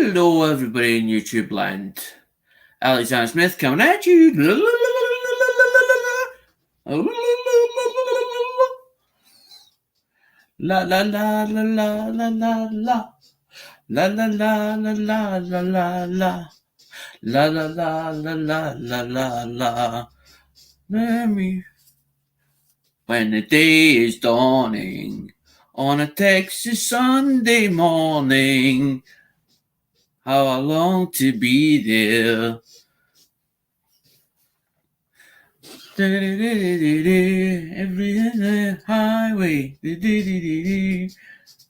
Hello, everybody in YouTube land. Alexander Smith coming at you. La la la la la la la la. La la la la la la la la. La la la la la la la la. When the day is dawning on a Texas Sunday morning, how I long to be there. Every highway,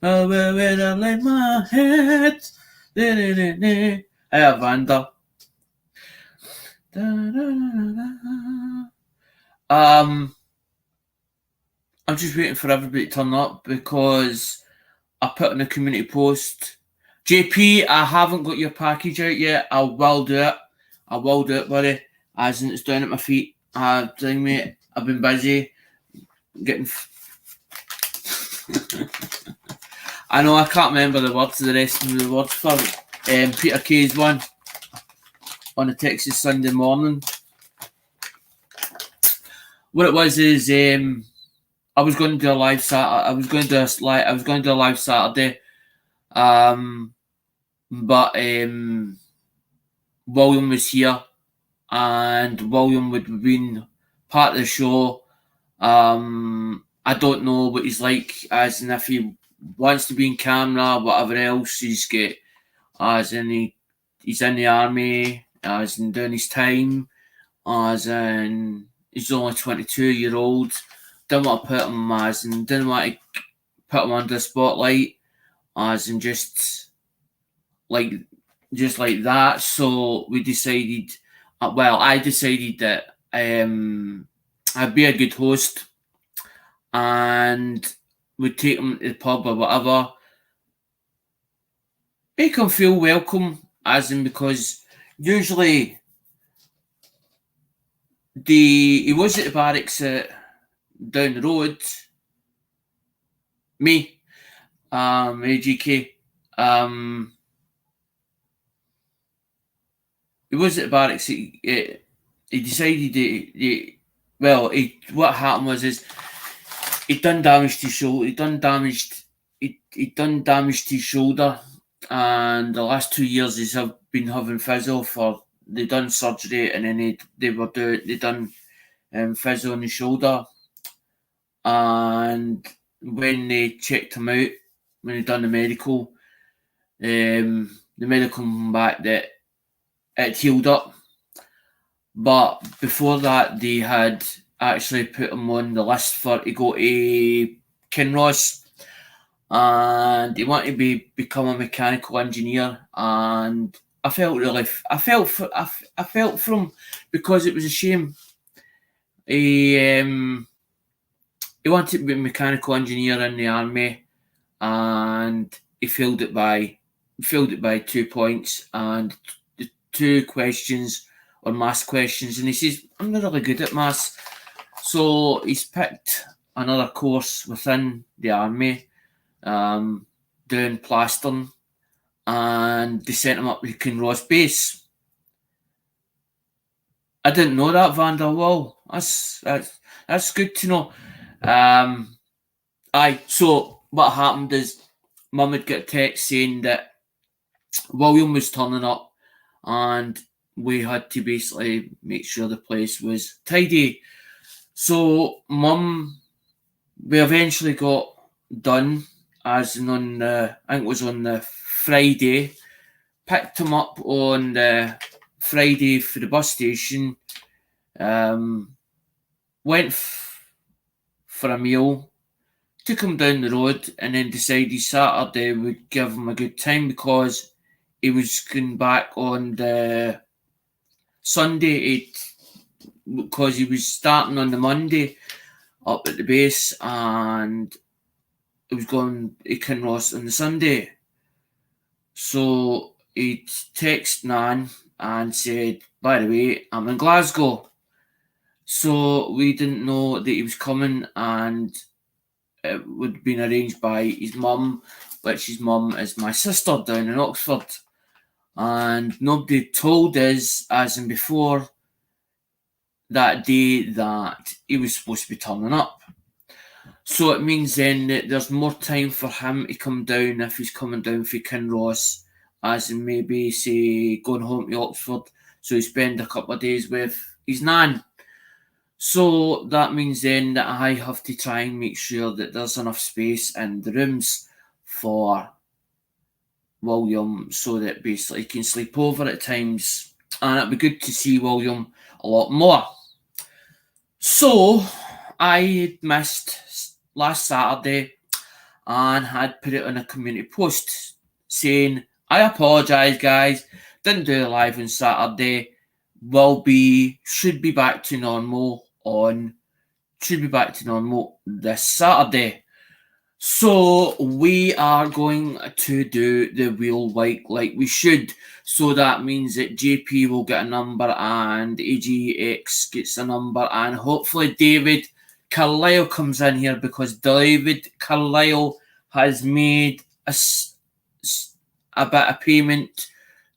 where I lay my head. Hey, Vanda. I'm just waiting for everybody to turn up because I put in a community post. JP, I haven't got your package out yet. I will do it. Buddy. As in, it's down at my feet. Mate, I've been busy getting. I know I can't remember the words of the rest of the words for Peter Kay's one on a Texas Sunday morning. What it was is I was going to do a live Saturday. I was going to do a live Saturday. But William was here, and William would have been part of the show. I don't know what he's like, as in if he wants to be in camera, whatever else he's got, as in he's in the army, as in doing his time, as in he's only 22-year-old. Didn't want to put him didn't want to put him under the spotlight, as in just like that. So we decided, I decided that I'd be a good host and would take him to the pub or whatever, make him feel welcome, as in, because usually he was at the barracks down the road. Me, AGK, he was at the barracks. He decided what happened was he done damage to his shoulder. He done damage to his shoulder, and the last 2 years he's been having physio for. They done surgery, and then they done physio on his shoulder, and when they checked him out, when they done the medical came back that it healed up. But before that, they had actually put him on the list for to go to Kinross, and he wanted to become a mechanical engineer. And I felt for him, because it was a shame. He wanted to be a mechanical engineer in the army, and he failed it by 2 points, and the 2 questions or maths questions, and he says, I'm not really good at maths. So he's picked another course within the army, doing plastering, and they sent him up to Kinross base. I didn't know that, Vanderwall. That's good to know. So what happened is Mum had got a text saying that William was turning up, and we had to basically make sure the place was tidy. So Mum, we eventually got done, as in on I think it was on the Friday, picked him up on the Friday for the bus station, went for a meal, took him down the road, and then decided Saturday would give him a good time, because he was going back on the Sunday, because he was starting on the Monday up at the base, and he was going to Kinross on the Sunday. So he texted Nan and said, by the way, I'm in Glasgow. So we didn't know that he was coming, and it would have been arranged by his mum, which his mum is my sister down in Oxford. and nobody told us, as in before that day, that he was supposed to be turning up. So it means then that there's more time for him to come down if he's coming down for Kinross, as in maybe, say, going home to Oxford, so he spend a couple of days with his nan. So that means then that I have to try and make sure that there's enough space in the rooms for William, so that basically he can sleep over at times, and it'd be good to see William a lot more. So I missed last Saturday and had put it on a community post saying, I apologise guys, didn't do the live on Saturday, should be back to normal this Saturday. So we are going to do the wheel like we should. So that means that JP will get a number and AGX gets a number, and hopefully David Carlisle comes in here, because David Carlisle has made a bit of payment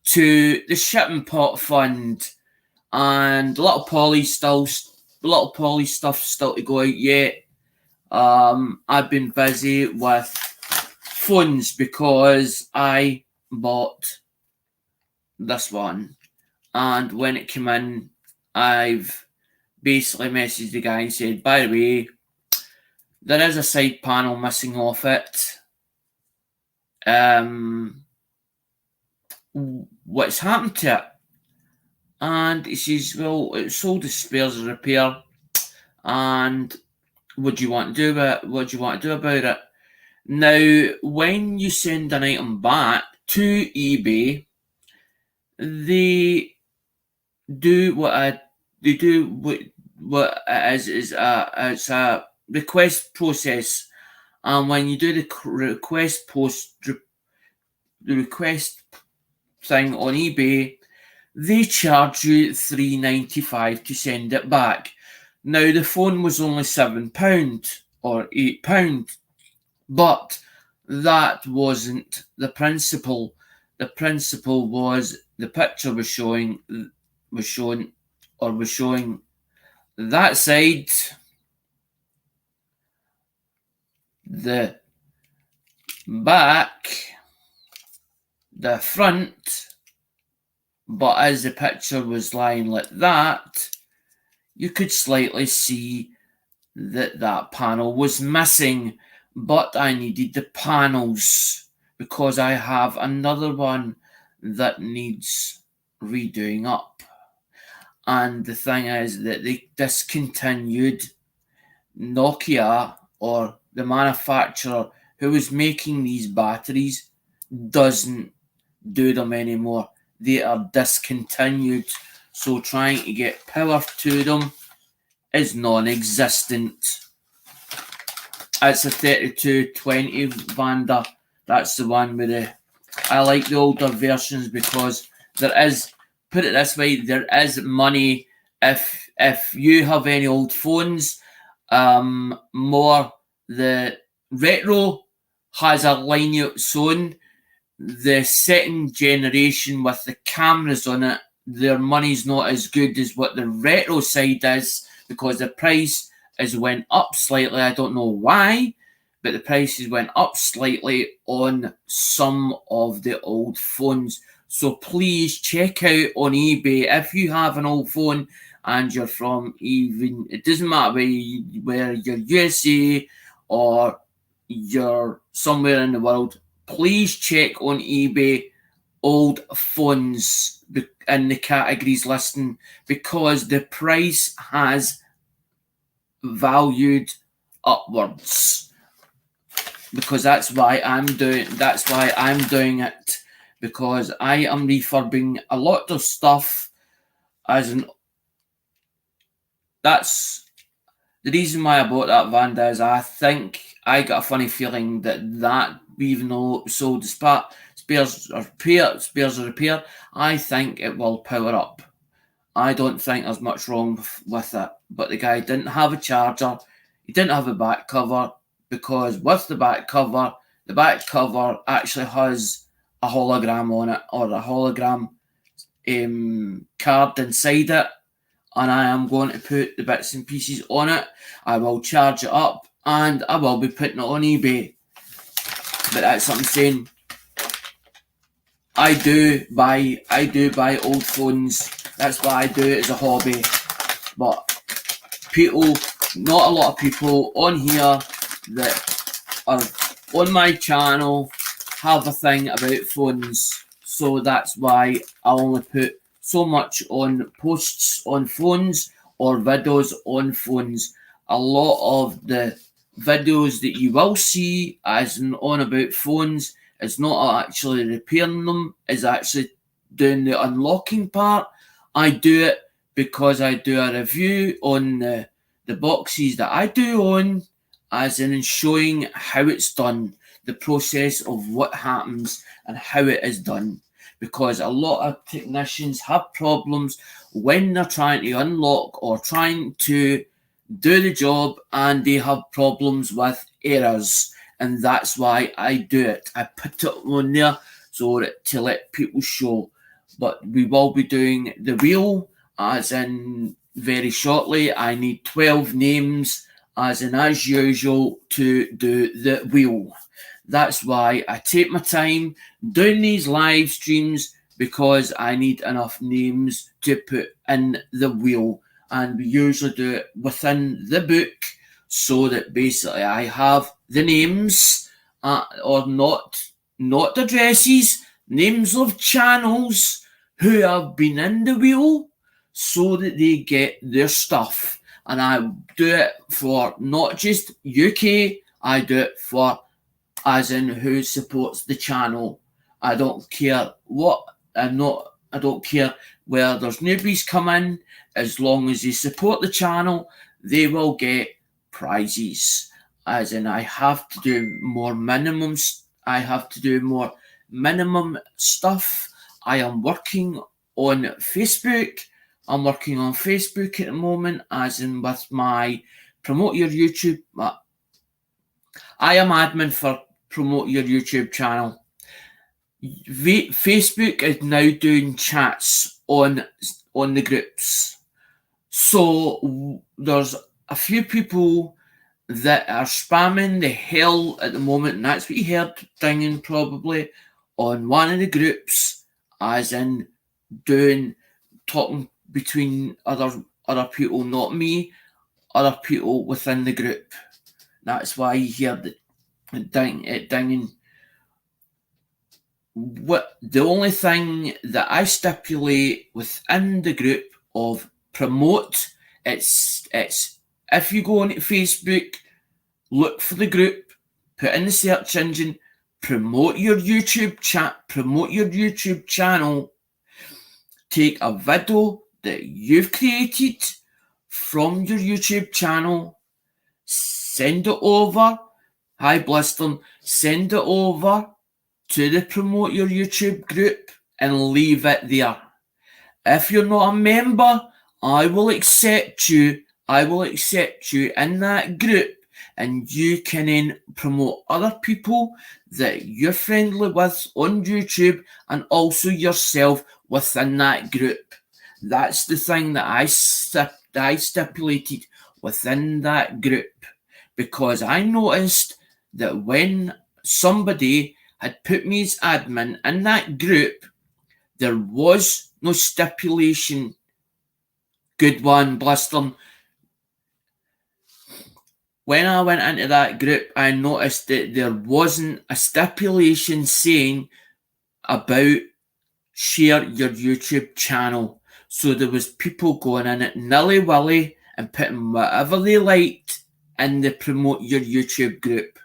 to the shipping pot fund, and a lot of Polly stuff still to go out yet. I've been busy with phones because I bought this one, and when it came in, I've basically messaged the guy and said, by the way, there is a side panel missing off it. What's happened to it? And he says, well, it's sold as spares and repair, and what do you want to do about it? Now, when you send an item back to eBay, they do what it is it's a request process, and when you do the request thing on eBay, they charge you $3.95 to send it back. Now, the phone was only £7 or £8, but that wasn't the principle. The principle was the picture was showing that side, the back, the front, but as the picture was lying like that, you could slightly see that panel was missing, but I needed the panels because I have another one that needs redoing up. And the thing is that they discontinued Nokia, or the manufacturer who was making these batteries doesn't do them anymore. They are discontinued. So trying to get power to them is non-existent. It's a 3220 Vanda. That's the one with I like the older versions because there is, put it this way, there is money if you have any old phones. More the retro has a line of its own. The second generation with the cameras on it, their money's not as good as what the retro side is, because the price has went up slightly. I don't know why, but the prices went up slightly on some of the old phones. So please check out on eBay if you have an old phone and you're from, even, it doesn't matter where you're USA or you're somewhere in the world, please check on eBay old phones in the categories listing, because the price has valued upwards. Because that's why I'm doing it, because I am refurbing a lot of stuff. That's the reason why I bought that Vanda. Is I think I got a funny feeling that even though it was sold as spares or repair, I think it will power up. I don't think there's much wrong with it. But the guy didn't have a charger. He didn't have a back cover, because with the back cover actually has a hologram on it, or a hologram card inside it, and I am going to put the bits and pieces on it. I will charge it up, and I will be putting it on eBay. But that's what I'm saying. I do buy old phones. That's why I do it as a hobby. But people, not a lot of people on here that are on my channel have a thing about phones. So that's why I only put so much on posts on phones or videos on phones. A lot of the videos that you will see as on about phones is not actually repairing them, is actually doing the unlocking part. I do it because I do a review on the boxes that I do own, as in showing how it's done, the process of what happens and how it is done. Because a lot of technicians have problems when they're trying to unlock or trying to do the job, and they have problems with errors, and that's why I do it. I put it on there so that to let people show. But we will be doing the wheel, as in very shortly. I need 12 names, as in as usual, to do the wheel. That's why I take my time doing these live streams, because I need enough names to put in the wheel. And we usually do it within the book, so that basically I have the names, or not addresses, names of channels who have been in the wheel, so that they get their stuff. And I do it for not just UK, I do it for as in who supports the channel. I don't care what, I don't care where there's newbies come in, as long as they support the channel, they will get prizes. As in, I have to do more minimums. I have to do more minimum stuff. I am working on Facebook. I'm working on Facebook at the moment, as in with my Promote Your YouTube. I am admin for Promote Your YouTube channel. Facebook is now doing chats on the groups. So there's a few people that are spamming the hell at the moment, and that's what you heard dinging probably on one of the groups, as in talking between other people, not me, other people within the group. That's why you hear it dinging. What the only thing that I stipulate within the group of promote, it's if you go onto Facebook, look for the group, put in the search engine, promote your YouTube channel, take a video that you've created from your YouTube channel, send it over. Hi Bliston, send it over to the Promote Your YouTube group and leave it there. If you're not a member, I will accept you in that group, and you can then promote other people that you're friendly with on YouTube, and also yourself within that group. That's the thing that I stipulated within that group, because I noticed that when somebody had put me as admin in that group, there was no stipulation. Good one, Blister. When I went into that group, I noticed that there wasn't a stipulation saying about share your YouTube channel. So there was people going in it nilly-willy and putting whatever they liked in the Promote Your YouTube group.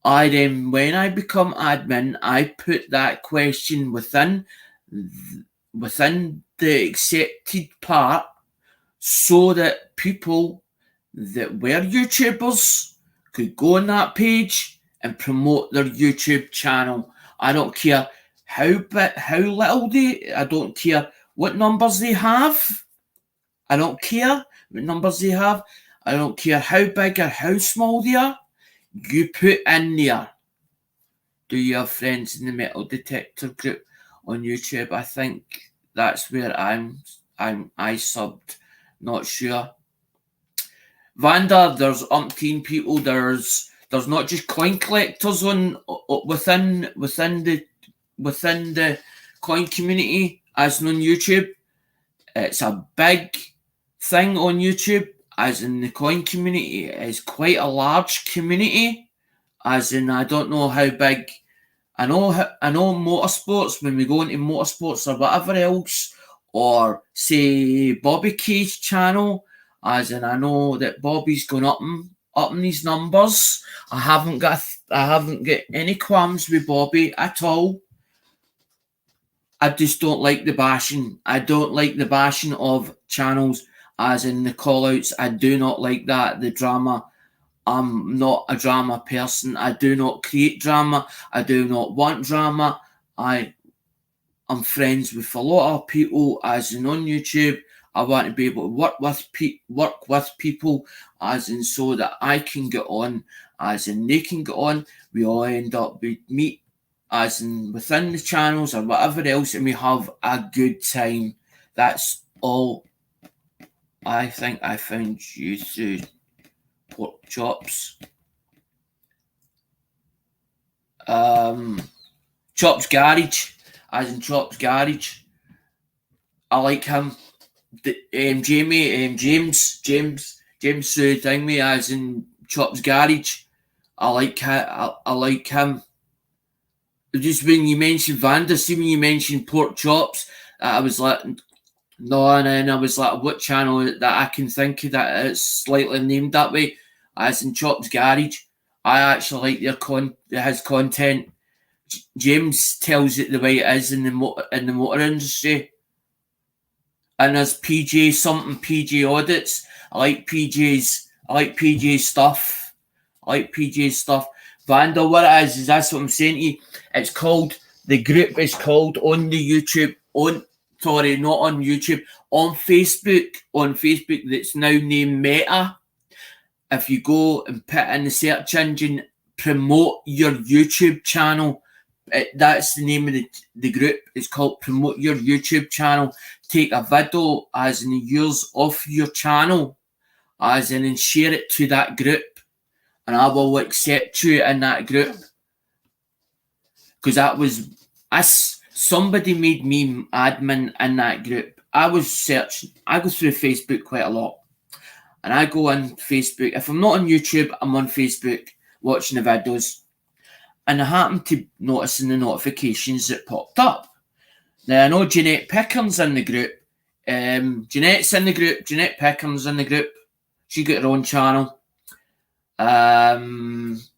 When I become admin, I put that question within the accepted part, so that people that were YouTubers could go on that page and promote their YouTube channel. I don't care how little I don't care what numbers they have. I don't care what numbers they have. I don't care how big or how small they are. You put in there. Do you have friends in the metal detector group on YouTube? I think that's where I subbed. Not sure. Vanda, there's umpteen people. There's not just coin collectors within the coin community as on YouTube. It's a big thing on YouTube, as in the coin community is quite a large community. As in, I don't know how big. I know motorsports, when we go into motorsports or whatever else, or say Bobby K's channel, as in I know that Bobby's going up in these numbers. I haven't got any qualms with Bobby at all. I just don't like the bashing. I don't like the bashing of channels, as in the call-outs. I do not like that, the drama. I'm not a drama person. I do not create drama. I do not want drama. I'm friends with a lot of people, as in on YouTube. I want to be able to work with people, as in so that I can get on, as in they can get on. We all end up, we meet, as in within the channels or whatever else, and we have a good time. That's all. I think I found you through pork chops. Chops Garage, as in Chops Garage. I like him. James thing me, as in Chops Garage. I like him. Just when you mentioned Vanda, see when you mentioned pork chops, I was like, no, and then I was like, what channel that I can think of that it's slightly named that way, as in Chops Garage. I actually like his content. James tells it the way it is in the motor industry. And there's PJ audits. I like PJ's stuff. Vanda, what it is that's what I'm saying to you. It's called, the group is called on the YouTube, not on YouTube, on Facebook, that's now named Meta. If you go and put in the search engine, promote your YouTube channel, that's the name of the group. It's called Promote Your YouTube Channel. Take a video, as in yours, off your channel, as in, and share it to that group, and I will accept you in that group. Because that was somebody made me admin in that group. I was searching. I go through Facebook quite a lot, and I go on Facebook. If I'm not on YouTube, I'm on Facebook watching the videos. And I happened to notice in the notifications that popped up. Now, I know Jeanette Pickering's in the group. Jeanette's in the group. Jeanette Pickering's in the group. She got her own channel. Was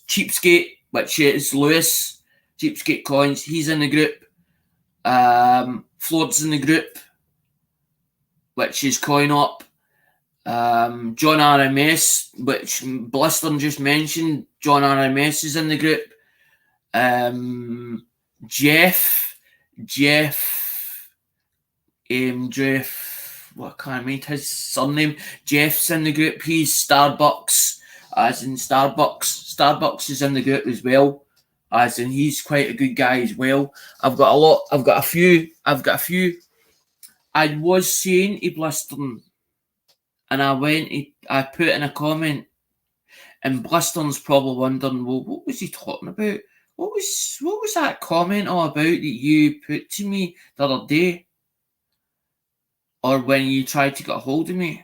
Cheapskate, which is Lewis. Cheapskate Coins, he's in the group. Floyd's in the group, which is Coin Up. John RMS, which Blister just mentioned, John RMS is in the group. Jeff, what can't I make his surname? Jeff's in the group. He's Starbucks, as in Starbucks. Starbucks is in the group as well, as in he's quite a good guy as well. I've got a few. I was saying to Blister, and I put in a comment, and Blister's probably wondering, well, what was he talking about? What was that comment all about that you put to me the other day? Or when you tried to get a hold of me?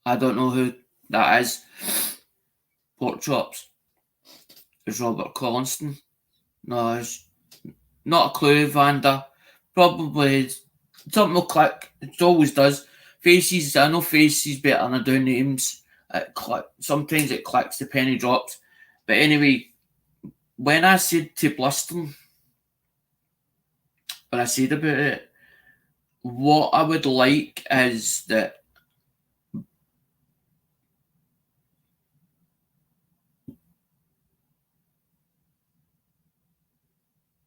I don't know who that is. Pork chops. It's Robert Collinston. No, it's not a clue, Vanda. Probably something will click. It always does. Faces, I know faces better than I do names. Sometimes it clicks, the penny drops. But anyway, when I said to Blister, when I said about it, what I would like is that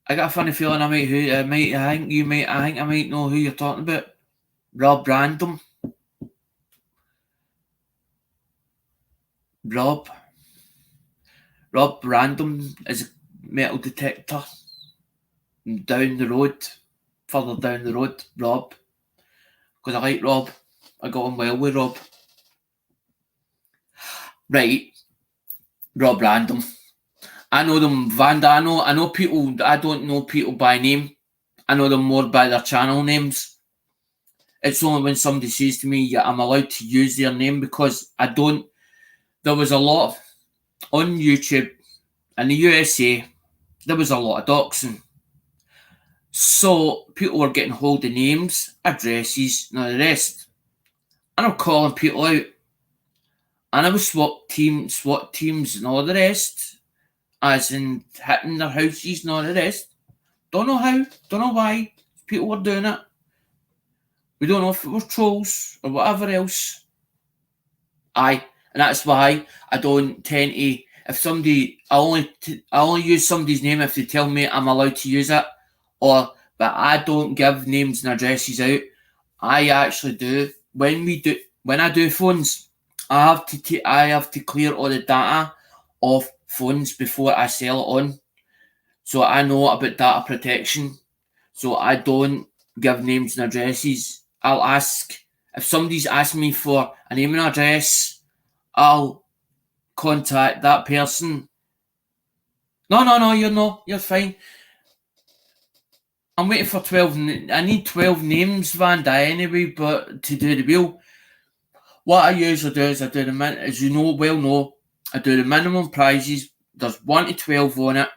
I got a funny feeling I think I might know who you're talking about. Rob Random. Rob Random is a metal detector. Down the road, further down the road, Rob. Because I like Rob. I got on well with Rob. Right, Rob Random. I know them, Vanda. I know people. I don't know people by name. I know them more by their channel names. It's only when somebody says to me, yeah, I'm allowed to use their name, because I don't. There was a lot on YouTube in the USA. There was a lot of doxing. So people were getting hold of names, addresses, and all the rest. And I'm calling people out. And I was SWAT teams and all the rest, as in hitting their houses and all the rest. Don't know how, don't know why people were doing it. We don't know if it was trolls or whatever else. Aye, and that's why I don't tend to. If somebody, I only use somebody's name if they tell me I'm allowed to use it, but I don't give names and addresses out. I actually do. When I do phones, I have to clear all the data off phones before I sell it on. So I know about data protection. So I don't give names and addresses. I'll ask, if somebody's asking me for a name and address, I'll contact that person. No, you're fine. I'm waiting for 12. I need 12 names, Vanda, anyway, but to do the wheel. What I usually do is as you know, I do the minimum prizes. There's 1 to 12 on it.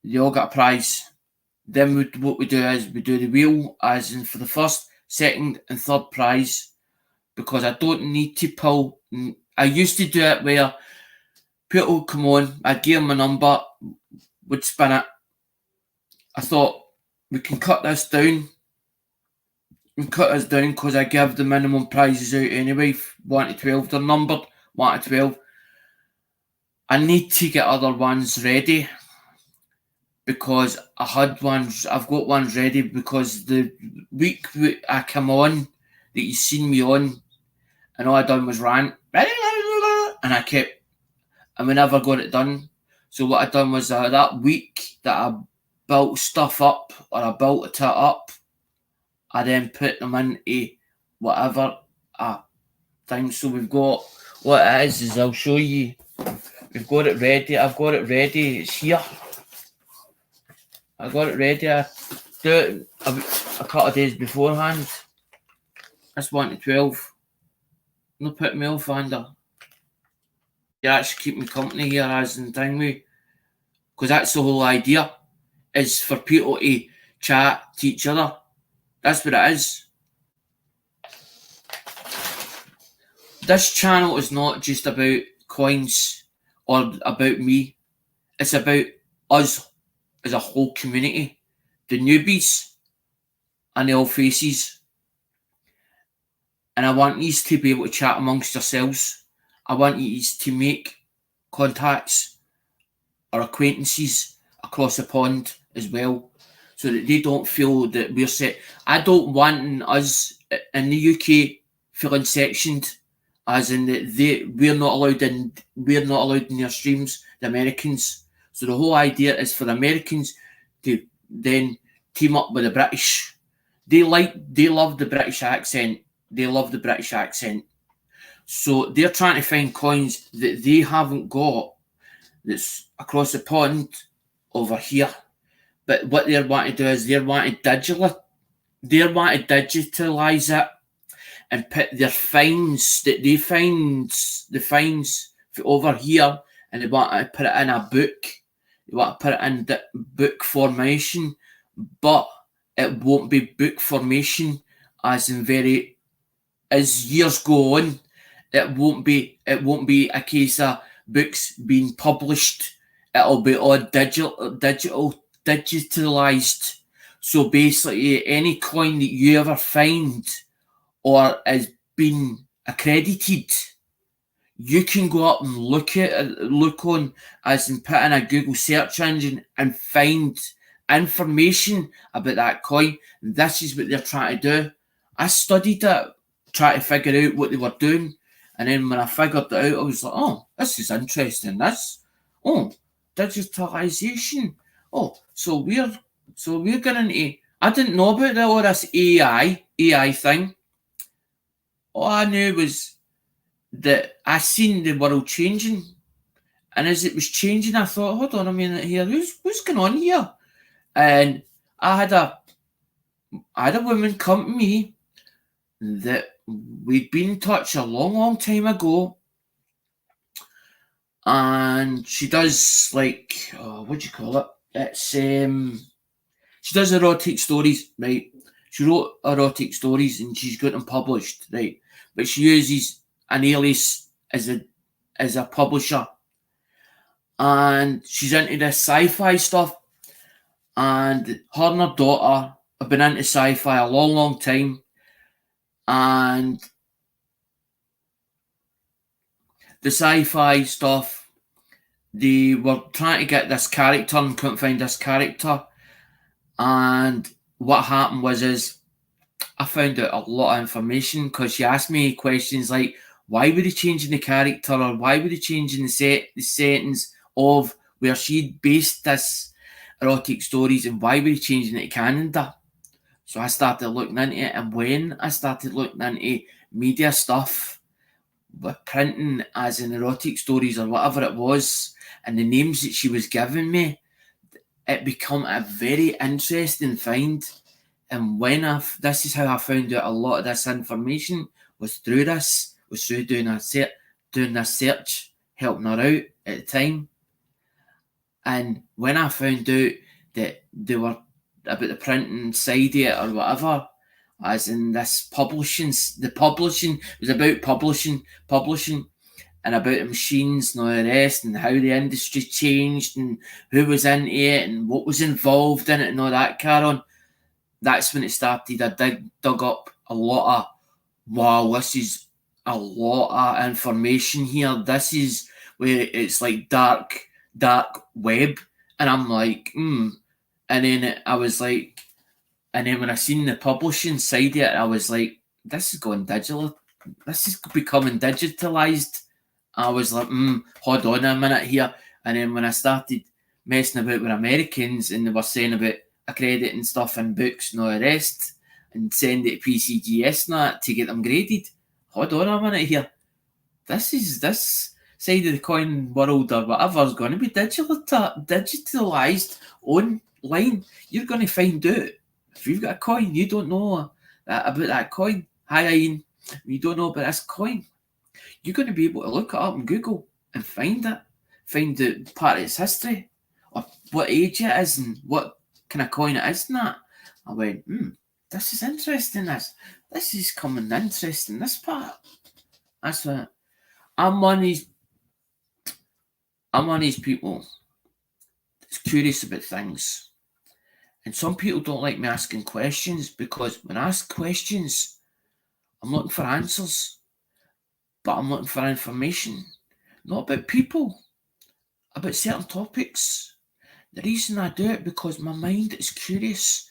They all get a prize. Then what we do is we do the wheel, as in for the first, second and third prize, because I don't need to pull. I used to do it where people would come on, I'd give them a number, would spin it. I thought, we can cut this down. Because I give the minimum prizes out anyway. 1 to 12, they're numbered 1 to 12. I need to get other ones ready, because I've got ones ready, because the week I come on, that you seen me on, and all I done was rant, and we never got it done. So what I done was that week that I built stuff up, or I built it up, I then put them into whatever thing. So we've got, what it is I'll show you. We've got it ready. I've got it ready. It's here. I got it ready. I do it a couple of days beforehand. That's 1 to 12. No put me off, Vanda. You actually keep me company here, as in thing with, because that's the whole idea, is for people to chat to each other. That's what it is. This channel is not just about coins or about me. It's about us as a whole community. The newbies and the old faces. And I want you to be able to chat amongst yourselves. I want you to make contacts or acquaintances across the pond as well, so that they don't feel that we're set. I don't want us in the UK feeling sectioned, as in that we're not allowed in their streams, the Americans. So the whole idea is for the Americans to then team up with the British. They love the British accent. So they're trying to find coins that they haven't got, that's across the pond over here. But what they want to do is they want to digitalise it and put their finds that they find, the finds over here, and they want to put it in a book. They want to put it in book formation, but it won't be book formation as years go on. It won't be a case of books being published. It'll be all digitalized. So basically, any coin that you ever find or is being accredited, you can go up and look on, as in put in a Google search engine and find information about that coin. This is what they're trying to do. I studied it, trying to figure out what they were doing, and then when I figured it out, I was like, oh, this is interesting. Oh, digitalisation. Oh, so we're going into. I didn't know about all this AI thing. All I knew was that I seen the world changing, and as it was changing, I thought, hold on a minute here, who's going on here? And I had a woman come to me that we'd been in touch a long time ago, and she does like what do you call it? It's she does erotic stories, right? She wrote erotic stories and she's got them published, right? But she uses an alias as a publisher, and she's into this sci-fi stuff. And her and her daughter have been into sci-fi a long time, and the sci-fi stuff, they were trying to get this character and couldn't find this character. And what happened was I found out a lot of information because she asked me questions like, why were they changing the character, or why were they changing the settings of where she'd based this erotic stories, and why were they changing it to Canada? So I started looking into it, and when I started looking into media stuff with printing as in erotic stories or whatever it was, and the names that she was giving me, it became a very interesting find. And this is how I found out a lot of this information was through doing this search, helping her out at the time. And when I found out that they were about the printing side of it or whatever, as in this the publishing was about publishing, and about the machines and all the rest, and how the industry changed, and who was into it, and what was involved in it, and all that carry on. That's when it started. I dug up a lot of, wow, this is a lot of information here. This is where it's like dark web. And I'm like, And then I was like, and then when I seen the publishing side of it, I was like, this is going digital. This is becoming digitalized. I was like, hold on a minute here. And then when I started messing about with Americans, and they were saying about accrediting stuff in books and all the rest, and send it to PCGS and that to get them graded. Hold on a minute here. This side of the coin world or whatever is going to be digitalized online. You're going to find out if you've got a coin, you don't know about that coin. Hi, Ian. You don't know about this coin. You're going to be able to look it up on Google and find it. Find the part of its history, or what age it is, and what kind of coin it is and that. I went, this is interesting. This is coming interesting, this part. That's what I'm one of these people that's curious about things. And some people don't like me asking questions, because when I ask questions, I'm looking for answers. But I'm looking for information. Not about people, about certain topics. The reason I do it because my mind is curious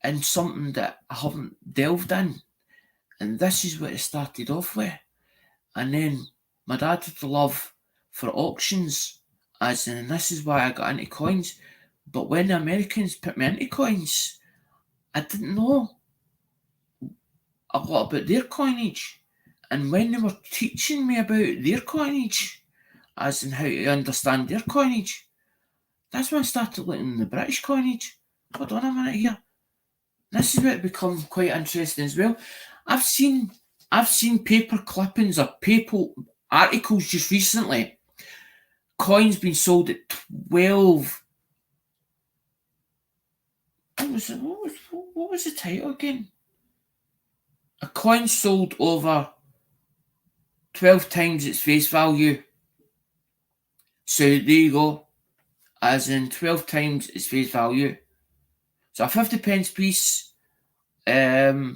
and something that I haven't delved in. And this is what it started off with. And then my dad had a love for auctions, as in, and this is why I got into coins. But when the Americans put me into coins, I didn't know a lot about their coinage. And when they were teaching me about their coinage, as in how to understand their coinage, that's when I started looking at the British coinage. Hold on a minute here. This is where it become quite interesting as well. I've seen paper clippings or paper articles just recently. Coins being sold at 12. What was the title again? A coin sold over 12 times its face value. So there you go. As in 12 times its face value. So a 50p piece. I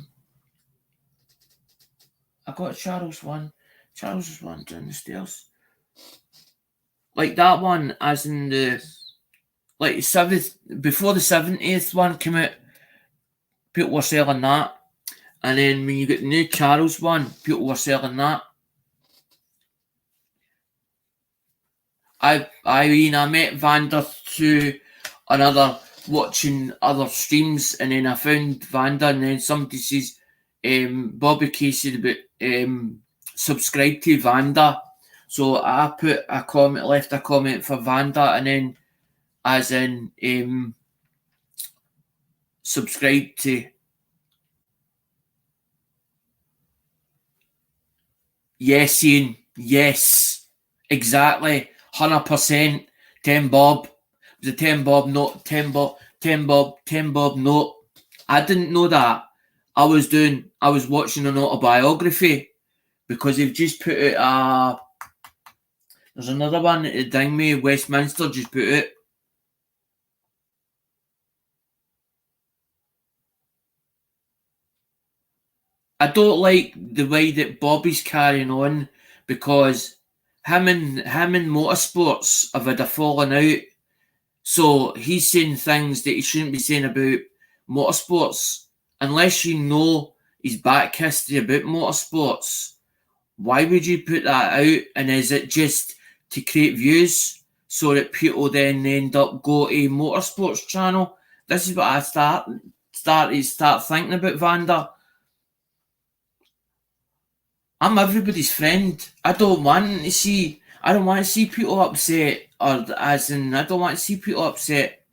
got Charles one down the stairs. Like that one, as in like before the 70th one came out, people were selling that. And then when you get the new Charles one, people were selling that. I met Vanda through another watching other streams, and then I found Vanda, and then somebody says, Bobby Casey about subscribe to Vanda. So I left a comment for Vanda, and then as in subscribe to. Yes, Ian. Yes. Exactly. 100%. 10 Bob. It was a 10 Bob note. 10 Bob. 10 Bob. 10 Bob note. I didn't know that. I was watching an autobiography because they've just put out there's another one that dang me, Westminster just put out. I don't like the way that Bobby's carrying on because him and motorsports have had a falling out. So he's saying things that he shouldn't be saying about motorsports. Unless you know his back history about motorsports, why would you put that out? And is it just to create views so that people then end up go to motorsports channel? This is what I start thinking about Vanda. I'm everybody's friend. I don't want to see people upset, or as in I don't want to see people upset.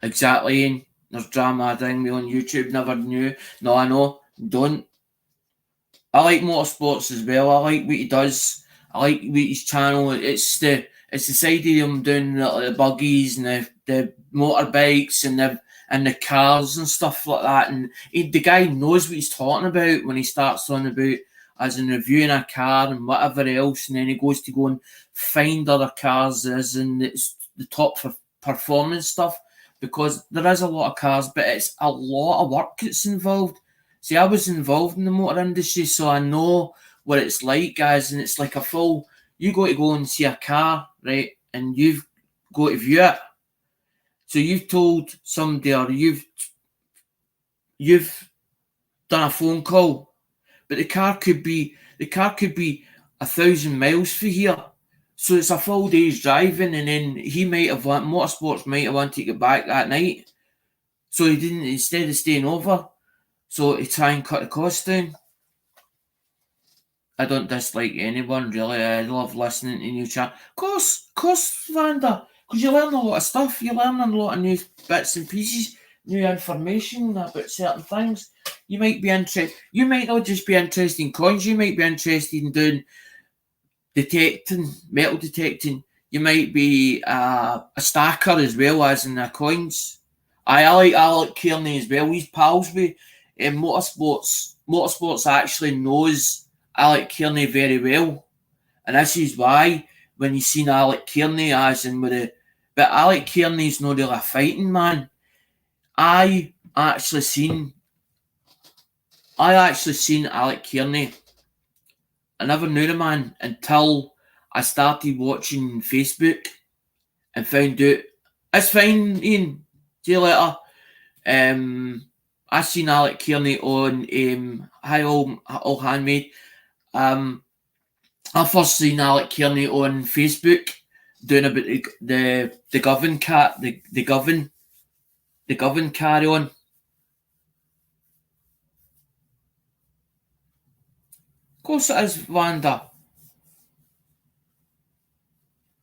Exactly, Ian. There's drama thing me on YouTube, never knew. No, I know. Don't. I like motorsports as well. I like what he does. I like what his channel. It's the side of him doing the buggies and the motorbikes and the cars and stuff like that. And the guy knows what he's talking about when he starts on about as in reviewing a car and whatever else, and then he goes to go and find other cars as in it's the top for performance stuff, because there is a lot of cars, but it's a lot of work that's involved. See, I was involved in the motor industry, so I know what it's like, guys, and it's like a full, you got to go and see a car, right, and you've got to view it. So you've told somebody, or you've done a phone call, but the car could be 1,000 miles from here. So it's a full day's driving, and then motorsports might have wanted to get back that night. So he didn't, instead of staying over, so to try and cut the cost down. I don't dislike anyone, really. I love listening to new chat. Of course, Vanda, because you learn a lot of stuff. You're learning a lot of new bits and pieces, new information about certain things. You might be interested. You might not just be interested in coins. You might be interested in doing metal detecting. You might be a stacker as well as in the coins. I like Alec Kearney as well. He's pals with motorsports. Motorsports actually knows Alec Kearney very well, and this is why when you seen Alec Kearney as in but Alec Kearney's not really a fighting man. I actually seen Alec Kearney. I never knew the man until I started watching Facebook and found out it's fine, Ian. See you later. I seen Alec Kearney on Hi All Handmade. I first seen Alec Kearney on Facebook doing about the Govan cat, the Govan carry on. Of course it is, Vanda.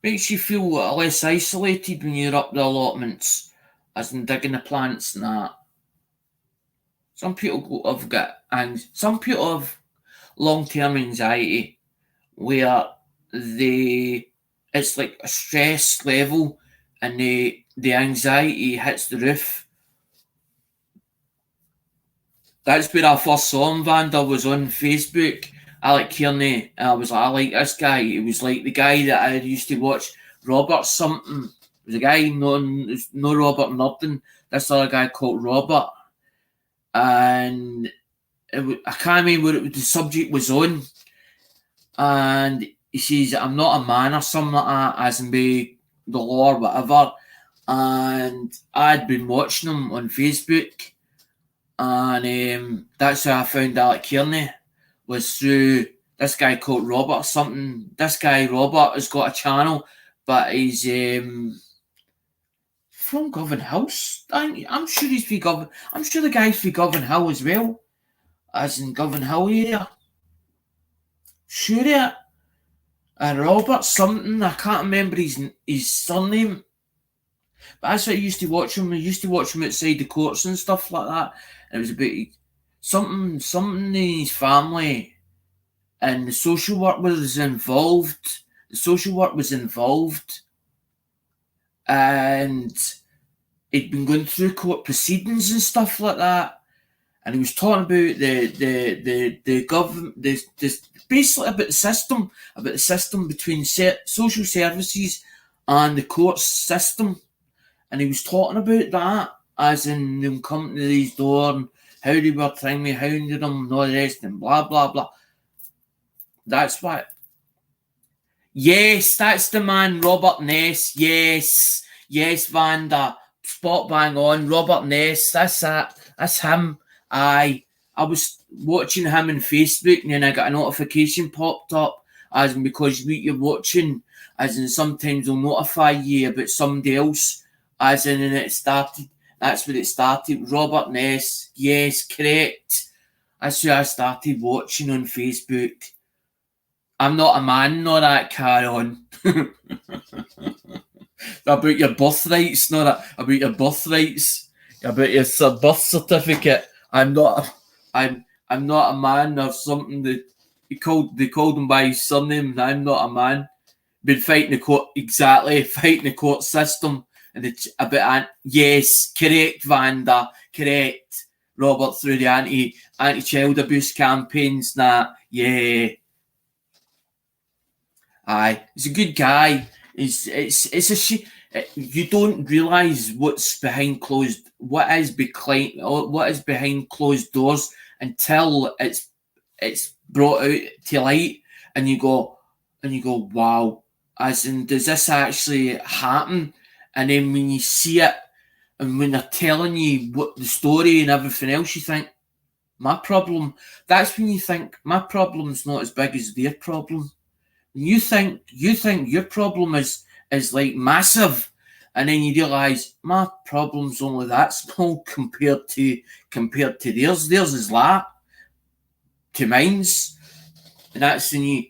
Makes you feel less isolated when you're up the allotments, as in digging the plants and that. Some people have long-term anxiety where it's like a stress level, and the anxiety hits the roof. That's where I first saw him, Vanda, was on Facebook. Alec Kearney, and I was like, I like this guy. He was like the guy that I used to watch, Robert something. It was a guy no Robert Nurden. This other guy called Robert, and I can't remember what the subject was on. And he says, I'm not a man or something like that, as in be the law or whatever. And I'd been watching him on Facebook, and that's how I found Alec Kearney, was through this guy called Robert something. This guy Robert has got a channel, but he's from Govan House. I'm sure he's from Govan. I'm sure the guy's from Govan Hill as well, as in Govan Hill area. Sure it. Robert something. I can't remember his surname. But that's what I used to watch him. I used to watch him outside the courts and stuff like that. And it was about something in his family, and the social work was involved. The social work was involved, and he'd been going through court proceedings and stuff like that. And he was talking about the government, basically about the system between social services and the court system. And he was talking about that, as in them coming to his door and how they were trying to hound him and all the rest and blah, blah, blah. That's what. Yes, that's the man, Robert Ness. Yes, Vanda. Spot bang on. Robert Ness, that's that. That's him. I was watching him on Facebook, and then I got a notification popped up, as in because what you're watching, as in sometimes they'll notify you about somebody else, as in, and it started. That's when it started. Robert Ness, yes, correct. That's who I started watching on Facebook. I'm not a man, nor that, carry on. About your birthrights, not about your birthrights, about your birth certificate. I'm not a man or something that they called him by his surname, and I'm not a man. Been fighting the court, exactly, fighting the court system, and it's a bit yes, correct, Vanda, correct. Robert through the anti-child abuse campaigns, yeah. Aye, he's a good guy. It's a you don't realise what is behind closed doors until it's brought out to light, and you go, wow, as in, does this actually happen? And then when you see it, and when they're telling you what the story and everything else, you think, my problem. That's when you think my problem's not as big as their problem. You think your problem is like massive, and then you realise my problem's only that small compared to theirs. Theirs is that to mine's, and that's when you.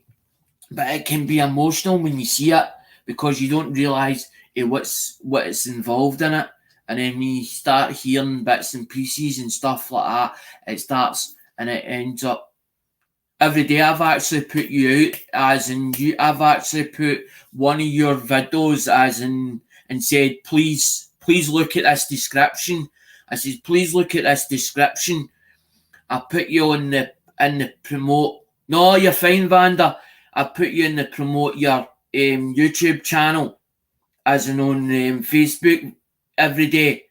But it can be emotional when you see it, because you don't realise what's involved in it, and then when you start hearing bits and pieces and stuff like that, it starts and it ends up. Every day I've actually put you out, as in I've actually put one of your videos, as in, and said, please look at this description. I said, please look at this description. I put you in the promote. No, you're fine, Vanda. I put you in the promote your YouTube channel, as in on Facebook every day,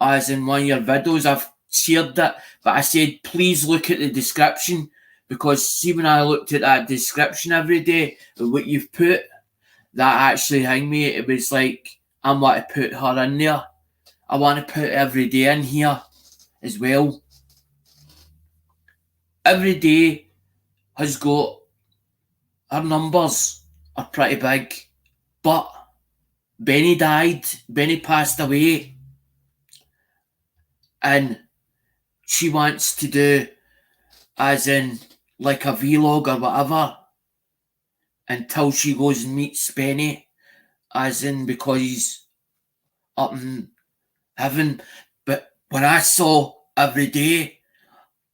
as in one of your videos. I've shared it, but I said, please look at the description. Because see, when I looked at that description every day, what you've put, that actually hang me, it was like, I want to put her in there. I want to put every day in here as well. Every day has got, her numbers are pretty big. But Benny died, Benny passed away. And she wants to do, as in, like a vlog or whatever, until she goes and meets Benny, as in, because he's up in heaven. But when I saw every day,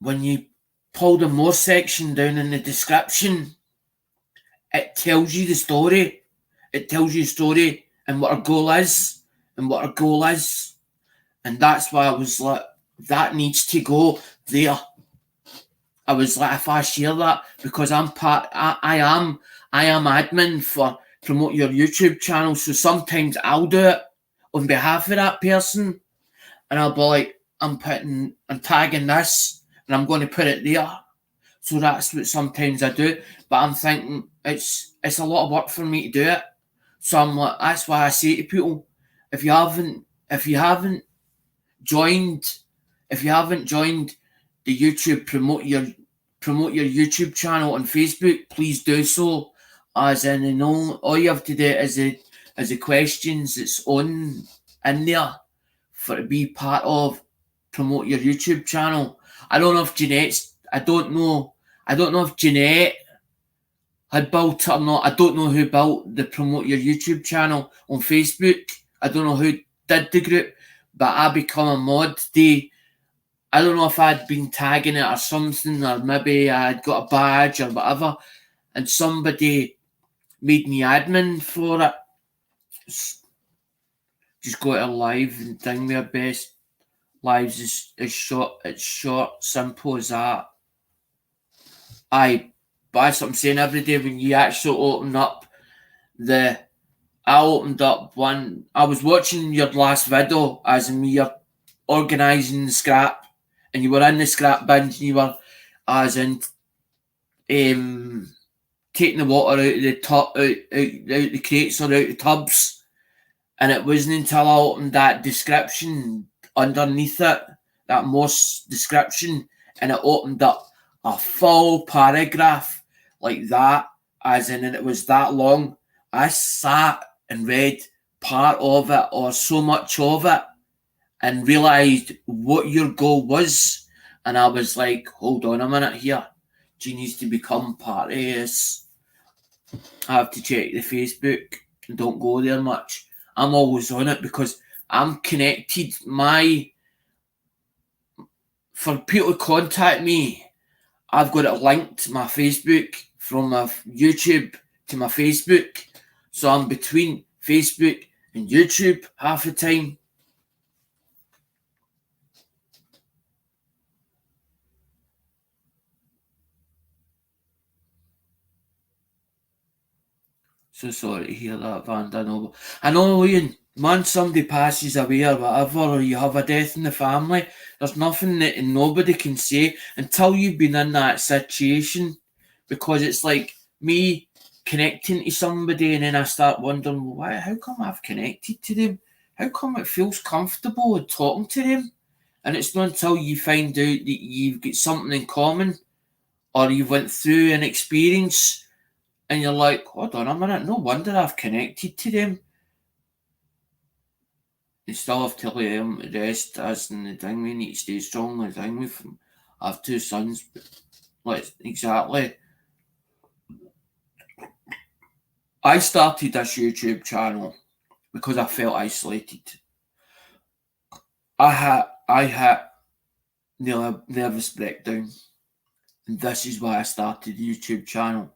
when you pull the more section down in the description, it tells you the story. It tells you the story and what our goal is, and that's why I was like, that needs to go there. I was like, if I share that, because I'm part, I am admin for Promote Your YouTube channel, so sometimes I'll do it on behalf of that person, and I'll be like, I'm tagging this, and I'm going to put it there. So that's what sometimes I do, but I'm thinking it's a lot of work for me to do it. So I'm like, that's why I say to people, if you haven't joined the YouTube promote your YouTube channel on Facebook, please do so. As in, all you have to do is the questions that's on in there for to be part of promote your YouTube channel. I don't know if Jeanette's. I don't know if Jeanette had built it or not. I don't know who built the promote your YouTube channel on Facebook. I don't know who did the group, but I become a mod today. I don't know if I'd been tagging it or something, or maybe I'd got a badge or whatever, and somebody made me admin for it. Just go to live and thing their best. Lives is short, it's short, simple as that. But that's what I'm saying, every day when you actually open up I opened up one, I was watching your last video, as in you're organising the scrap, and you were in the scrap bins, and you were, as in, taking the water out of the out the crates or out the tubs, and it wasn't until I opened that description underneath it, that Moss description, and it opened up a full paragraph like that, as in, and it was that long. I sat and read part of it or so much of it and realised what your goal was, and I was like, hold on a minute here, she needs to become part of this. I have to check the Facebook and don't go there much. I'm always on it because I'm connected. For people to contact me, I've got it linked, my Facebook, from my YouTube to my Facebook. So I'm between Facebook and YouTube half the time. So sorry to hear that, Vanda. I know, Ian, once somebody passes away or whatever, or you have a death in the family, there's nothing that nobody can say until you've been in that situation, because it's like me connecting to somebody and then I start wondering, why? How come I've connected to them? How come it feels comfortable talking to them? And it's not until you find out that you've got something in common or you went through an experience and you're like, hold on a minute, no wonder I've connected to them. You still have to let them rest, as in the thing, we need to stay strong, the thing, I have 2 sons, exactly. I started this YouTube channel because I felt isolated. I had nervous breakdown, and this is why I started the YouTube channel.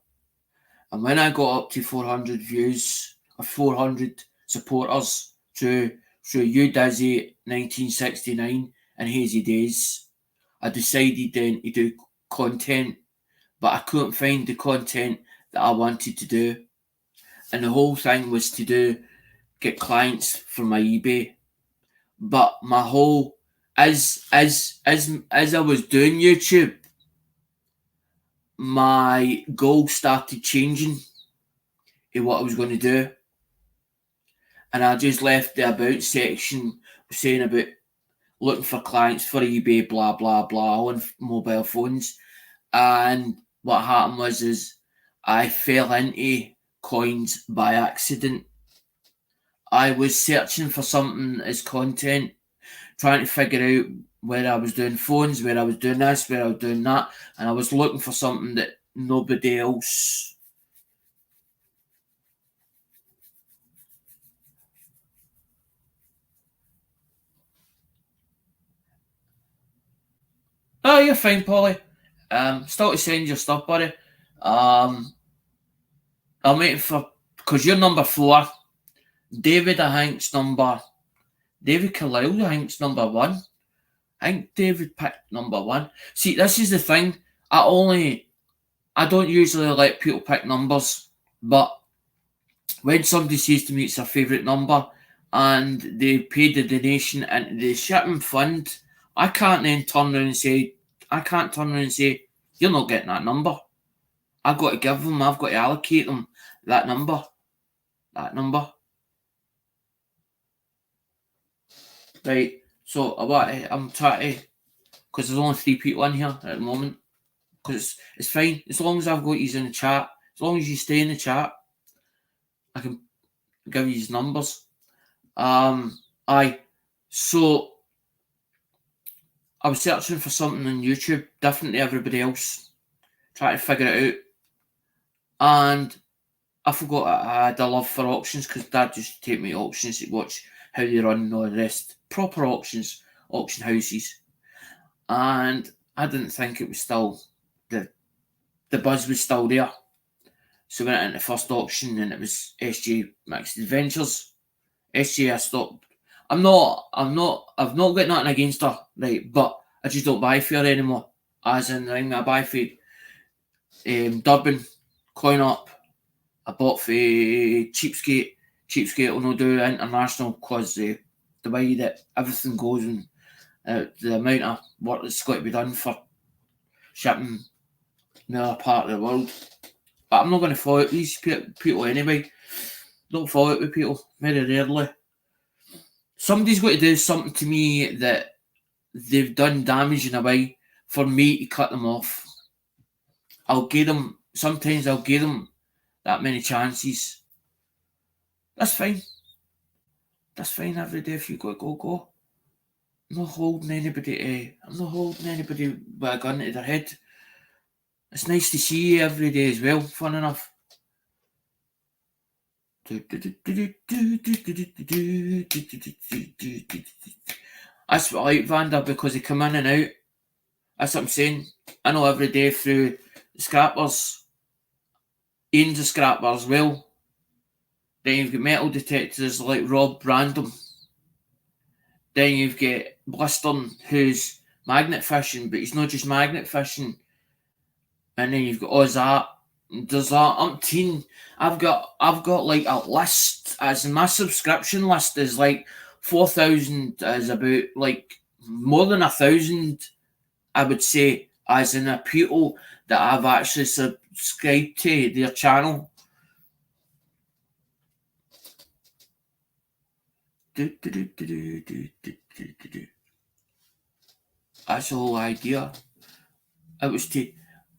And when I got up to 400 views, or 400 supporters through You Dizzy 1969 and Hazy Days, I decided then to do content, but I couldn't find the content that I wanted to do. And the whole thing was to get clients for my eBay. But my whole, as I was doing YouTube, my goal started changing in what I was going to do. And I just left the about section saying about looking for clients for eBay, blah, blah, blah, on mobile phones. And what happened was I fell into coins by accident. I was searching for something as content, trying to figure out where I was doing phones, where I was doing this, where I was doing that, and I was looking for something that nobody else. Oh, you're fine, Polly. Still to send your stuff, buddy. I'm waiting for, because you're number 4. David Carlisle, I think's number 1. I think David picked number 1. See, this is the thing. I don't usually let people pick numbers, but when somebody says to me it's their favourite number and they paid the donation into the shipping fund, I can't then turn around and say, you're not getting that number. I've got to give them, I've got to allocate them that number. Right, so I'm trying to, because there's only 3 people in here at the moment, because it's fine. As long as I've got you in the chat, as long as you stay in the chat, I can give you his numbers. So I was searching for something on YouTube different to everybody else, trying to figure it out, and I forgot I had a love for auctions because Dad used to take me to auctions to watch how they run and all the rest. Proper auctions, auction houses. And I didn't think it was still, the buzz was still there. So we went into the first auction and it was SJ Mixed Adventures. SJ, I stopped. I've not got nothing against her, right, but I just don't buy for her anymore. As in, I buy for Durban, Coin Up. I bought for Cheapskate. Cheapskate will not do international because the way that everything goes and the amount of work that's got to be done for shipping another part of the world. But I'm not going to follow out these people anyway. Don't follow it with people, very rarely. Somebody's got to do something to me that they've done damage in a way for me to cut them off. Sometimes I'll give them that many chances. That's fine. That's fine every day if you go. I'm not holding anybody with a gun to their head. It's nice to see you every day as well, fun enough. That's what I like Vander, because they come in and out. That's what I'm saying. I know every day through the scrappers. Ian's a scrapper as well. Then you've got metal detectors like Rob Random. Then you've got Blistern, who's magnet fishing, but he's not just magnet fishing. And then you've got Ozart. There's umpteen. I've got like a list, as in my subscription list is like 4,000, is about like more than 1,000, I would say, as in a people that I've actually subscribed to their channel. That's the whole idea. It was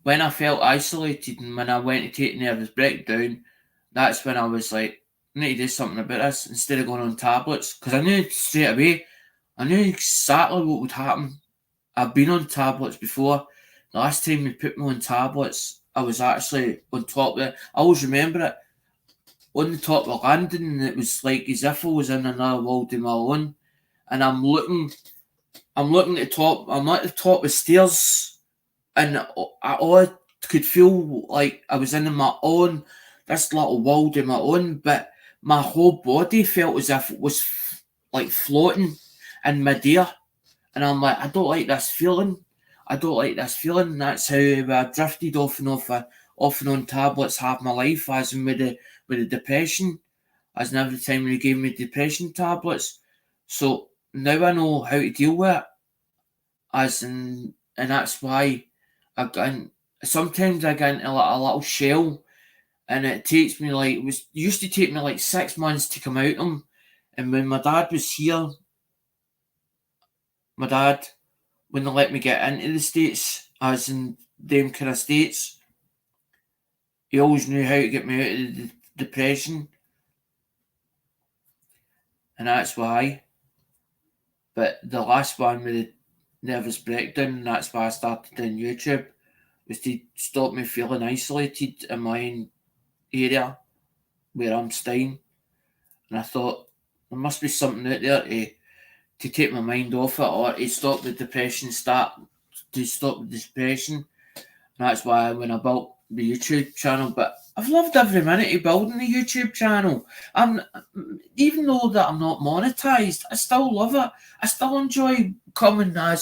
when I felt isolated and when I went to take nervous breakdown, that's when I was like, I need to do something about this instead of going on tablets. Because I knew straight away, I knew exactly what would happen. I've been on tablets before. The last time we put me on tablets, I was actually on top of it. I always remember it. On the top of landing, and it was like as if I was in another world of my own. And I'm looking at the top. I'm at the top of stairs, and I could feel like I was in my own, this little world of my own. But my whole body felt as if it was like floating in midair. And I'm like, I don't like this feeling. That's how I drifted off and on tablets half my life, as in with the depression, as in every time they gave me depression tablets. So now I know how to deal with it, and that's why sometimes I get into a little shell, and it takes me used to take me like 6 months to come out of them. And when my dad was here, when they let me get into the States, as in them kind of states, he always knew how to get me out of the depression. And that's why. But the last one with the nervous breakdown, that's why I started doing YouTube, was to stop me feeling isolated in my own area where I'm staying. And I thought, there must be something out there to take my mind off it, or to stop the depression, And that's why when I built the YouTube channel, but I've loved every minute of building the YouTube channel. Even though that I'm not monetized, I still love it. I still enjoy coming on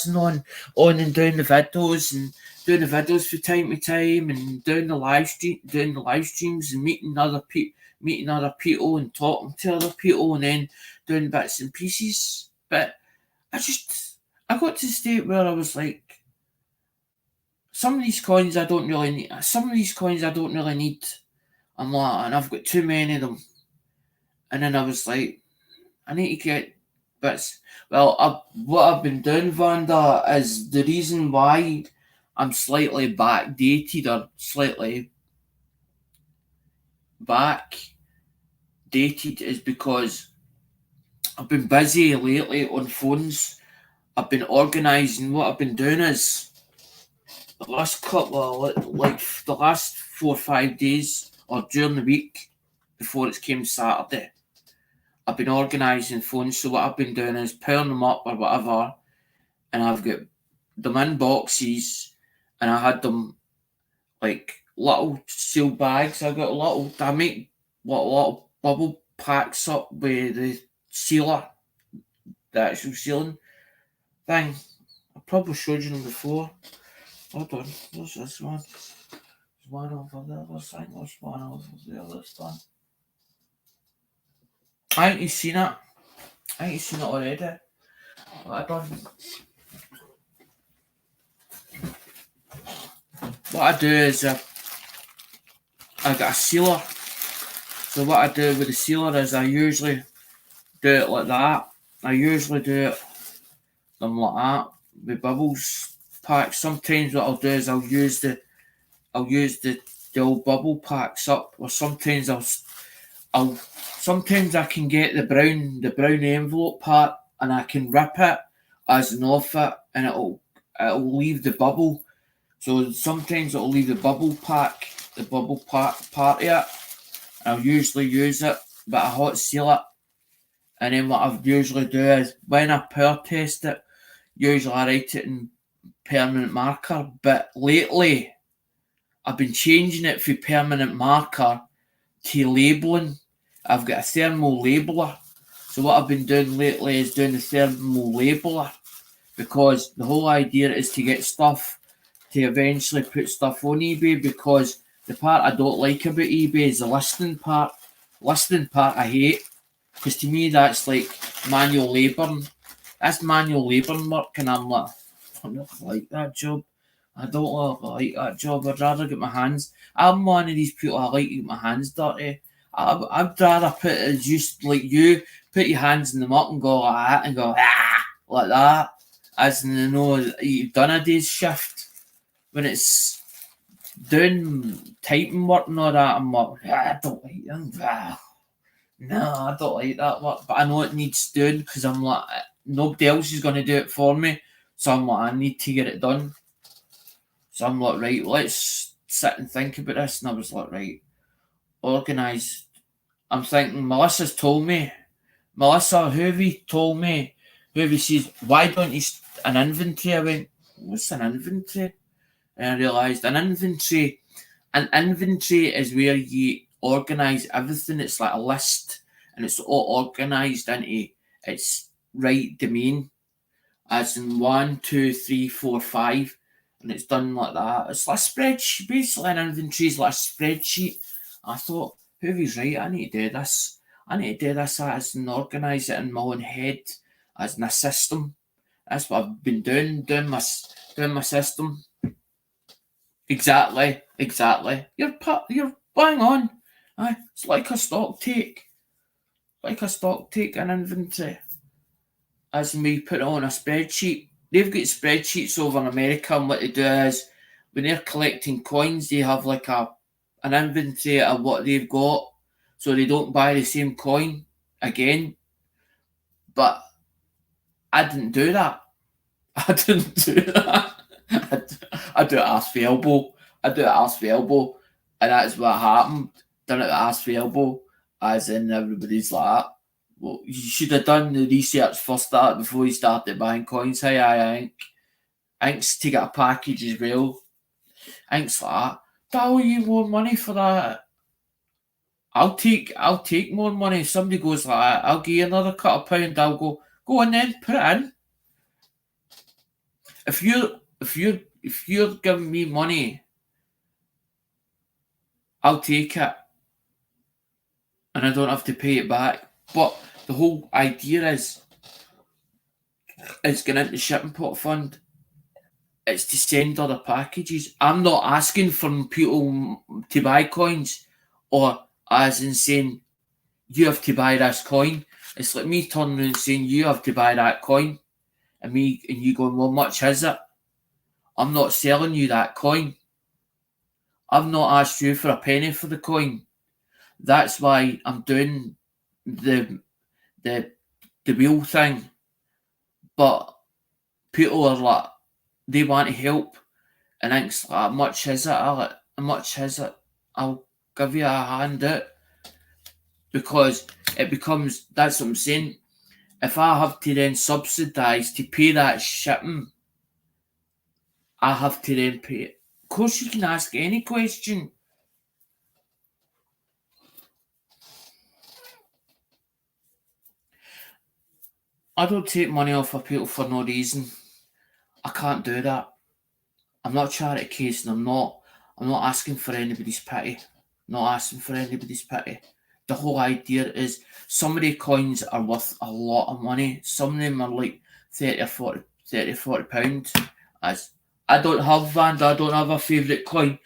and doing the videos from time to time, and doing the live streams and meeting other people and talking to other people, and then doing bits and pieces. But I got to the state where I was like, some of these coins I don't really need. And I've got too many of them. And then I was like, I need to get bits. Well, what I've been doing, Vanda, is the reason why I'm slightly backdated or slightly backdated is because I've been busy lately on phones. I've been organising. What I've been doing is the last couple of, like the last 4 or 5 days or during the week before it came Saturday, I've been organising phones. So what I've been doing is pairing them up or whatever, and I've got them in boxes, and I had them like little sealed bags. I make little bubble packs up with the sealer, the actual sealing thing. I probably showed you them before. Hold on, what's this one? There's one over there, there's one over there, there's one. I ain't you seen it. I ain't you seen it already. What I do is I got a sealer. So what I do with the sealer is I usually do it like that. I usually do it them like that with bubbles packs. Sometimes what I'll do is I'll use the old bubble packs up, or sometimes sometimes I can get the brown envelope part and I can rip it as an offit and it'll leave the bubble. So sometimes it'll leave the bubble part of it. I'll usually use it, but I hot seal it. And then what I usually do is when I pour test it, usually I write it in permanent marker. But lately I've been changing it from permanent marker to labelling. I've got a thermal labeler. So what I've been doing lately is doing the thermal labeler, because the whole idea is to get stuff to eventually put stuff on eBay, because the part I don't like about eBay is the listing part. Listing part I hate, because to me that's like manual labour. That's manual labour work, and I'm like, I don't like that job. I don't like that job. I'd rather get my hands. I'm one of these people, I like to get my hands dirty. I'd rather put it just like you, put your hands in them up and go like that and go, like that. As in, you know, you've done a day's shift. When it's doing typing work and all that, I'm like, I don't like that. No, I don't like that work. But I know it needs doing, because I'm like, nobody else is going to do it for me. So I'm like, I need to get it done. So I'm like, right, let's sit and think about this. And I was like, right, organise. I'm thinking, Melissa, whoever told me, whoever says, why don't you an inventory? I went, what's an inventory? And I realised an inventory is where you organise everything. It's like a list, and it's all organised into its right domain, as in 1, 2, 3, 4, 5, and it's done like that. It's like a spreadsheet. Basically, an inventory is like a spreadsheet. I thought, whoever's right, I need to do this. As and organise it in my own head as in a system. That's what I've been doing my system. Exactly. You're bang on. It's like a stock take. An inventory. As in we put it on a spreadsheet. They've got spreadsheets over in America, and what they do is when they're collecting coins, they have like an inventory of what they've got, so they don't buy the same coin again. But I didn't do that. I do it arse for elbow. And that's what happened. Done it arse for elbow, as in everybody's like, well, you should have done the research first that before you started buying coins. Hey, I Inks to get a package as well. Inks like that. Do I owe you more money for that? I'll take more money. If somebody goes like that, I'll give you another £2. I'll go on then, put it in. If you're giving me money, I'll take it, and I don't have to pay it back. But the whole idea is it's going into the shipping pot fund. It's to send other packages. I'm not asking for people to buy coins, or as in saying you have to buy this coin. It's like me turning around and saying you have to buy that coin, and you going, well, much is it? I'm not selling you that coin. I've not asked you for a penny for the coin. That's why I'm doing the wheel thing. But people are like, they want to help, and thinks, how much is it? How much is it? I'll give you a hand out. Because it becomes, that's what I'm saying. If I have to then subsidise to pay that shipping, I have to then pay it. Of course, you can ask any question. I don't take money off of people for no reason. I can't do that. I'm not a charity case, and I'm not asking for anybody's pity. Not asking for anybody's pity. The whole idea is some of the coins are worth a lot of money. Some of them are like 30 or 40 pounds. As I don't have Vanda, I don't have a favourite coin.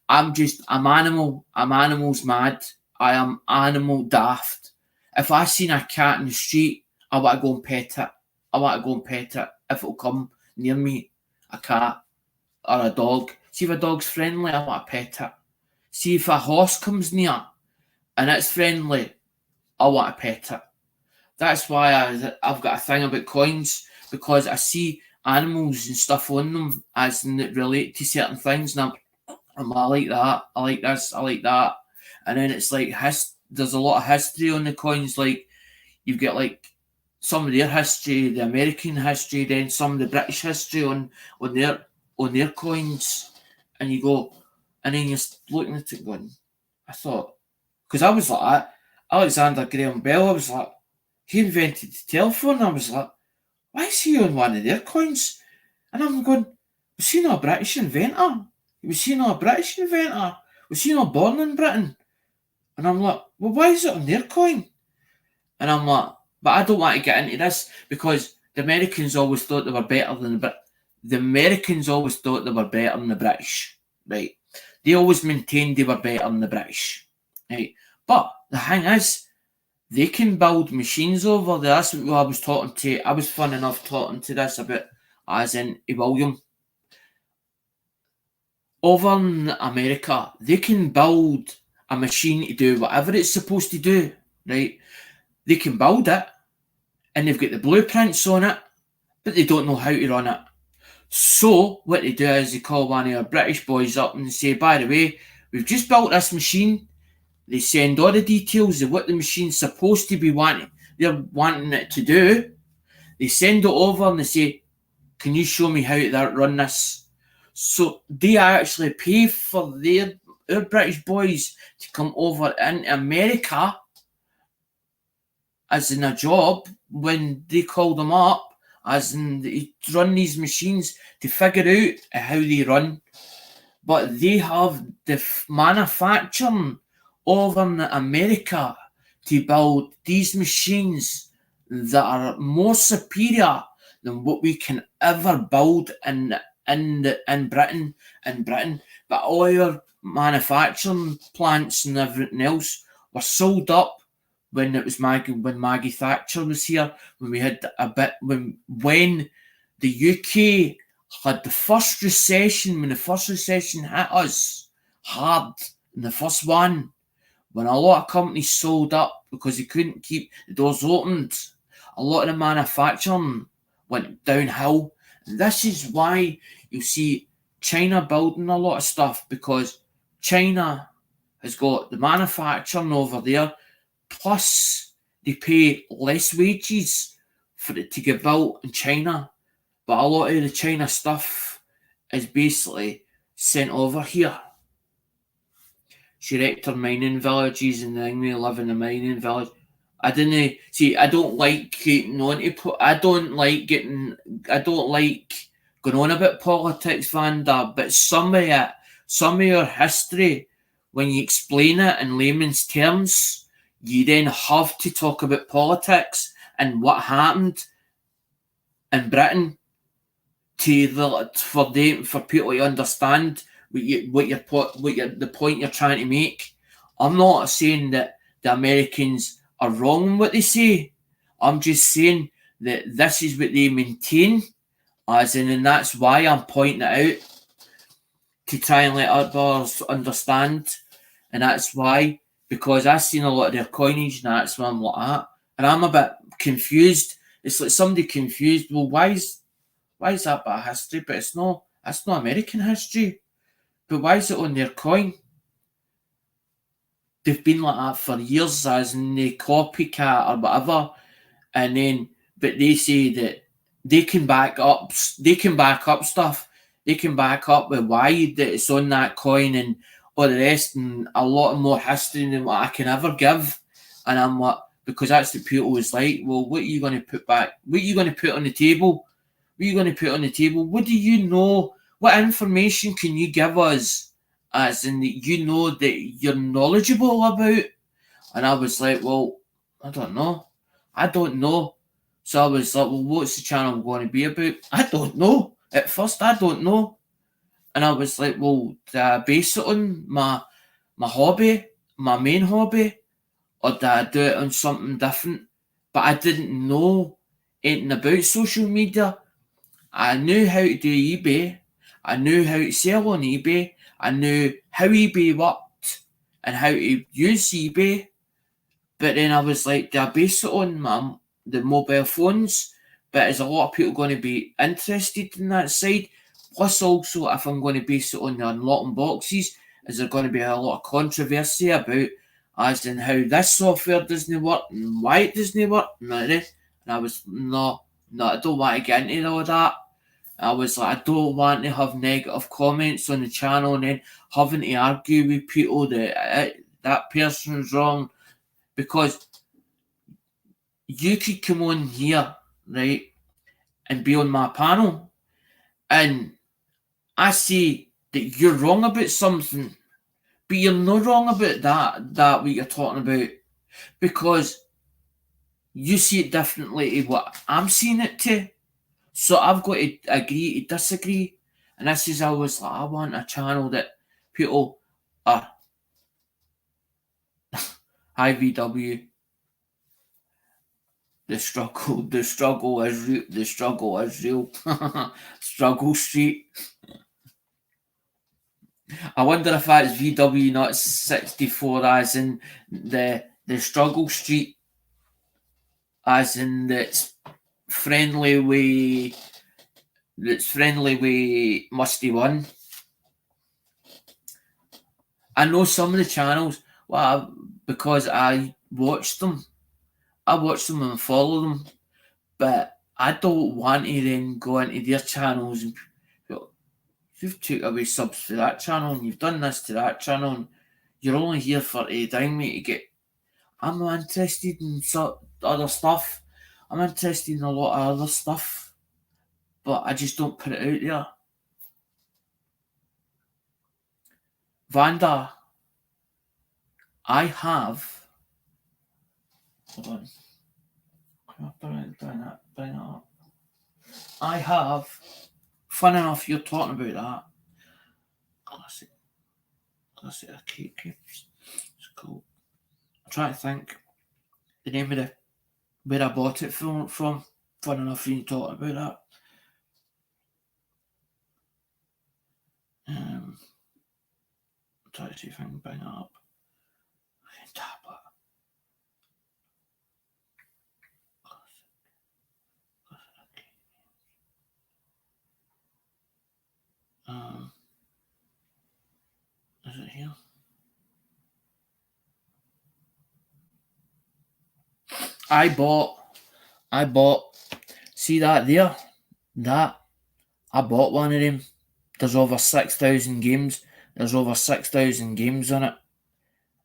I'm animal's mad. I am animal daft. If I seen a cat in the street, I want to go and pet it. I want to go and pet it. If it'll come near me, a cat or a dog. See if a dog's friendly, I want to pet it. See if a horse comes near and it's friendly, I want to pet it. That's why I've got a thing about coins, because I see animals and stuff on them as in that relate to certain things, and I like that, I like this, I like that. And then it's like, there's a lot of history on the coins. Like, you've got like some of their history, the American history, then some of the British history on their coins. And you go, and then you're looking at it going, I thought, because I was like that, Alexander Graham Bell, I was like, he invented the telephone. I was like, why is he on one of their coins? And I'm going, was he not a British inventor? Was he not a British inventor? Was he not born in Britain? And I'm like, well, why is it on their coin? And I'm like, but I don't want to get into this, because the Americans always thought they were better than the British, right? They always maintained they were better than the British, right? But the thing is, they can build machines over there. That's what I was talking to. I was fun enough talking to this about, as in William. Over in America, they can build a machine to do whatever it's supposed to do, right? They can build it, and they've got the blueprints on it, but they don't know how to run it. So what they do is they call one of our British boys up and they say, by the way, we've just built this machine. They send all the details of what the machine's supposed to be they're wanting it to do. They send it over and they say, can you show me how to run this? So they actually pay for our British boys to come over into America as in a job when they call them up, as in they run these machines to figure out how they run. But they have the manufacturing over in America to build these machines that are more superior than what we can ever build in Britain. But all your manufacturing plants and everything else were sold up when Maggie Thatcher was here, when we had when the UK had the first recession, when the first recession hit us hard, in the first one, when a lot of companies sold up because they couldn't keep the doors opened, a lot of the manufacturing went downhill. And this is why you see China building a lot of stuff, because China has got the manufacturing over there, plus they pay less wages for it to get built in China. But a lot of the China stuff is basically sent over here. She wrecked her mining villages and then we live in a mining village. I don't like getting on to I don't like going on about politics, Vanda, but some of your history, when you explain it in layman's terms, you then have to talk about politics and what happened in Britain for people to understand the point you're trying to make. I'm not saying that the Americans are wrong in what they say. I'm just saying that this is what they maintain, As in, and that's why I'm pointing it out, to try and let others understand. And that's why, because I've seen a lot of their coinage and that's what I'm like at. And I'm a bit confused. It's like somebody confused. Well, why is that bit of history? But that's not American history. But why is it on their coin? They've been like that for years, as in they copycat or whatever. And then, but they say that they can back up stuff. They can back up with why that it's on that coin and all the rest, and a lot more history than what I can ever give. And I'm like, because that's what people was like. Well, what are you going to put back? What are you going to put on the table? What are you going to put on the table? What do you know? What information can you give us, as in that you know that you're knowledgeable about? And I was like, well, I don't know. So I was like, well, what's the channel going to be about? I don't know. At first, I don't know. And I was like, well, do I base it on my hobby, my main hobby, or do I do it on something different? But I didn't know anything about social media. I knew how to do eBay. I knew how to sell on eBay. I knew how eBay worked and how to use eBay. But then I was like, do I base it on the mobile phones? But is a lot of people going to be interested in that side? Plus, also, if I'm going to base it on the unlocking boxes, is there going to be a lot of controversy about, as in how this software doesn't work and why it doesn't work? And I was, no, I don't want to get into all that. I was like, I don't want to have negative comments on the channel and then having to argue with people that that person's wrong. Because you could come on here, right, and be on my panel, and I say that you're wrong about something, but you're not wrong about that what you're talking about, because you see it differently to what I'm seeing it to. So I've got to agree to disagree. And this is always like, I want a channel that people are hi VW. The struggle is real. The struggle is real. Struggle Street. I wonder if that's VW, not 64, as in the Struggle Street, as in that's friendly with Musty One. I know some of the channels, because I watch them and follow them, but I don't want to then go into their channels and go, you've took away subs to that channel and you've done this to that channel and you're only here for a dime me to get. I'm not interested in other stuff. I'm interested in a lot of other stuff, but I just don't put it out there. Vanda, I have. Hold on. Bring it up. I have. Fun enough, you're talking about that. Classic arcade games. It's cool. I'm trying to think the name of where I bought it from. Fun enough, you talking about that. I'm trying to see if I can bring it up. Tablet. Is it here? I bought. See that there? That I bought one of them. There's over 6,000 games. There's over 6,000 games on it.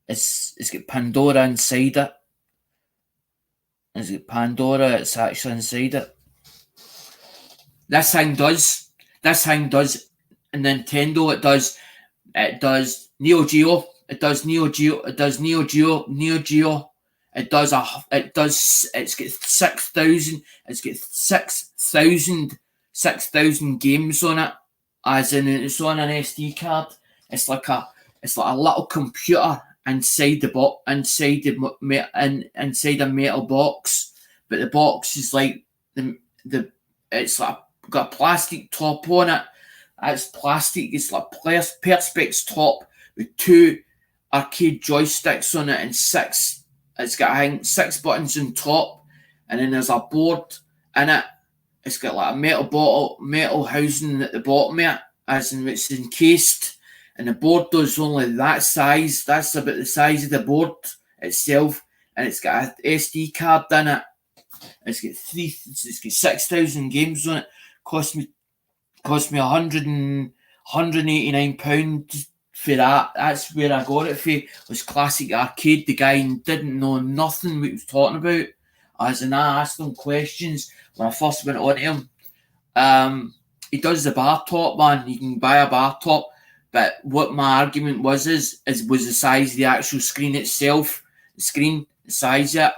It's got Pandora inside it. It's got Pandora. It's actually inside it. This thing does. And Nintendo. It does Neo Geo. It does Neo Geo. It's got 6,000. It's got 6,000 games on it. As in, it's on an SD card. It's like a little computer inside inside a metal box. But the box is like it's like got a plastic top on it. It's plastic. It's like perspex top with 2 arcade joysticks on it and 6. It's got, I think, 6 buttons on top, and then there's a board in it. It's got like a metal housing at the bottom of it, as in it's encased, and the board does only that size. That's about the size of the board itself, and it's got an SD card in it. It's got 6,000 games on it. Cost me £189 for that. That's where I got it for. It was Classic Arcade. The guy didn't know nothing what he was talking about. As in, I asked him questions when I first went on to him. He does the bar top, man. You can buy a bar top. But what my argument was was the size of the actual screen itself. The size of it.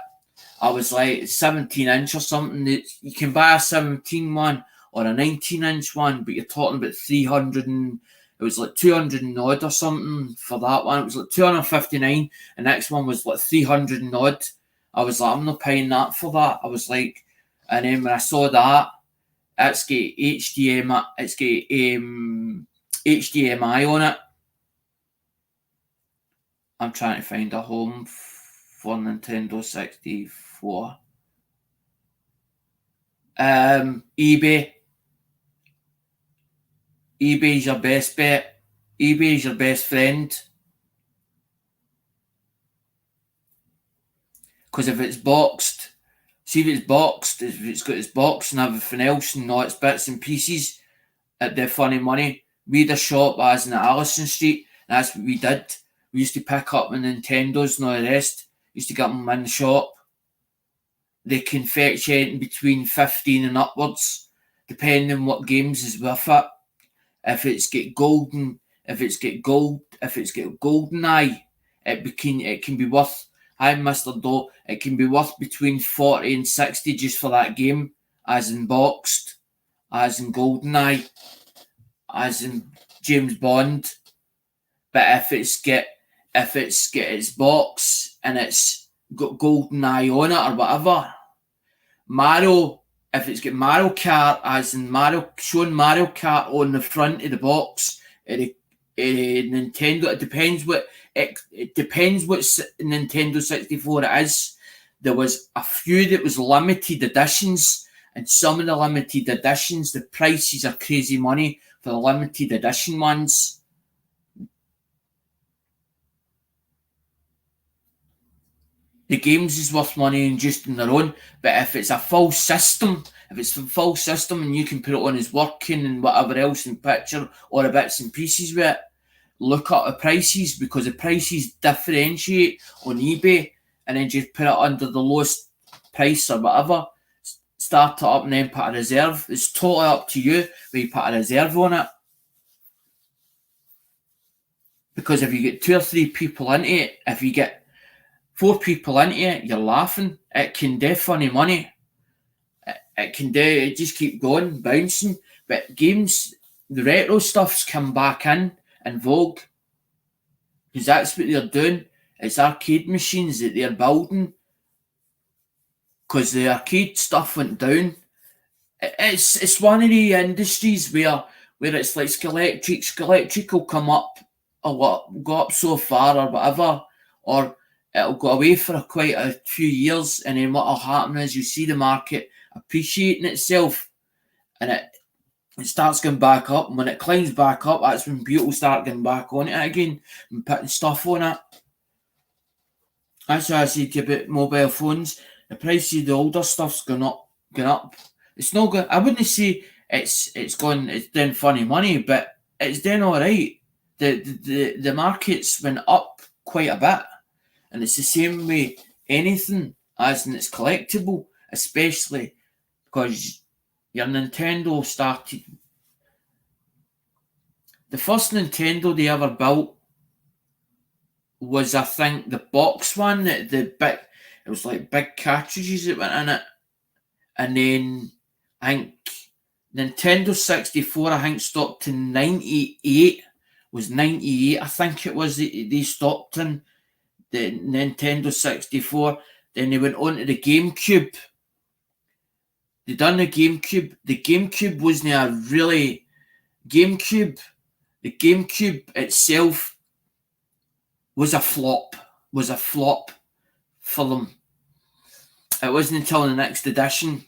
I was like 17-inch or something. You can buy a 17 one or a 19-inch one, but you're talking about 300 and it was like 200 and odd or something for that one. It was like 259. The next one was like 300 and odd. I was like, I'm not paying that for that. I was like, and then when I saw that, it's got HDMI. It's got HDMI on it. I'm trying to find a home for Nintendo 64. eBay. eBay's your best bet. eBay's your best friend. Because if it's boxed, if it's got its box and everything else and all its bits and pieces, they're funny money. We had a shop as in Allison Street, and that's what we did. We used to pick up the Nintendos and all the rest. Used to get them in the shop. They can fetch anything between 15 and upwards, depending on what games is with it. If it's got GoldenEye, it can be worth. Hi, Mr. Doe. It can be worth between 40 and 60 just for that game, as in boxed, as in GoldenEye, as in James Bond. But if it's got its box and it's got GoldenEye on it or whatever, Mario, if it's got Mario Kart, as in showing Mario Kart on the front of the box, Nintendo, it depends what Nintendo 64 it is. There was a few that was limited editions, and some of the limited editions, the prices are crazy money for the limited edition ones. The games is worth money and just on their own, but if it's a full system, and you can put it on as working and whatever else in picture or the bits and pieces with it, look at the prices, because the prices differentiate on eBay, and then just put it under the lowest price or whatever, start it up and then put a reserve. It's totally up to you where you put a reserve on it. Because if you get 2 or 3 people into it, if you get 4 people into it, you're laughing. It can do funny money. It just keep going, bouncing. But games, the retro stuff's come back in vogue. Because that's what they're doing. It's arcade machines that they're building. Because the arcade stuff went down. It's one of the industries where it's like Electric will come up a lot, go up so far or whatever, or it'll go away for quite a few years, and then what will happen is you see the market appreciating itself, and it starts going back up, and when it climbs back up, that's when people start getting back on it again and putting stuff on it. That's why I said to you about mobile phones. The price of the older stuff's gone up. It's not good. I wouldn't say it's doing funny money, but it's doing all right. The market's went up quite a bit. And it's the same way anything, as in it's collectible, especially because your Nintendo started. The first Nintendo they ever built was, I think, the box one. It was like big cartridges that went in it. And then I think Nintendo 64, I think, stopped in 98. Was 98, I think it was, they stopped in the Nintendo 64. Then they went on to the GameCube. They done the GameCube. The GameCube wasn't a really GameCube. The GameCube itself was a flop. Was a flop for them. It wasn't until the next edition.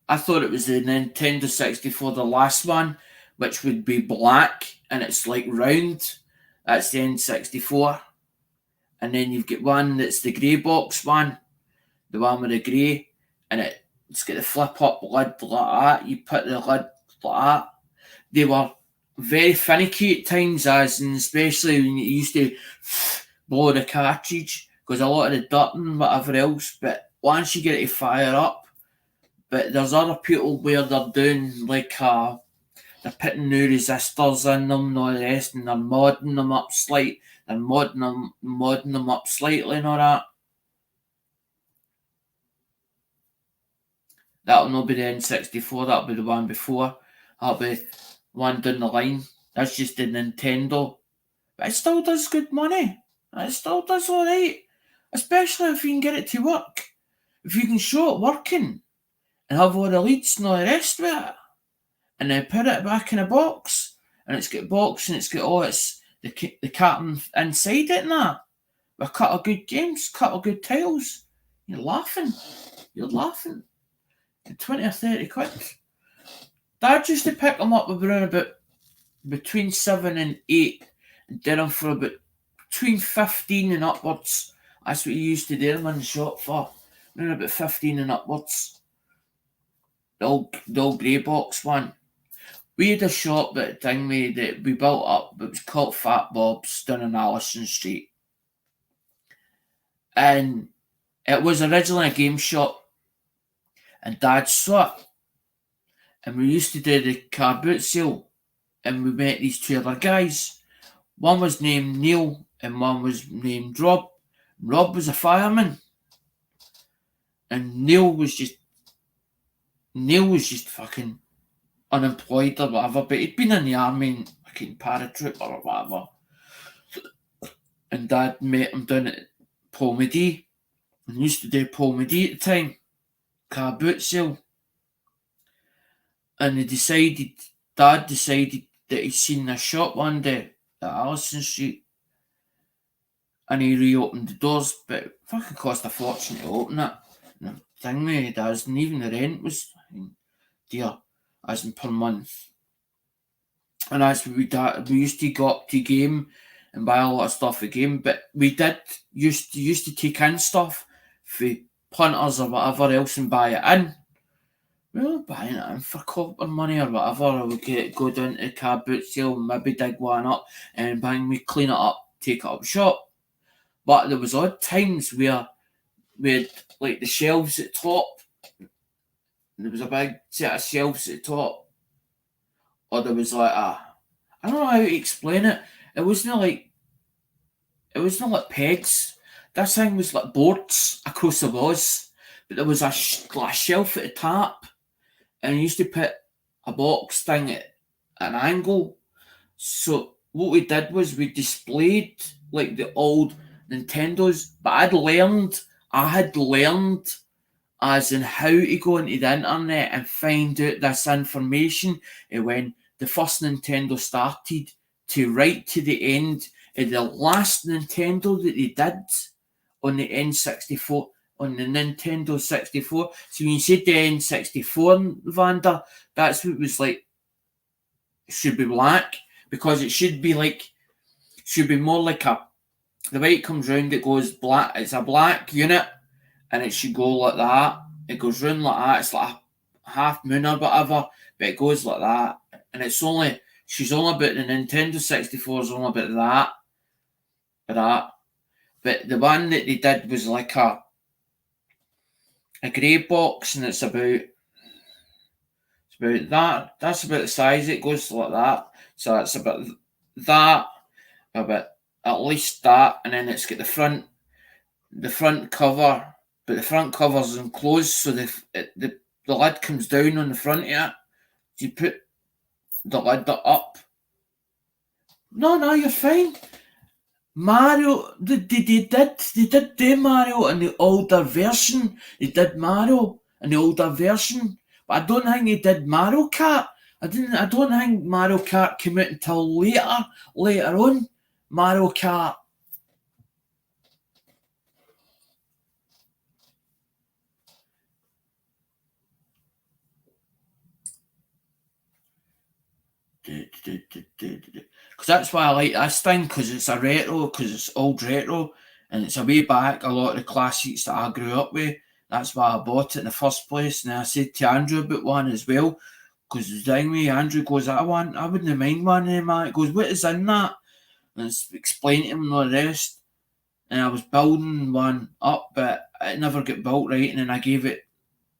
I thought it was the Nintendo 64, the last one, which would be black and it's like round. That's the N64. And then you've got one that's the grey box one, the one with the grey, and it's got the flip up lid like that. You put the lid like that. They were very finicky at times, as in especially when you used to blow the cartridge, because a lot of the dirt and whatever else. But once you get it to fire up, but there's other people where they're doing like they're putting new resistors in them and all the rest, and they're modding them up slightly. They're modding them up slightly and all that. That'll not be the N64, that'll be the one before. That'll be one down the line. That's just the Nintendo. But it still does good money. It still does alright. Especially if you can get it to work. If you can show it working and have all the leads and all the rest of it. And then put it back in a box. And it's got a box and it's got all the carton inside it and that. With a couple of good games, a couple of good titles. You're laughing. You're laughing. 20 or 30 quid. Dad used to pick them up around about between 7 and 8 and did them for about between 15 and upwards. That's what he used to do them in the shop for. Around about 15 and upwards. The old grey box one. We had a shop that we built up. It was called Fat Bob's down on Allison Street. And it was originally a game shop. And Dad saw it. And we used to do the car boot sale. And we met these two other guys. One was named Neil and one was named Rob. Rob was a fireman. And Neil was just fucking unemployed or whatever, but he'd been in the army and fucking paratrooper or whatever. And Dad met him down at Paul Medee. And used to do Paul Medee at the time. Car boot sale. And Dad decided that he'd seen this shop one day at Allison Street. And he reopened the doors, but it fucking cost a fortune to open it. And the thing with it is, and even the rent was dear, as in per month. And that's what we used to go up to Game and buy a lot of stuff at Game, but we used to take in stuff for punters or whatever else and buy it in. We were buying it in for copper money or whatever, or we go down to the car boot sale, maybe dig one up and we clean it up, take it up shop. But there was odd times where we had like the shelves at the top. There was a big set of shelves at the top. Or there was like I don't know how to explain it. It wasn't like pegs. This thing was like boards across the walls. But there was a shelf at the top. And you used to put a box thing at an angle. So what we did was we displayed like the old Nintendos. But I had learned as in how to go into the internet and find out this information when the first Nintendo started to right to the end of the last Nintendo that they did on the N64, on the Nintendo 64. So when you said the N64, Vander, that's what it was like. It should be black because it should be more like the way it comes round, it goes black. It's a black unit. And it should go like that. It goes round like that. It's like a half moon or whatever, but it goes like that. And she's only about the Nintendo 64 is only about that. But the one that they did was like a grey box, and it's about that. That's about the size. It goes like that. So it's about that, about at least that, and then it's got the front cover. But the front cover's enclosed, so the lid comes down on the front of it. You put the lid up. No, you're fine. Mario, they did do Mario in the older version. They did Mario in the older version, but I don't think they did Mario Kart. I don't think Mario Kart came out until later on. Mario Kart. Because that's why I like this thing, because it's a retro, because it's old retro, and it's a way back, a lot of the classics that I grew up with. That's why I bought it in the first place. And I said to Andrew about one as well, because the thing with Andrew goes, I wouldn't mind one of them, man. It goes, what is in that? And it's explained to him and all the rest. And I was building one up, but it never got built right, and then I gave it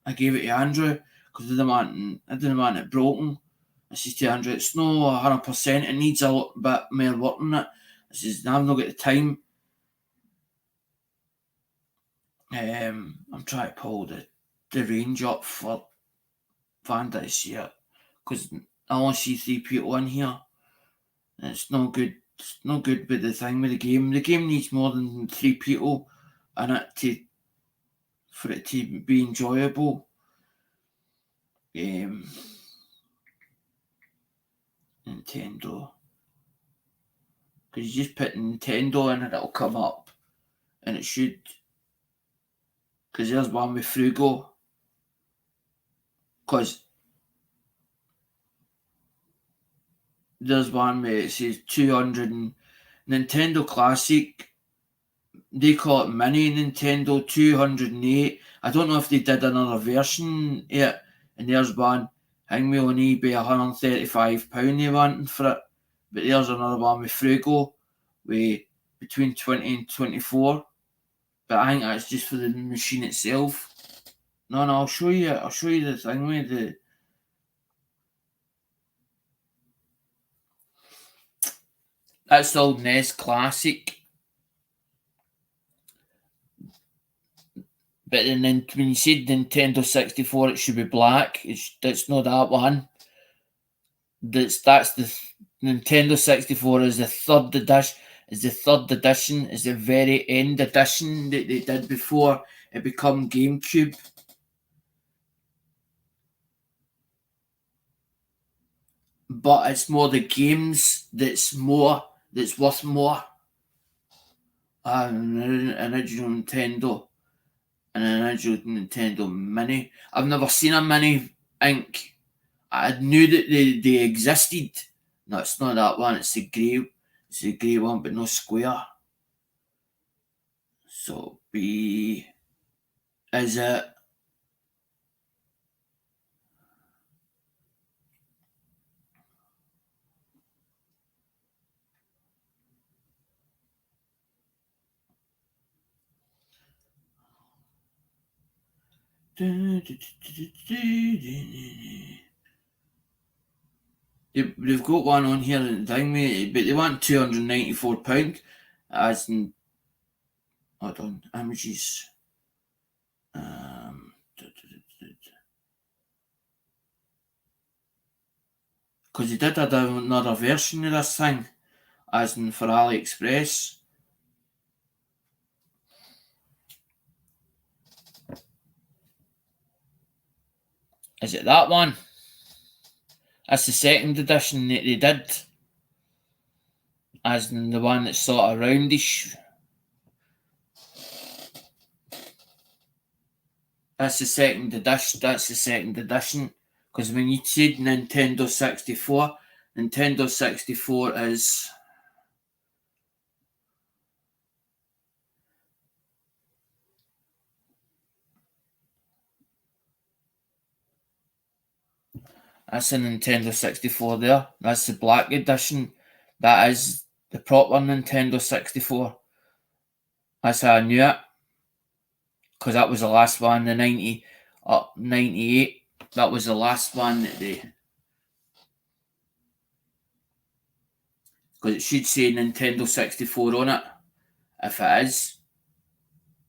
to Andrew, because I didn't want it broken. I says to Andrew, it's no 100%, it needs a little bit more work on it. I says, I've not got the time. I'm trying to pull the range up for Vanda this year, because I only see 3 people in here. And it's no good. It's no good with the thing with the game. The game needs more than 3 people in it for it to be enjoyable. Nintendo. Because you just put Nintendo in and it'll come up. And it should. Because there's one with Frugo. Because there's one where it says 200 and Nintendo Classic. They call it Mini Nintendo 208. I don't know if they did another version yet. And there's one. Hang me on eBay, £135 they wanting for it. But there's another one with Frugo, with between 20 and 24. But I think that's just for the machine itself. No, I'll show you the thing with the. That's the old NES Classic. But then when you said Nintendo 64, it should be black. That's not that one. That's the Nintendo 64 is the third edition. Is the very end edition that they did before it become GameCube. But it's more the games that's worth more. An original Nintendo and an original Nintendo Mini. I've never seen a Mini Ink. I knew that they existed. No, it's not that one. It's the grey one, but no square. So B is it? They've got one on here in thing, mate, but they want £294 as in. Hold on, images. Because they did another version of this thing, as in for AliExpress. Is it that one? That's the second edition that they did, as in the one that's sort of roundish. That's the second edition. Because when you said Nintendo 64, Nintendo 64 is. That's a Nintendo 64 there. That's the black edition. That is the proper Nintendo 64. That's how I knew it. Because that was the last one, the 98. That was the last one that they. Because it should say Nintendo 64 on it, if it is.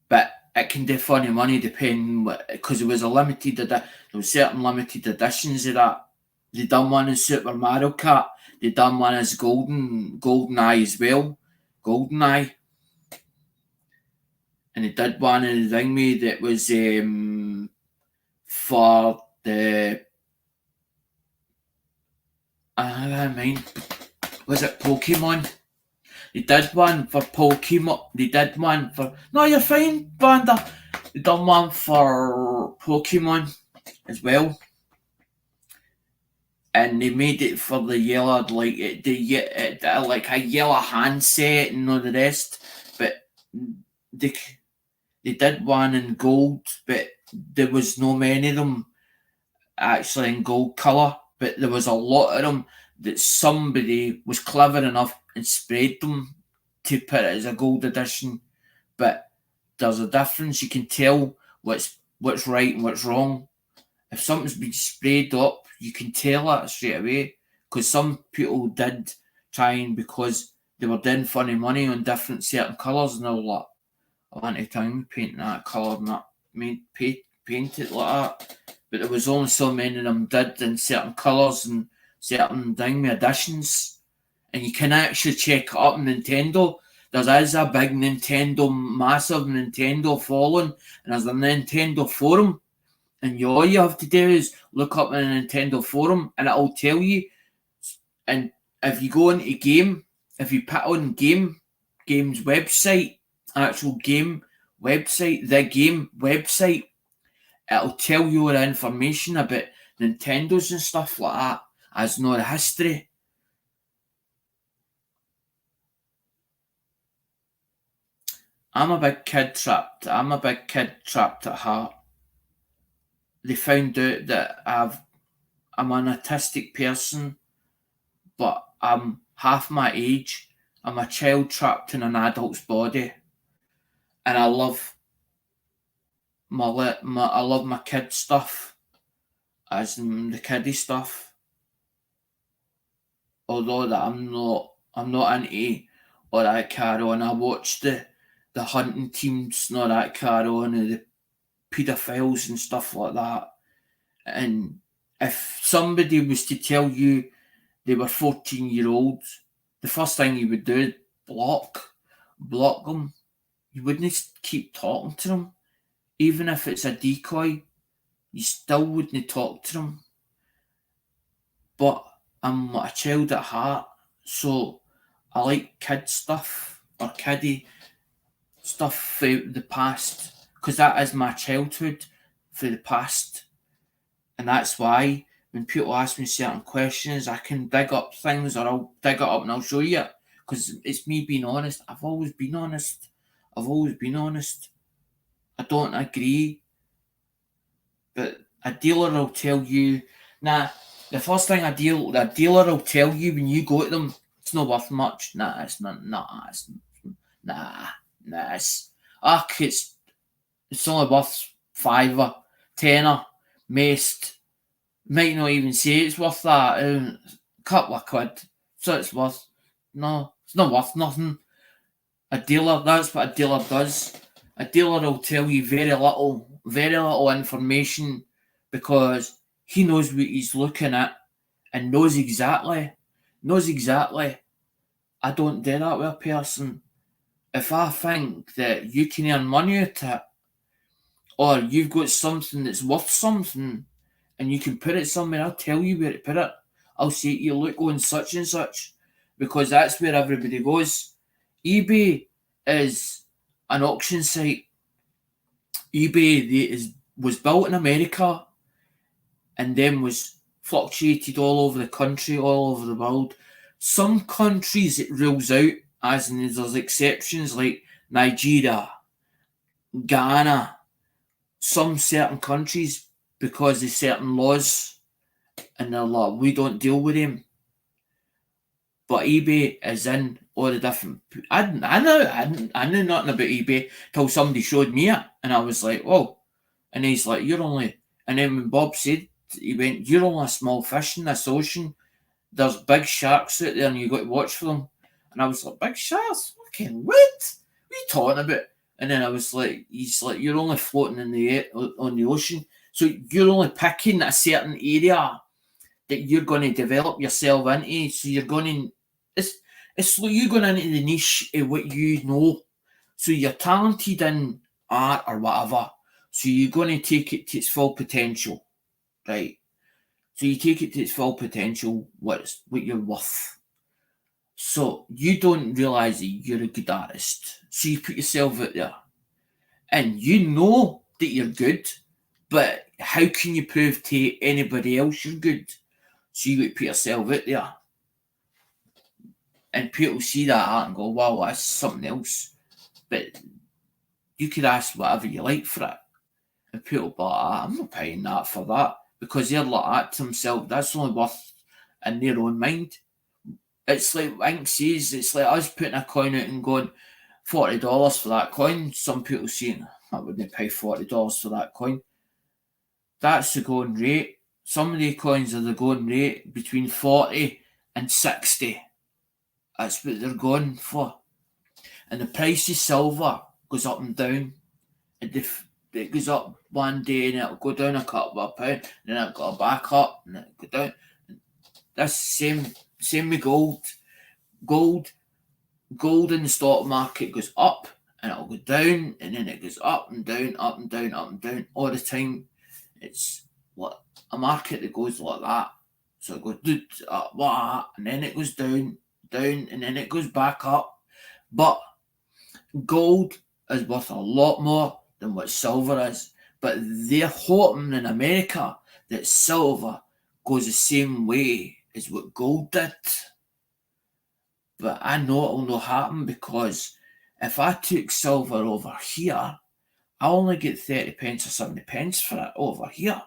But it can do funny money depending, because it was a limited edition. There was certain limited editions of that. They done one in Super Mario Kart. They done one as Golden Eye as well. GoldenEye. And they did one in the thing that was for the I mean, was it Pokemon? They did one for Pokemon. They did one for no, you're fine, Banda. They done one for Pokemon as well, and they made it for the yellow, like like a yellow handset and all the rest. But they did one in gold, but there was no many of them actually in gold colour. But there was a lot of them that somebody was clever enough and sprayed them to put it as a gold edition. But there's a difference. You can tell what's right and what's wrong. If something's been sprayed up, you can tell that straight away. Because some people did try and, because they were doing funny money on different certain colours, and they were like, I want to try and paint that colour and that, paint it like that. But there was only so many of them did in certain colours and certain editions. And you can actually check it up on Nintendo. There is a big massive Nintendo following, and there's a Nintendo forum. And all you have to do is look up in a Nintendo forum, and it'll tell you. And if you go into game, if you put on game's website, actual game website, the game website, it'll tell you all the information about Nintendos and stuff like that, as no the history. I'm a big kid trapped at heart. They found out that I'm an autistic person, but I'm half my age. I'm a child trapped in an adult's body, and I love my kid stuff, as in the kiddie stuff. Although that I'm not into all that carry on. I watch the hunting teams and all that carry on, and the paedophiles and stuff like that. And if somebody was to tell you they were 14-year-olds, the first thing you would do is block them. You wouldn't keep talking to them. Even if it's a decoy, you still wouldn't talk to them. But I'm a child at heart, so I like kid stuff or kiddie stuff for the past, because that is my childhood for the past. And that's why when people ask me certain questions, I can dig up things, or I'll dig it up and I'll show you, because it's me being honest. I've always been honest. I don't agree, but a dealer will tell you, the first thing a dealer will tell you when you go to them, it's not worth much. It's not. It's only worth £5, £10, most. Might not even say it's worth that, a couple of quid. So it's worth, no, it's not worth nothing. A dealer, that's what a dealer does. A dealer will tell you very little information, because he knows what he's looking at and knows exactly. I don't do that with a person. If I think that you can earn money out of it, or you've got something that's worth something, and you can put it somewhere, I'll tell you where to put it. I'll say to you, look, go on such and such, because that's where everybody goes. eBay is an auction site. eBay was built in America, and then was fluctuated all over the country, all over the world. Some countries it rules out, as in there's exceptions like Nigeria, Ghana, some certain countries, because of certain laws, and they're like, we don't deal with them. But eBay is in all the different. I knew nothing about eBay till somebody showed me it, and I was like, oh. And he's like, you're only. And then when Bob said, he went, you're only a small fish in this ocean. There's big sharks out there, and you got to watch for them. And I was like, big sharks? Fucking what? What are you talking about? And then I was like, he's like, you're only floating in the air on the ocean, so you're only picking a certain area that you're going to develop yourself into. So you're going to, It's like you going into the niche of what you know. So you're talented in art or whatever. So you're going to take it to its full potential, right? So you take it to its full potential, what you're worth. So you don't realise that you're a good artist. So you put yourself out there. And you know that you're good, but how can you prove to anybody else you're good? So you got to put yourself out there. And people see that art and go, wow, that's something else. But you could ask whatever you like for it. And people be like, I'm not paying that for that. Because they're like that to themselves. That's only worth in their own mind. It's like Ink says, it's like us putting a coin out and going, $40 for that coin. Some people saying, I wouldn't pay $40 for that coin. That's the going rate. Some of the coins are the going rate between 40 and 60. That's what they're going for. And the price of silver goes up and down. It goes up one day and it'll go down a couple of pounds, and then it'll go back up and it'll go down. That's the same with gold. Gold in the stock market goes up and it'll go down, and then it goes up and down, up and down, up and down all the time. It's like a market that goes like that. So it goes up, and then it goes down, and then it goes back up. But gold is worth a lot more than what silver is. But they're hoping in America that silver goes the same way as what gold did. But I know it'll not happen, because if I took silver over here, I only get 30 pence or 70 pence for it over here.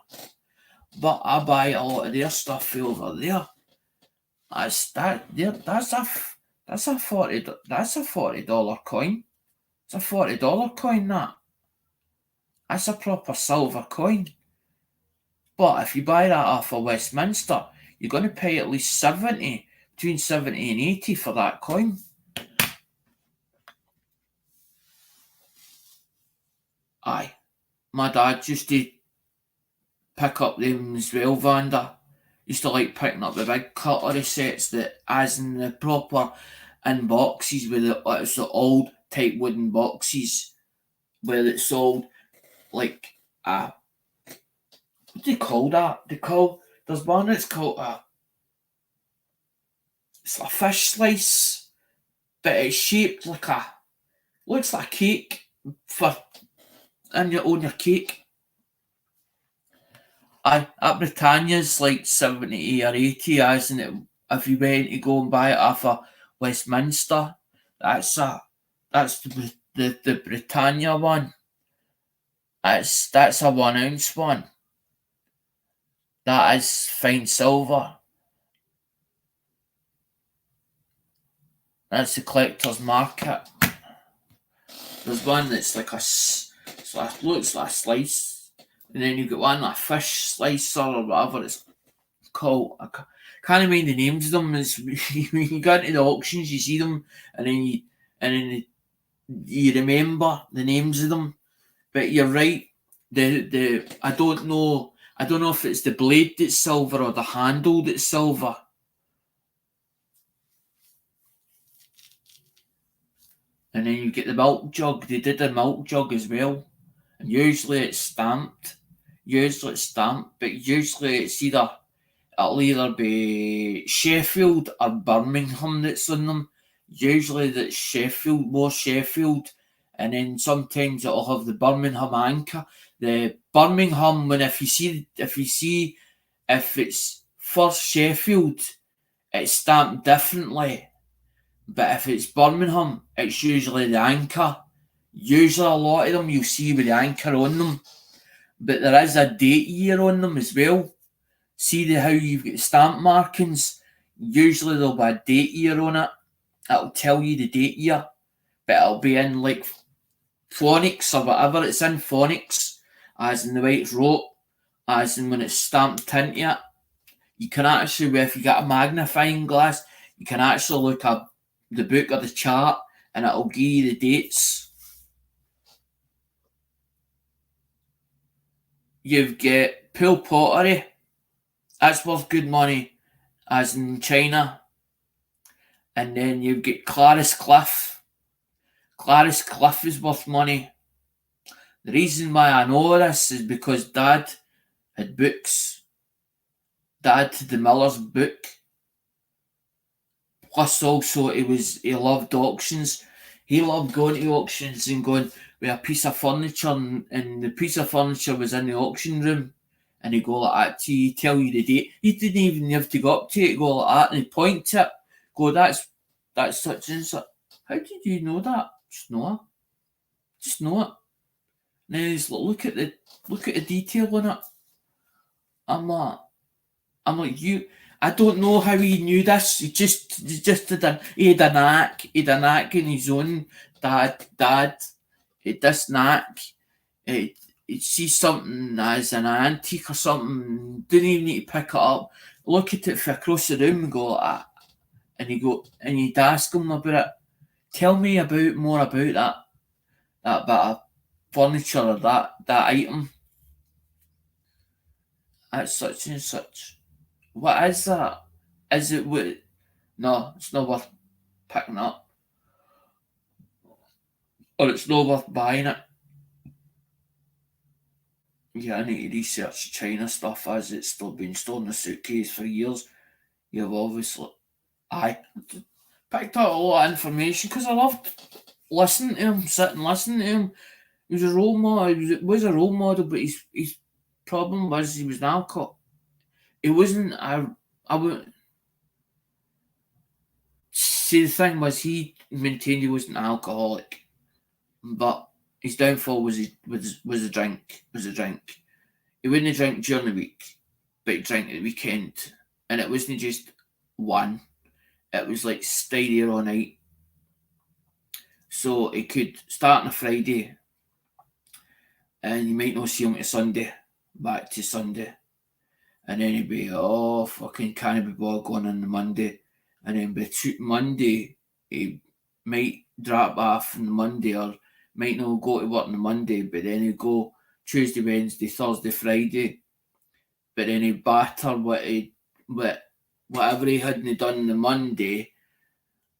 But I buy a lot of their stuff over there. That's a $40 coin. It's a $40 coin, that. That's a proper silver coin. But if you buy that off of Westminster, you're going to pay at least between 70 and 80 for that coin. Aye. My dad used to pick up them as well, Vanda. Used to like picking up the big cutlery sets that, as in the proper in boxes, with it's the old type wooden boxes where it's sold like what do they call that? There's one that's called it's a fish slice, but it's shaped like looks like a cake for on your cake. At Britannia's like 70 or 80, isn't it? If you went to go and buy it off of Westminster, that's the Britannia one. That's a 1 ounce one. That is fine silver. That's the collector's market. There's one that's like looks like a slice, and then you've got one like a fish slicer or whatever it's called. I can't mind the names of them. It's, when you go into the auctions, you see them, and then you remember the names of them. But you're right. I don't know if it's the blade that's silver or the handle that's silver. And then you get the milk jug. They did a milk jug as well. And usually it's stamped. But usually it'll either be Sheffield or Birmingham that's on them. Usually that's Sheffield, more Sheffield. And then sometimes it'll have the Birmingham anchor. The Birmingham, if it's first Sheffield, it's stamped differently. But if it's Birmingham, it's usually the anchor. Usually a lot of them you'll see with the anchor on them. But there is a date year on them as well. See how you've got stamp markings? Usually there'll be a date year on it. It'll tell you the date year. But it'll be in like phonics or whatever it's in, phonics. As in the way it's wrote. As in when it's stamped into it. You can actually, if you get a magnifying glass, you can actually look up the book or the chart, and it'll give you the dates. You've got pool pottery. That's worth good money, as in China. And then you've got Clarice Cliff. Clarice Cliff is worth money. The reason why I know this is because Dad had books. Dad had the Miller's book. Plus also he loved auctions. He loved going to auctions and going with a piece of furniture, and the piece of furniture was in the auction room, and he'd go like that to you, tell you the date. He didn't even have to go up to it, go like that, and he'd point to it, go, that's such and such. How did you know that? Just know it. Just know it. And then he's like, look at the detail in it. I'm like, you. I don't know how he knew this. He just he had a knack. He had a knack in his own. Dad. He had this knack. He'd see something as an antique or something. Didn't even need to pick it up. Look at it from across the room and go like that. And you'd ask him about it. Tell me more about that bit of furniture or that item. That's such and such. What is that? Is it what? No, it's not worth picking up. Or it's not worth buying it. Yeah, I need to research China stuff as it's still been stored in a suitcase for years. You've obviously... I picked up a lot of information because I loved listening to him, sitting listening to him. He was a role model. He was a role model, but his problem was he was an alcoholic. It wasn't... I wouldn't... See, the thing was, he maintained he wasn't an alcoholic, but his downfall was a drink. He wouldn't drink during the week, but he drank at the weekend, and it wasn't just one. It was like steady all night. So he could start on a Friday, and you might not see him to Sunday, back to Sunday, and then he'd be, oh, fucking can't be bothered going on the Monday. And then by Monday, he might drop off on the Monday or might not go to work on the Monday, but then he'd go Tuesday, Wednesday, Thursday, Friday. But then he'd batter whatever he hadn't done on the Monday,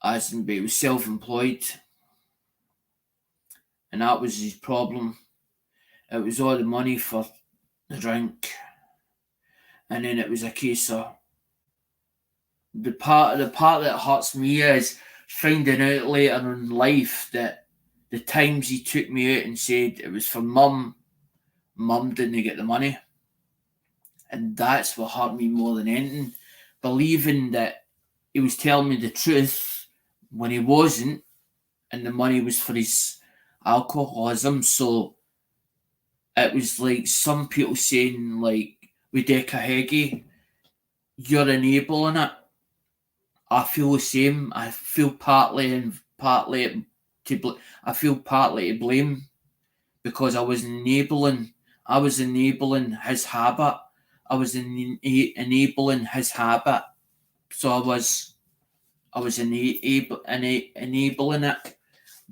as in he was self-employed. And that was his problem. It was all the money for the drink. And then it was a case of... The part that hurts me is finding out later in life that the times he took me out and said it was for mum didn't get the money. And that's what hurt me more than anything. Believing that he was telling me the truth when he wasn't, and the money was for his alcoholism. So it was like some people saying, like, with Decahegi, you're enabling it. I feel the same. I feel partly to blame because I was enabling his habit. I was enabling his habit. So I was enabling it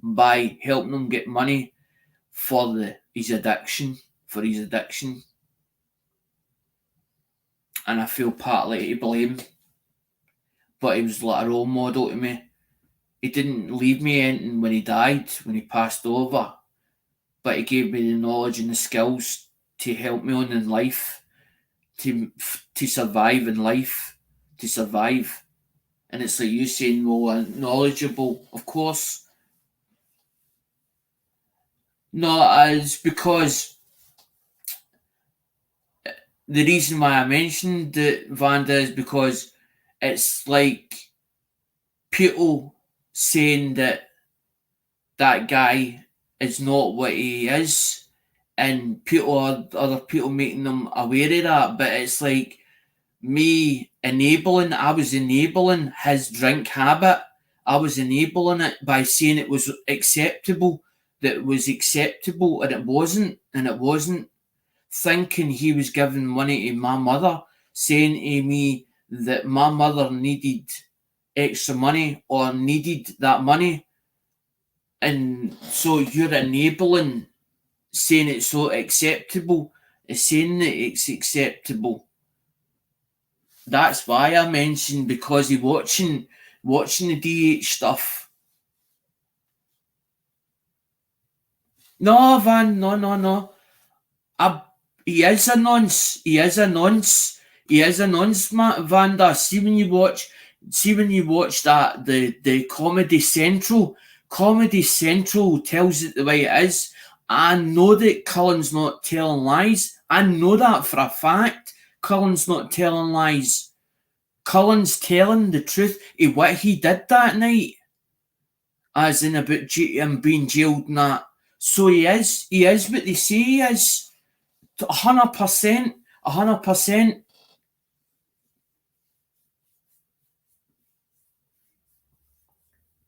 by helping him get money for his addiction. And I feel partly to blame. But he was like a role model to me. He didn't leave me anything when he died, when he passed over. But he gave me the knowledge and the skills to help me on in life, to survive in life, to survive. And it's like you saying, well, knowledgeable, of course. No, it's because the reason why I mentioned Vanda is because it's like people saying that guy is not what he is, and other people making them aware of that. But it's like I was enabling his drink habit. I was enabling it by saying it was acceptable, that it was acceptable, and it wasn't. Thinking he was giving money to my mother, saying to me that my mother needed extra money or needed that money. And so you're enabling, saying it's so acceptable, saying that it's acceptable. That's why I mentioned, because he's watching watching the DH stuff. No, Van, no. He is a nonce. He is a nonce. He is a nonce, Vanda. See when you watch that the Comedy Central. Comedy Central tells it the way it is. I know that Cullen's not telling lies. I know that for a fact. Cullen's not telling lies. Cullen's telling the truth of what he did that night. As in about him being jailed and that. So he is what they say he is. 100%. 100%.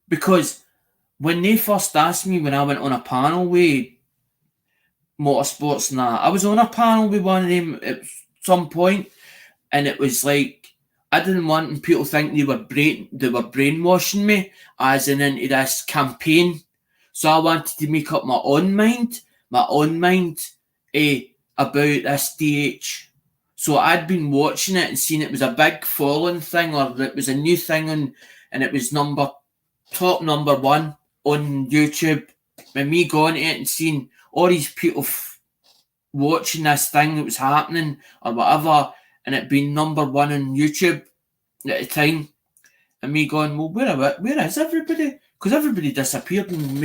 Because when they first asked me when I went on a panel with motorsports and that, I was on a panel with one of them at some point, and it was like, I didn't want people to think they were brainwashing me as in into this campaign. So I wanted to make up my own mind about this DH. So I'd been watching it and seen it was a big following thing, or it was a new thing, and it was top number one on YouTube. When me going to it and seeing all these people watching this thing that was happening or whatever, and it being number one on YouTube at the time, and me going, well, where is everybody? Because everybody disappeared on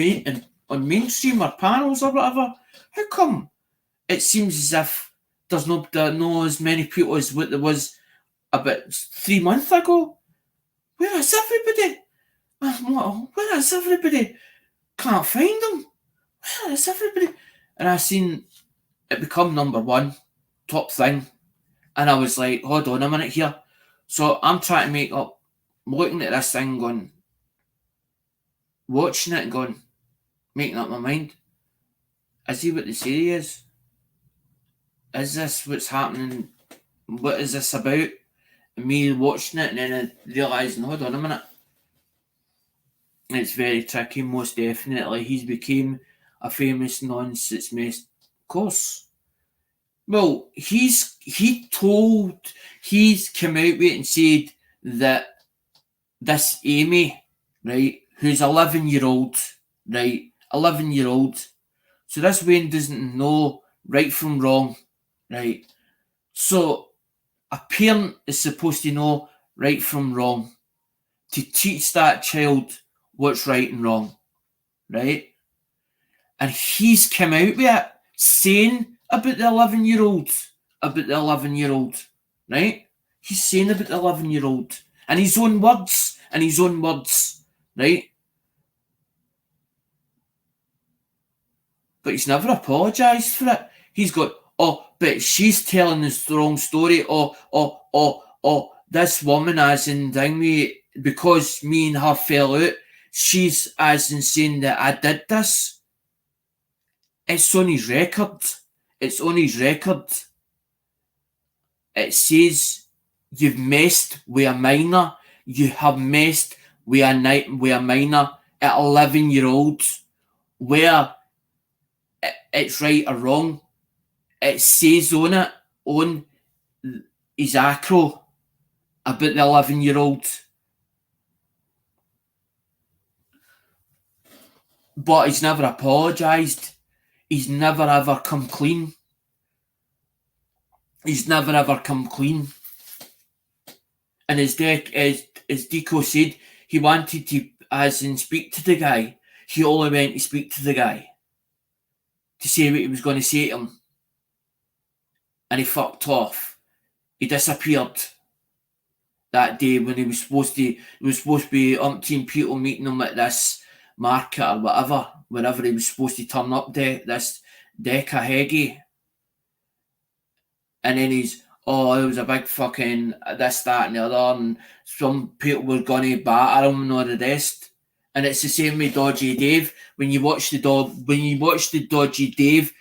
mainstream or panels or whatever. How come it seems as if there's not as many people as what there was about 3 months ago? Where is everybody? Where is everybody? Can't find them. Where is everybody? And I seen it become number one, top thing. And I was like, hold on a minute here. So I'm trying to looking at this thing going, watching it and going, making up my mind. Is he what they say he is? Is this what's happening? What is this about? And me watching it and then realising, hold on a minute. It's very tricky, most definitely. He's became a famous nonsense mess. Of course. Well, he's come out with it and said that this Amy, right, who's 11-year-old, right, 11-year-old. So this Wayne doesn't know right from wrong, right? So a parent is supposed to know right from wrong to teach that child what's right and wrong, right? And he's come out with it saying about the 11-year-old, right? He's saying about the 11-year-old and his own words, right? But he's never apologised for it. He's got, but she's telling the wrong story. This woman as in thing because me and her fell out, she's as in saying that I did this. It's on his record. It says you've messed with a minor. You have messed with a minor at 11-year-old. Where it's right or wrong, it says on his acro about the 11-year-old. But he's never apologised. He's never ever come clean. And as Deco said, he wanted to as in speak to the guy. He only went to speak to the guy to say what he was going to say to him. And he fucked off. He disappeared that day when he was supposed to be umpteen people meeting him at this market or whatever, wherever he was supposed to turn up this Decahegi. And then he's, it was a big fucking this, that and the other, and some people were going to batter him and all the rest. And it's the same with Dodgy Dave. When you watch the Dodgy Dave,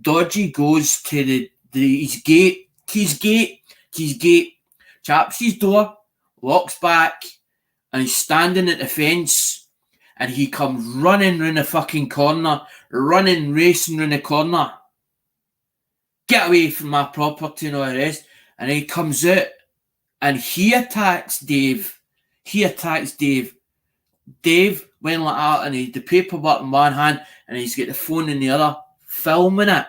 Dodgy goes to his gate, chaps his door, walks back, and he's standing at the fence, and he comes running round the fucking corner, racing round the corner. Get away from my property and all the rest. And he comes out and he attacks Dave. He attacks Dave. Dave went like that, and he had the paperwork in one hand, and he's got the phone in the other, filming it.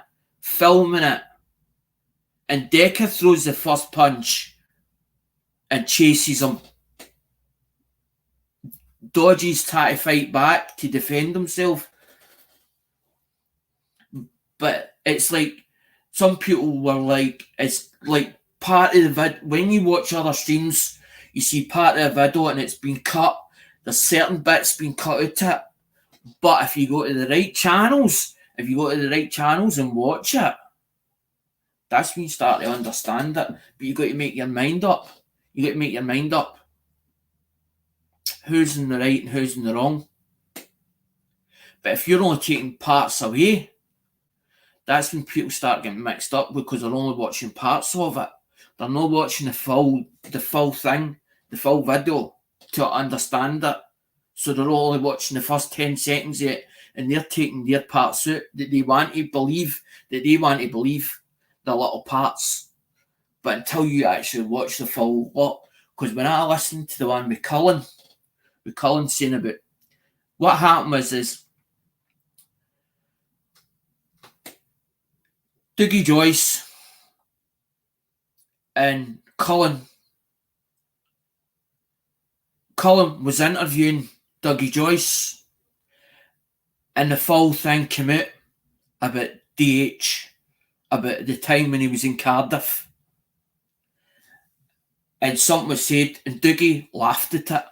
And Decker throws the first punch and chases him. Dodges trying to fight back to defend himself. But it's like, some people were like, it's like part of the vid. When you watch other streams, you see part of the video and it's been cut. There's certain bits being cut out of it. But if you go to the right channels, and watch it, that's when you start to understand it. But you got to make your mind up. Who's in the right and who's in the wrong. But if you're only taking parts away, that's when people start getting mixed up, because they're only watching parts of it. They're not watching the full thing, the full video to understand it. So they're only watching the first 10 seconds of it, and they're taking their parts out that they want to believe, the little parts. But until you actually watch the full lot, because when I listened to the one with Cullen saying about what happened is Dougie Joyce and Cullen was interviewing Dougie Joyce, and the full thing came out about DH, about the time when he was in Cardiff, and something was said and Dougie laughed at it.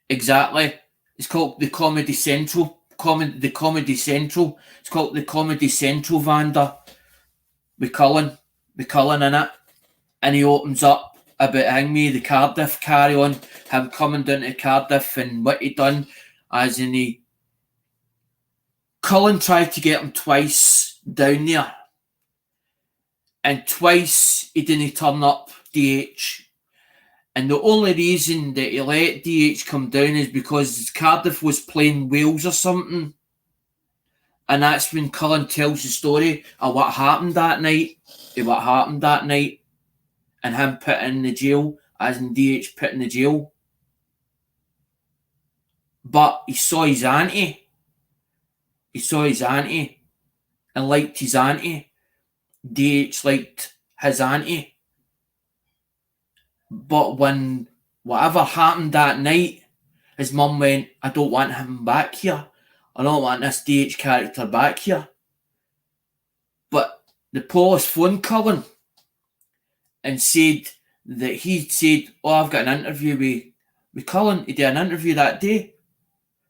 Exactly. It's called the Comedy Central. It's called the Comedy Central Vanda with Cullen in it, and he opens up about the Cardiff carry on, him coming down to Cardiff and what he done, as in Cullen tried to get him twice down there, and twice he didn't turn up, DH. And the only reason that he let DH come down is because Cardiff was playing Wales or something. And that's when Cullen tells the story of what happened that night. And him put in the jail, as in DH put in the jail. But he saw his auntie. And liked his auntie. DH liked his auntie. But when whatever happened that night, his mum went, I don't want him back here. I don't want this DH character back here. But the police phoned Cullen and said that he'd said, I've got an interview with Cullen. He did an interview that day.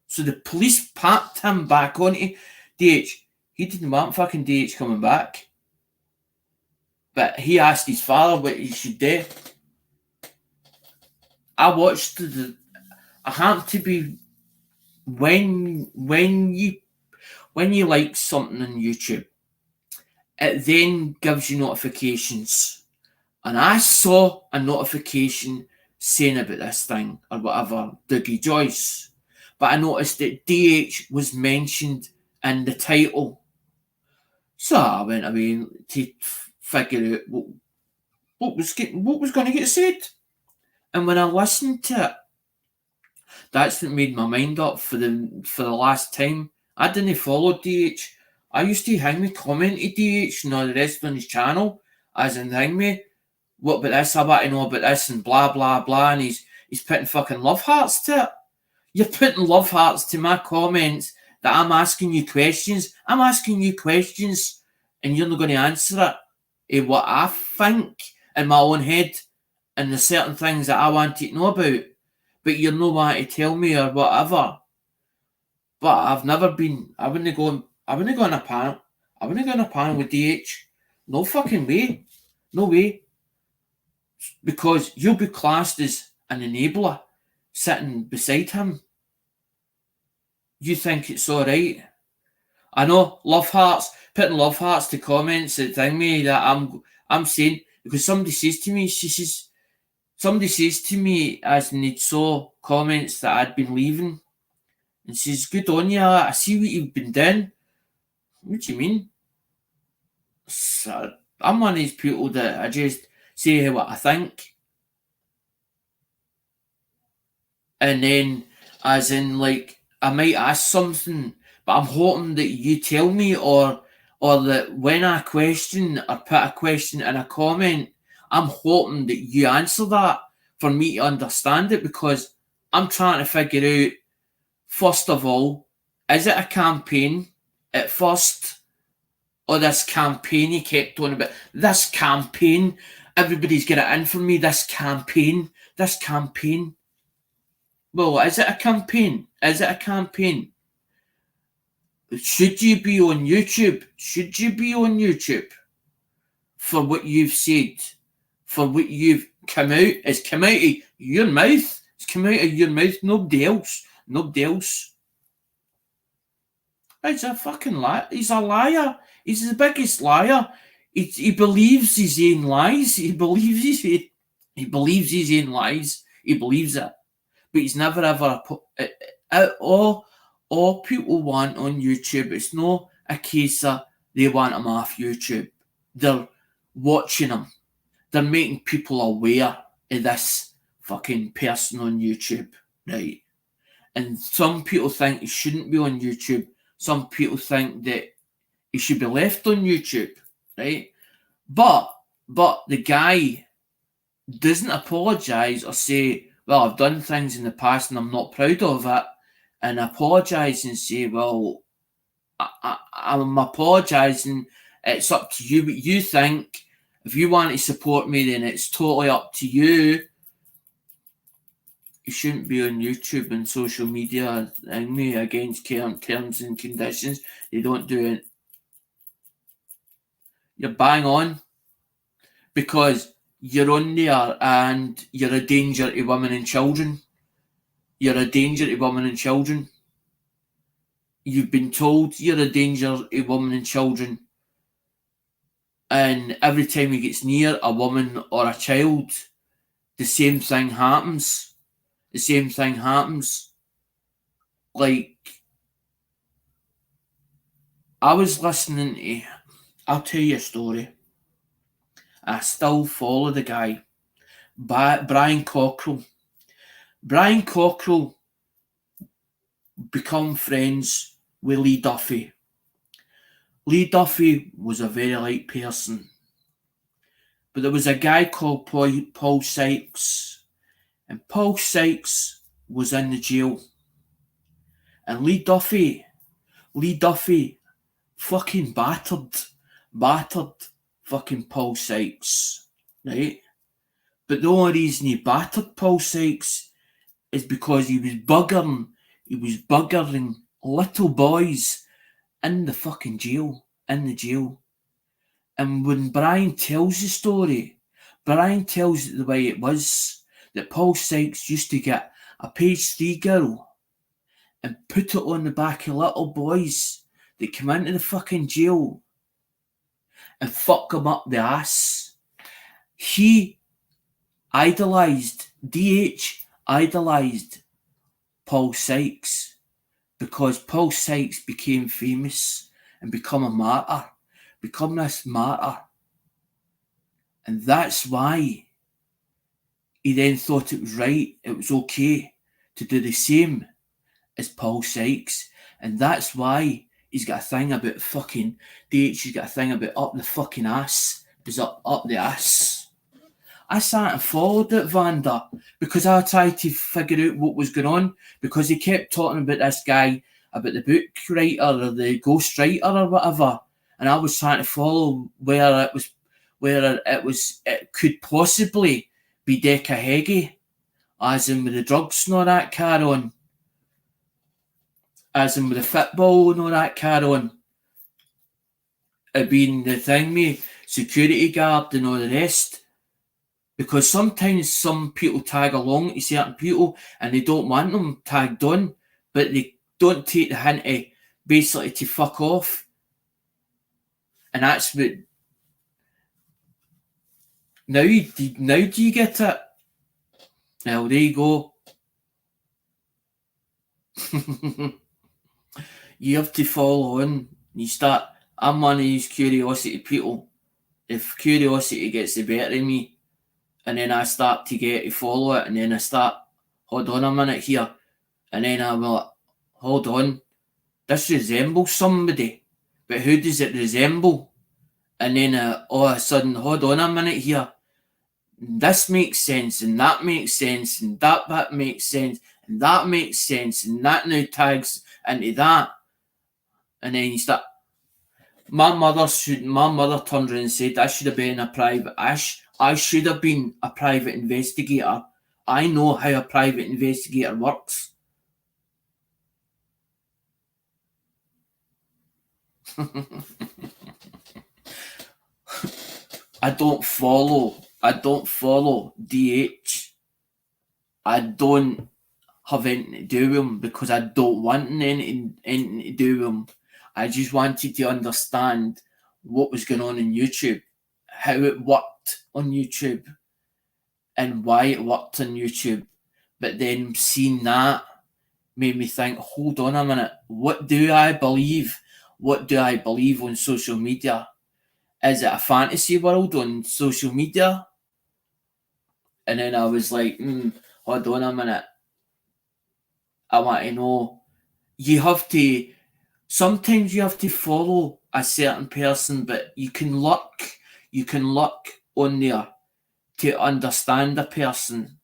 So the police packed him back onto DH. He didn't want fucking DH coming back. But he asked his father what he should do. I watched I happen to be, when you like something on YouTube, it then gives you notifications, and I saw a notification saying about this thing or whatever, Dougie Joyce, but I noticed that DH was mentioned in the title, so I went away to figure out what was going to get said. And when I listened to it, that's what made my mind up for the last time. I didn't follow DH. I used to hang me comment to DH and all the rest on his channel, as in hang me, what about this, I want to know about this, and blah blah blah, and he's putting fucking love hearts to it. You're putting love hearts to my comments that I'm asking you questions. I'm asking you questions and you're not going to answer it. What I think in my own head, and the certain things that I want to know about, but you're not wanting to tell me or whatever. But I've never been. I wouldn't go on a panel. I wouldn't go on a panel with DH. No fucking way. No way. Because you'll be classed as an enabler sitting beside him. You think it's all right? I know love hearts, putting love hearts to comments that thing me that I'm saying, because somebody says to me, as in they saw comments that I'd been leaving, and says, good on you, I see what you've been doing. What do you mean? So, I'm one of these people that I just say what I think. and then as in like I might ask something, but I'm hoping that you tell me, or that when I question or put a question in a comment, I'm hoping that you answer that for me to understand it, because I'm trying to figure out, first of all, is it a campaign at first? Or this campaign he kept on about? This campaign, everybody's got it in for me, this campaign. Well, is it a campaign? Is it a campaign? Should you be on YouTube? Should you be on YouTube for what you've said? For what you've come out? It's come out of your mouth. It's come out of your mouth. Nobody else. Nobody else. He's a fucking liar. He's a liar. He's the biggest liar. He believes his own lies. He believes his own lies. He believes it. But he's never ever all people want on YouTube. It's not a case of they want him off YouTube. They're watching him. They're making people aware of this fucking person on YouTube, right? And some people think he shouldn't be on YouTube. Some people think that he should be left on YouTube, right? But the guy doesn't apologise or say, well, I've done things in the past and I'm not proud of it, and apologise and say, well, I'm apologising. It's up to you what you think. If you want to support me, then it's totally up to you. You shouldn't be on YouTube and social media and me against terms and conditions. They don't do it. You're bang on, because you're on there and you're a danger to women and children. You're a danger to women and children. You've been told you're a danger to women and children. And every time he gets near a woman or a child, the same thing happens. The same thing happens. Like, I was listening to, I'll tell you a story. I still follow the guy, Brian Cockrell. Brian Cockrell become friends with Lee Duffy. Lee Duffy was a very light person. But there was a guy called Paul Sykes. And Paul Sykes was in the jail. And Lee Duffy fucking battered fucking Paul Sykes, right? But the only reason he battered Paul Sykes is because he was buggering little boys in the fucking jail, And when Brian tells the story, Brian tells it the way it was, that Paul Sykes used to get a page 3 girl and put it on the back of little boys that come into the fucking jail and fuck them up the ass. He idolised Paul Sykes because Paul Sykes became famous and become this martyr. And that's why he then thought it was right, it was okay to do the same as Paul Sykes. And that's why he's got a thing about fucking dates, he's got a thing about up the fucking ass. It was up the ass. I sat and followed it, Vanda, because I tried to figure out what was going on, because he kept talking about this guy, about the book writer or the ghost writer or whatever, and I was trying to follow where it could possibly be Decca Heggie, as in with the drugs and all that carry on, as in with the football and all that carry on, it being the thing me, security guard and all the rest. Because sometimes some people tag along to certain people and they don't want them tagged on, but they don't take the hint to basically to fuck off. And that's what... Now do you get it? Well, there you go. You have to follow on. You start... I'm one of these curiosity people. If curiosity gets the better of me, and then I start to get to follow it, and then I start hold on a minute here. And then I'm like, hold on, this resembles somebody, but who does it resemble? And then all of a sudden, hold on a minute here, this makes sense, and that makes sense, and that makes sense, and that makes sense, and that now tags into that. And then you start. My mother turned around and said I should have been a private. I should have been a private investigator. I know how a private investigator works. I don't follow DH. I don't have anything to do with him because I don't want anything to do with him. I just wanted to understand what was going on in YouTube, how it worked on YouTube, and why it worked on YouTube. But then seeing that made me think, hold on a minute, what do I believe? What do I believe on social media? Is it a fantasy world on social media? And then I was like, hold on a minute. I want to know. Sometimes you have to follow a certain person, but you can look on there to understand a person.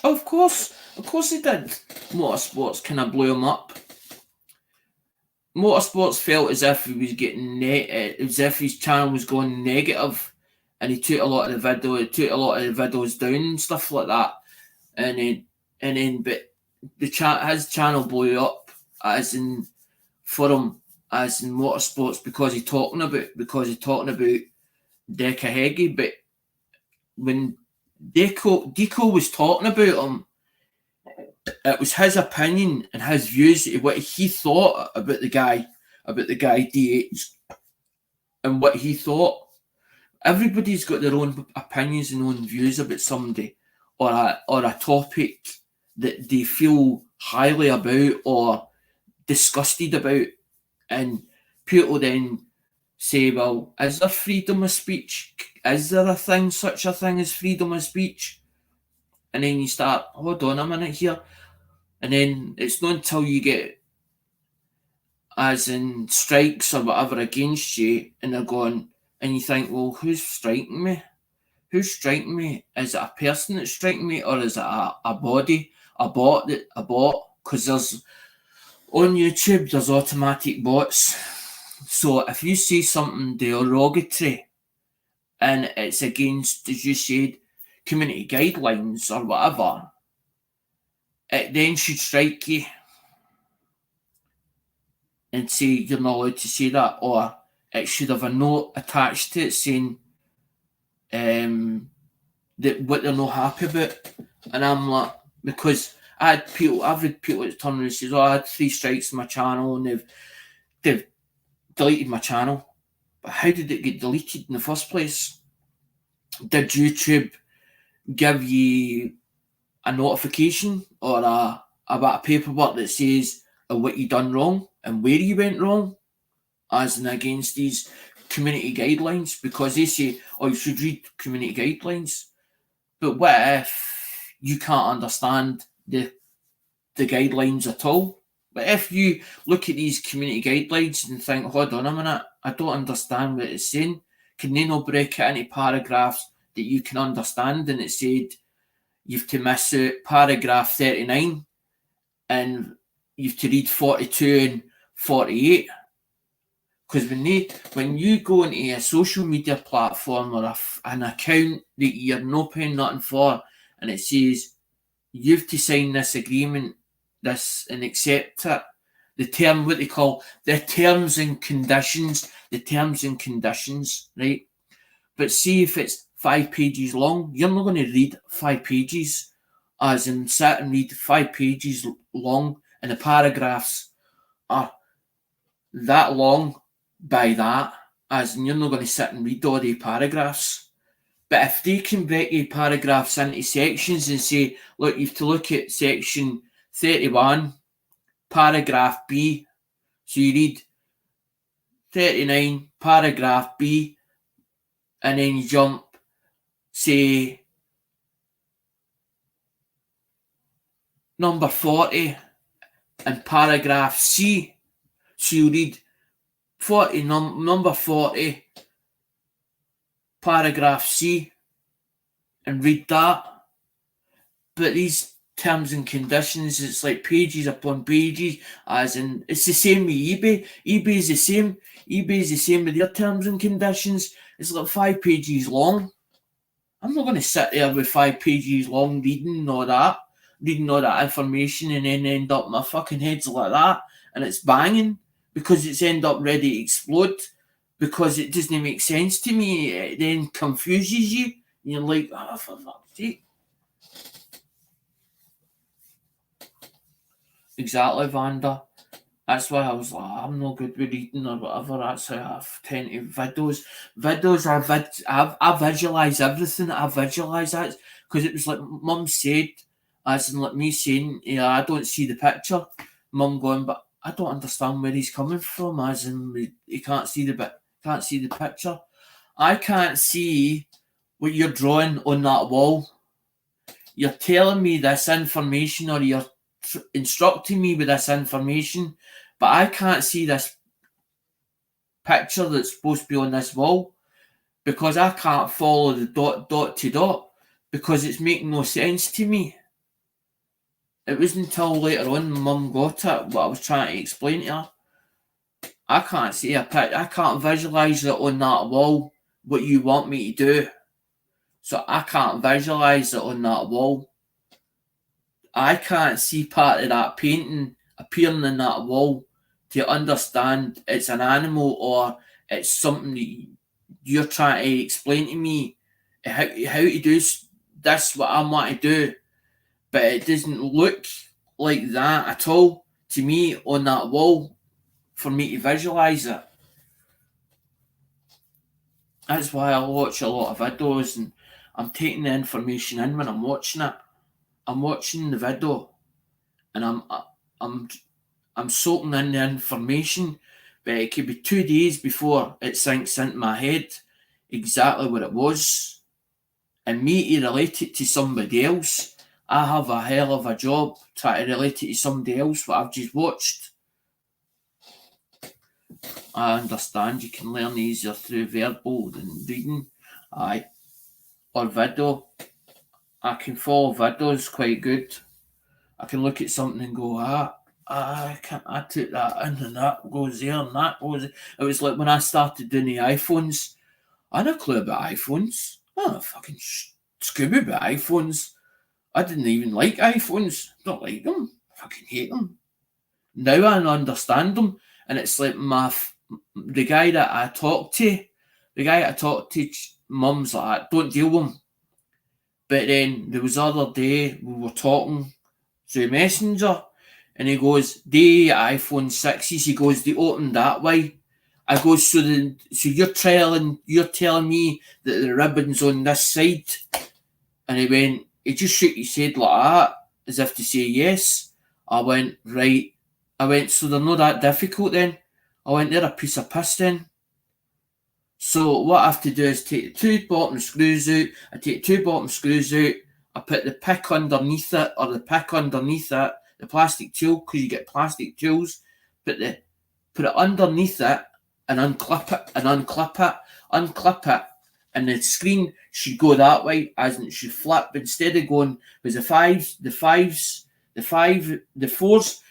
Of course he did. Motorsports kind of blew him up. Motorsports felt as if he was getting as if his channel was going negative, and he took a lot of the videos down and stuff like that. And then, but his channel blew up as in for him as in motorsports because he's talking about Deca Heggie. But when Deco was talking about him, it was his opinion and his views, what he thought about the guy DH, and what he thought. Everybody's got their own opinions and own views about somebody or a topic that they feel highly about or disgusted about, and people then say, well, is there freedom of speech? Is there such a thing as freedom of speech? And then you start, hold on a minute here. And then it's not until you get as in strikes or whatever against you and they're going, and you think, well, who's striking me? Who's striking me? Is it a person that's striking me, or is it a bot? Because there's on YouTube there's automatic bots. So if you say something derogatory and it's against, as you said, community guidelines or whatever, it then should strike you and say you're not allowed to say that, or it should have a note attached to it saying that what they're not happy about. And I'm like, because I've had people that turn around and says, I had 3 strikes on my channel and they've deleted my channel. But how did it get deleted in the first place? Did YouTube give you a notification or a bit of paperwork that says what you done wrong and where you went wrong, as in against these community guidelines? Because they say, you should read community guidelines. But what if you can't understand the guidelines at all? But if you look at these community guidelines and think, hold on a minute, I don't understand what it's saying, can they not break it into paragraphs that you can understand? And it said you've to miss out paragraph 39 and you've to read 42 and 48. Because when you go into a social media platform or an account that you're not paying nothing for, and it says you've to sign this agreement, and accept it, what they call the terms and conditions, right? But see if it's 5 pages long, you're not going to read 5 pages, as in sit and read 5 pages long, and the paragraphs are that long by that, as in you're not going to sit and read all the paragraphs. But if they can break the paragraphs into sections and say, look, you have to look at section 31, paragraph B, so you read 39, paragraph B, and then you jump, say, number 40 and paragraph C. So you read number 40, paragraph C, and read that. But these terms and conditions, it's like pages upon pages, as in, it's the same with eBay. eBay is the same. eBay is the same with their terms and conditions. It's like 5 pages long. I'm not going to sit there with 5 pages long reading all that information and then end up my fucking head's like that and it's banging because it's end up ready to explode because it doesn't make sense to me. It then confuses you. And you're like, oh, for fuck's sake. Exactly, Vanda. That's why I was like, I'm not good with reading or whatever. That's how I tend to videos. I visualise everything. I visualise that because it was like Mum said, as in like me saying, yeah, I don't see the picture. Mum going, but I don't understand where he's coming from. As in, he can't see the picture. I can't see what you're drawing on that wall. You're telling me this information, or you're instructing me with this information, but I can't see this picture that's supposed to be on this wall because I can't follow the dot to dot because it's making no sense to me. It wasn't until later on Mum got it what I was trying to explain to her. I can't see a picture. I can't visualise it on that wall what you want me to do. So I can't visualise it on that wall. I can't see part of that painting appearing in that wall to understand it's an animal or it's something that you're trying to explain to me how to do this, what I want to do. But it doesn't look like that at all to me on that wall for me to visualise it. That's why I watch a lot of videos and I'm taking the information in when I'm watching it. I'm watching the video and I'm soaking in the information, but it could be 2 days before it sinks into my head exactly what it was. And me to relate it to somebody else, I have a hell of a job trying to relate it to somebody else what I've just watched. I understand you can learn easier through verbal than reading, aye, or video. I can follow videos quite good. I can look at something and go, I took that in and that goes there and that goes there. It was like when I started doing the iPhones, I had a clue about iPhones. Oh, fucking Scooby about iPhones. I didn't even like iPhones. Don't like them. I fucking hate them. Now I understand them, and it's like the guy that I talked to, Mum's like, don't deal with him. But then there was the other day we were talking through Messenger, and he goes, the iPhone 6s, he goes, they open that way. I go, so you're telling me that the ribbon's on this side? And he just shook his head like that, as if to say yes. I went, right. I went, so they're not that difficult then? I went, they're a piece of piss then. So what I have to do is take the 2 bottom screws out. I take 2 bottom screws out. I put the pick underneath it, the plastic tool, because you get plastic tools. Put it underneath it and unclip it, and the screen should go that way, as it should flip instead of going with the fours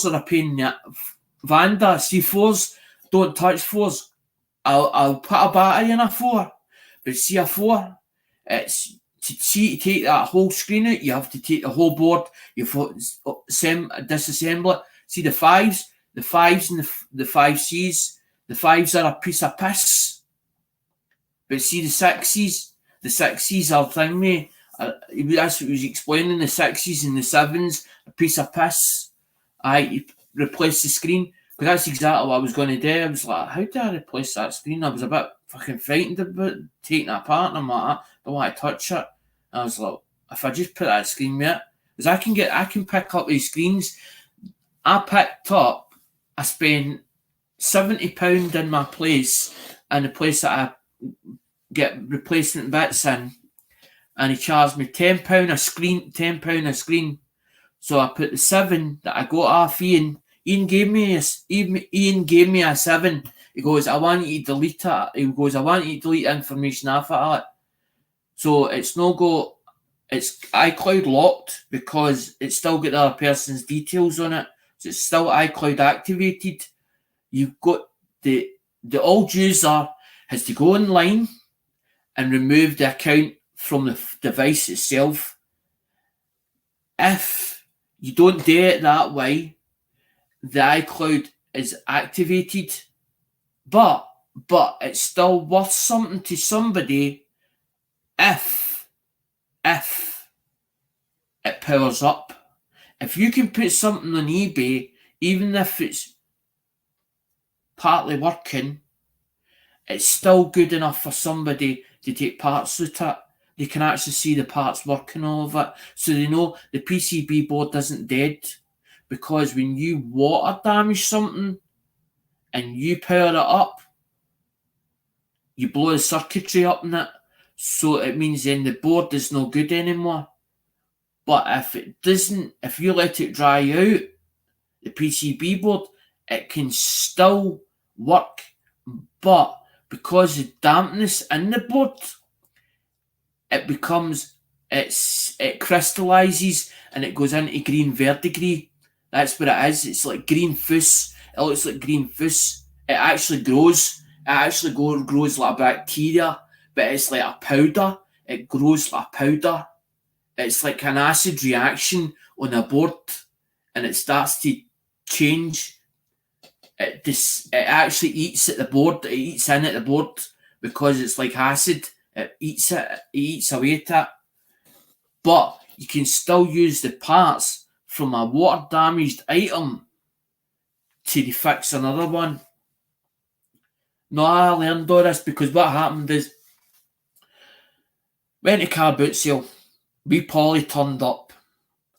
are a pain in the Vanda. See, fours, don't touch fours. I'll put a battery in a 4, but see a 4, it's to take that whole screen out, you have to take the whole board, you disassemble it. See the 5s and the 5Cs, the 5s are a piece of piss. But see the 6s are thing me. That's what he was explaining, the 6s and the 7s, a piece of piss. You replace the screen. Because that's exactly what I was going to do. I was like, how do I replace that screen? I was a bit fucking frightened about taking it apart, and I'm like, I don't want to touch it. And I was like, if I just put that screen with it, because I can pick up these screens. I spent £70 in my place, and the place that I get replacement bits in, and he charged me £10 a screen, So I put the 7 that I got off Ian. Ian gave me a 7. He goes, I want you to delete it. He goes, I want you to delete information off it. So it's iCloud locked because it's still got the other person's details on it. So it's still iCloud activated. You've got the old user has to go online and remove the account from the device itself. If you don't do it that way, the iCloud is activated, but it's still worth something to somebody if it powers up. If you can put something on eBay, even if it's partly working, it's still good enough for somebody to take parts with it. They can actually see the parts working all of it, so they know the PCB board isn't dead. Because when you water damage something and you power it up, you blow the circuitry up in it, so it means then the board is no good anymore. But if it doesn't, if you let it dry out, the PCB board, it can still work, but because of dampness in the board, it crystallizes and it goes into green verdigris. That's what it is. It's like green fuss. It looks like green fuss. It actually grows. It actually grows like a bacteria, but it's like a powder. It grows like a powder. It's like an acid reaction on a board, and it starts to change. It actually eats at the board. It eats in at the board because it's like acid. It eats away at it. But you can still use the parts from a water damaged item to fix another one. No, I learned all this because what happened is, went to car boot sale. Wee Polly turned up.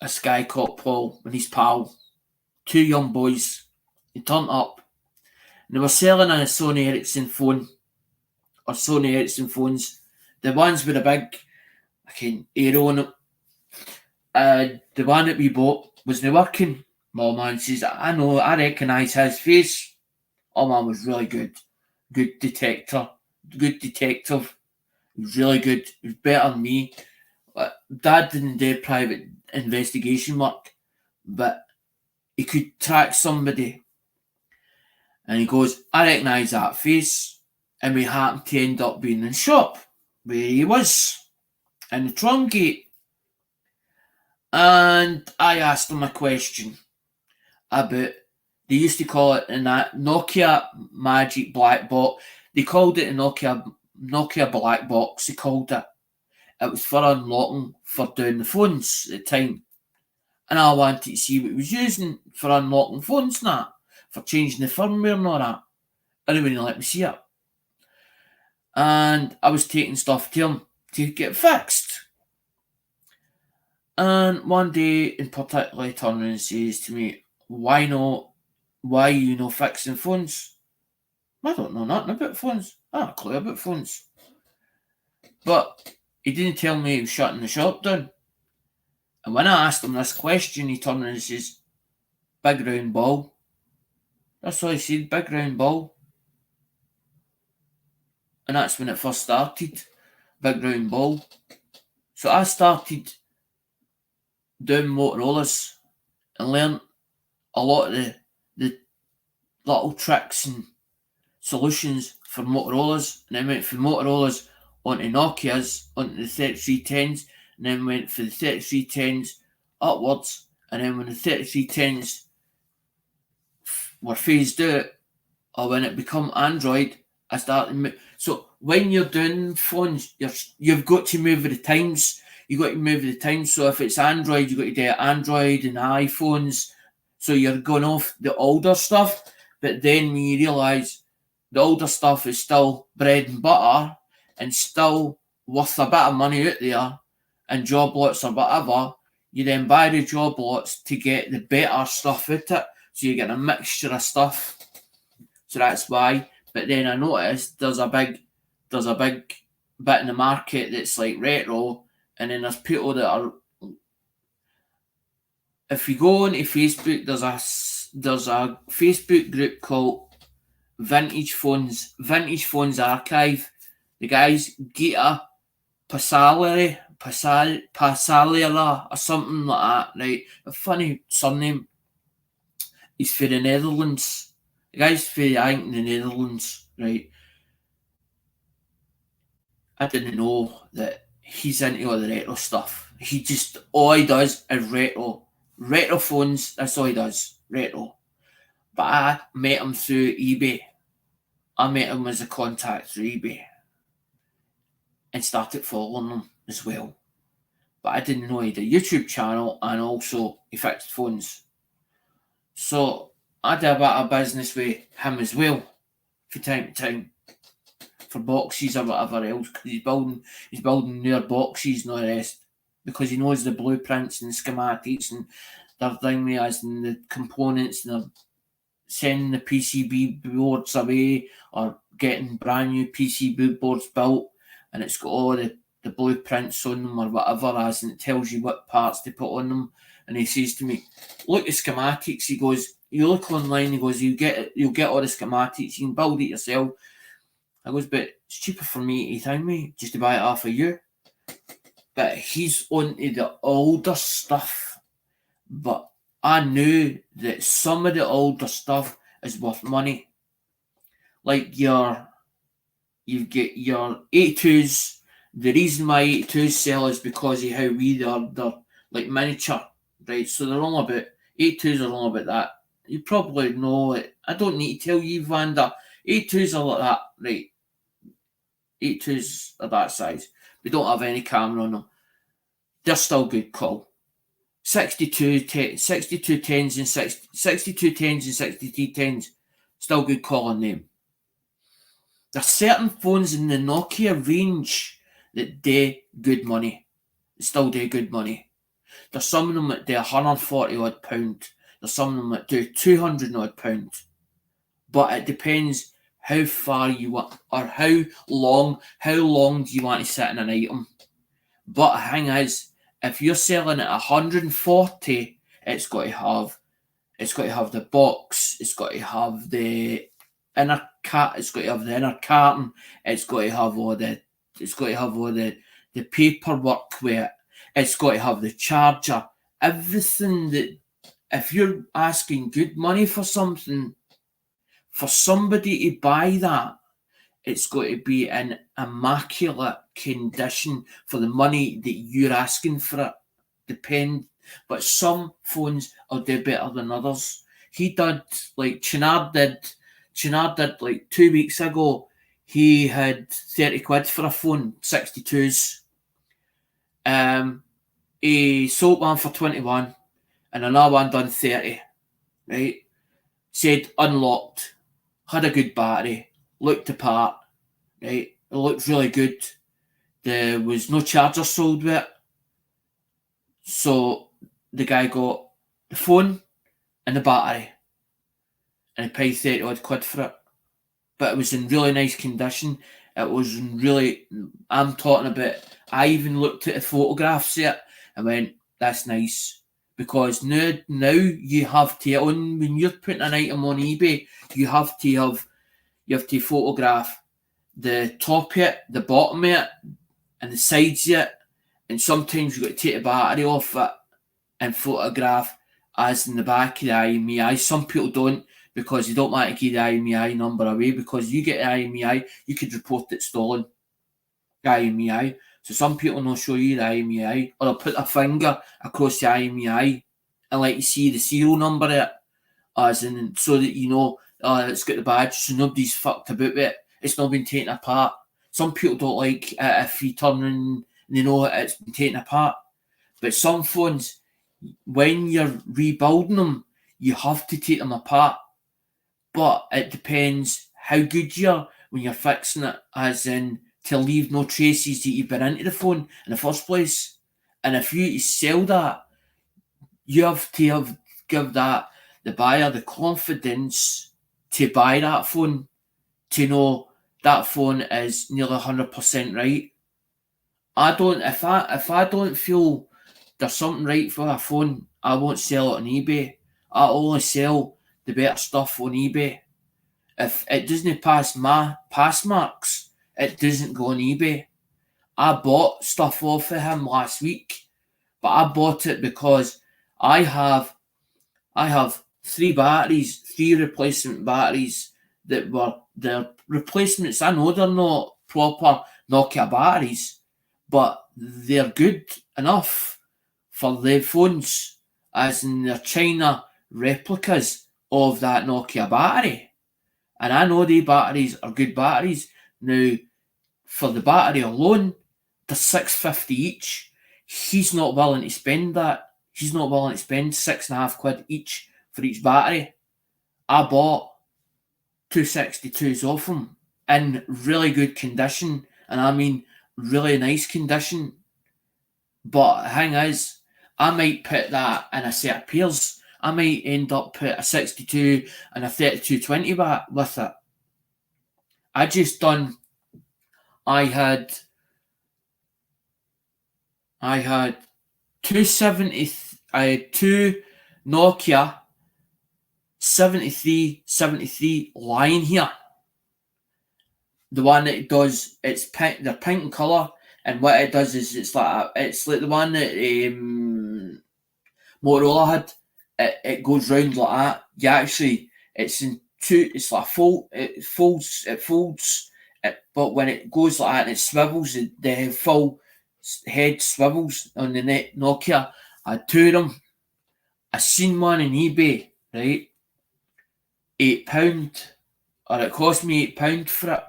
This guy called Paul and his pal. 2 young boys. They turned up. And they were selling a Sony Ericsson phone. Or Sony Ericsson phones. The ones with a big arrow on it. The one that we bought wasn't working. My man says, I know, I recognise his face. Oh man was really good. Good detector. Good detective. He was really good. He was better than me. Dad didn't do private investigation work, but he could track somebody. And he goes, I recognise that face. And we happened to end up being in the shop where he was, in the trunk gate. And I asked him a question about, they used to call it in that Nokia Magic Black Box. They called it a Nokia Black Box. They called it. It was for unlocking for doing the phones at the time. And I wanted to see what he was using for unlocking phones and that, for changing the firmware and all that. And he wouldn't let me see it. And I was taking stuff to him to get fixed. And one day in particular he turned around and says to me, why are you not fixing phones? I don't know nothing about phones. I have a clue about phones. But he didn't tell me he was shutting the shop down. And when I asked him this question, he turned around and says, big round ball. That's all he said, big round ball. And that's when it first started, big round ball. So I started doing Motorola's and learned a lot of the little tricks and solutions for Motorola's. And then went from Motorola's onto Nokia's, onto the 3310s, and then went for the 3310s upwards. And then when the 3310s were phased out, or when it become Android, I started. So when you're doing phones, you've got to move with the times. You've got to move with the times. So if it's Android, you've got to do Android and iPhones. So you're going off the older stuff. But then when you realise the older stuff is still bread and butter and still worth a bit of money out there, and job lots or whatever, you then buy the job lots to get the better stuff out it. So you get a mixture of stuff. So that's why. But then I noticed there's a big bit in the market that's like retro, and then there's people that are if you go onto Facebook, there's a Facebook group called Vintage Phones Archive. The guy's Gita Pasaliera or something like that, right? A funny surname. He's for the Netherlands. The guy's for, I think, the Netherlands, right? I didn't know that he's into all the retro stuff. All he does is retro. Retro phones, that's all he does. Retro. But I met him through eBay. I met him as a contact through eBay. And started following him as well. But I didn't know he had a YouTube channel and also he fixed phones. So I did a bit of business with him as well from time to time for boxes or whatever else, because he's building newer boxes and all the rest, because he knows the blueprints and schematics and they're thing with us and the components, and they're sending the PCB boards away or getting brand new PCB boards built, and it's got all the blueprints on them or whatever as, and it tells you what parts to put on them. And he says to me, look at schematics. He goes, you look online, he goes, you'll get all the schematics, you can build it yourself. I goes, but it's cheaper for me to time me just to buy it off of you. But he's onto the older stuff. But I knew that some of the older stuff is worth money. Like you've got your 82s. The reason why 82s sell is because of how they're like miniature, right? So they're all about, 82s are all about that. You probably know it. I don't need to tell you, Vanda. 82s are like that, right? 82s are that size. We don't have any camera on them. They're still good call. 62 10s and 62 10s and 63 10s, still good call on them. There's certain phones in the Nokia range that do good money. They still do good money. There's some of them that do 140 odd pound. There's some of them that do 200 odd pound. But it depends how far you want, or how long do you want to sit in an item. But the thing is, if you're selling at 140, it's got to have the box, it's got to have the inner it's got to have the inner carton, it's got to have all the paperwork with it, it's got to have the charger, everything. That if you're asking good money for something, for somebody to buy that, it's got to be in immaculate condition for the money that you're asking for it. But some phones will do better than others. He did, like Chinard did like 2 weeks ago. He had 30 quid for a phone, 62s. He sold one for 21 and another one done 30, right? Said unlocked, had a good battery, looked the part, right? It looked really good. There was no charger sold with it. So the guy got the phone and the battery, and he paid 30 odd quid for it. But it was in really nice condition. It was I'm talking about, I even looked at the photographs of it and went, that's nice. Because now you have to, when you're putting an item on eBay, you have to photograph the top of it, the bottom of it, and the sides of it. And sometimes you've got to take the battery off it and photograph as in the back of the IMEI. Some people don't, because they don't want to give the IMEI number away, because you get the IMEI, you could report it stolen. The IMEI. So some people will show you the IMEI, or they'll put a finger across the IMEI and let you see the serial number of it, as in, so that you know it's got the badge, so nobody's fucked about with it. It's not been taken apart. Some people don't like if you turn and they know it's been taken apart. But some phones, when you're rebuilding them, you have to take them apart. But it depends how good you are when you're fixing it, as in to leave no traces that you've been into the phone in the first place. And if you sell that, you have to give the buyer the confidence to buy that phone, to know that phone is nearly 100% right. If I don't feel there's something right for a phone, I won't sell it on eBay. I only sell the better stuff on eBay. If it doesn't pass my pass marks, it doesn't go on eBay. I bought stuff off of him last week, but I bought it because I have three replacement batteries that were their replacements. I know they're not proper Nokia batteries, but they're good enough for the phones, as in they're China replicas of that Nokia battery. And I know the batteries are good batteries. Now, for the battery alone, they're £6.50 each. He's not willing to spend that. He's not willing to spend £6.50 each for each battery. I bought 262s off him in really good condition, and I mean really nice condition. But the thing is, I might put that in a set of pairs. I might end up put a 62 and a 3220 back with it. I had 270. I had two Nokia 7373 lying here. The one that does, it's pink. They're pink in colour, and what it does is it's like the one that Motorola had. It goes round like that. You actually, it's in two. It's like it folds. But when it goes like that and it swivels, the full head swivels on the Nokia. I had two of them. I seen one on eBay, right? £8, or it cost me £8 for it.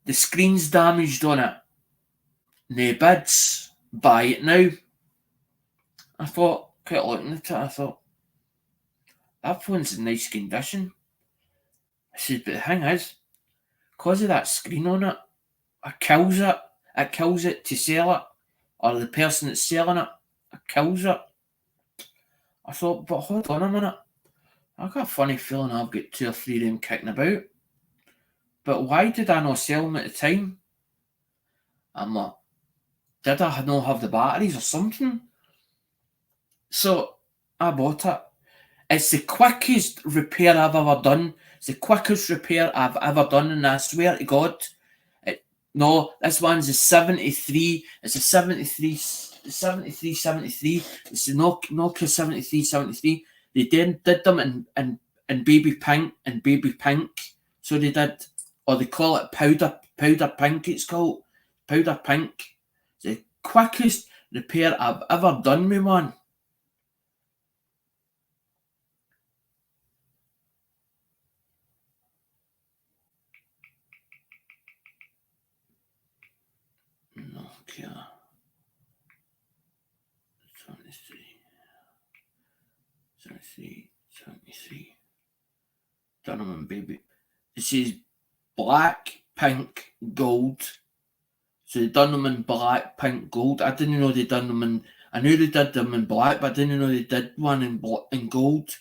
The screen's damaged on it. No bids. Buy it now. I thought, kept looking at it, I thought, that phone's in nice condition. I said, but the thing is, because of that screen on it, it kills it. It kills it to sell it. Or the person that's selling it, it kills it. I thought, but hold on a minute. I've got a funny feeling I've got 2 or 3 of them kicking about. But why did I not sell them at the time? I'm like, did I not have the batteries or something? So I bought it. It's the quickest repair I've ever done. It's the quickest repair I've ever done, and I swear to God, no, this one's a 73. It's a 73. It's the Nokia 7373. They did them in baby pink and baby pink. So they did, or they call it powder pink. It's called powder pink. It's the quickest repair I've ever done with one. Nokia 73. Done them in baby. This is black, pink, gold. So they done them in black, pink, gold. I didn't know they done them in. I knew they did them in black, but I didn't know they did one in gold.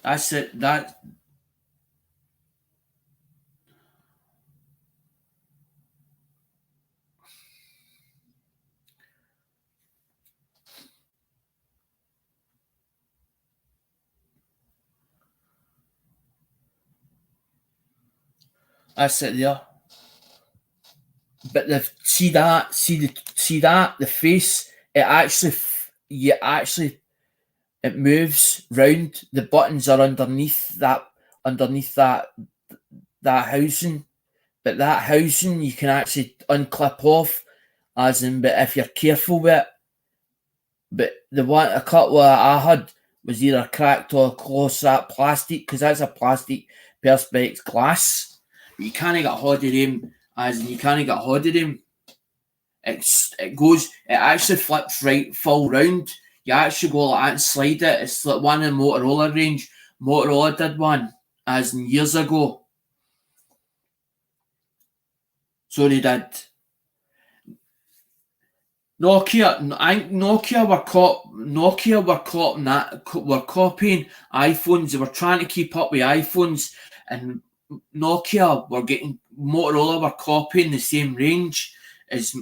That's it. That's it there. But the face. It moves round. The buttons are underneath that housing. But that housing you can actually unclip off, as in, but if you're careful with it. But a couple I had was either cracked or close that plastic, because that's a plastic perspex glass. But you can't get hold of them, as in you can't get hold of them. It actually flips right full round. You actually go like that and slide it. It's like one in Motorola range. Motorola did one, as in years ago. So they did. Nokia were copying iPhones. They were trying to keep up with iPhones, and Motorola were copying the same range as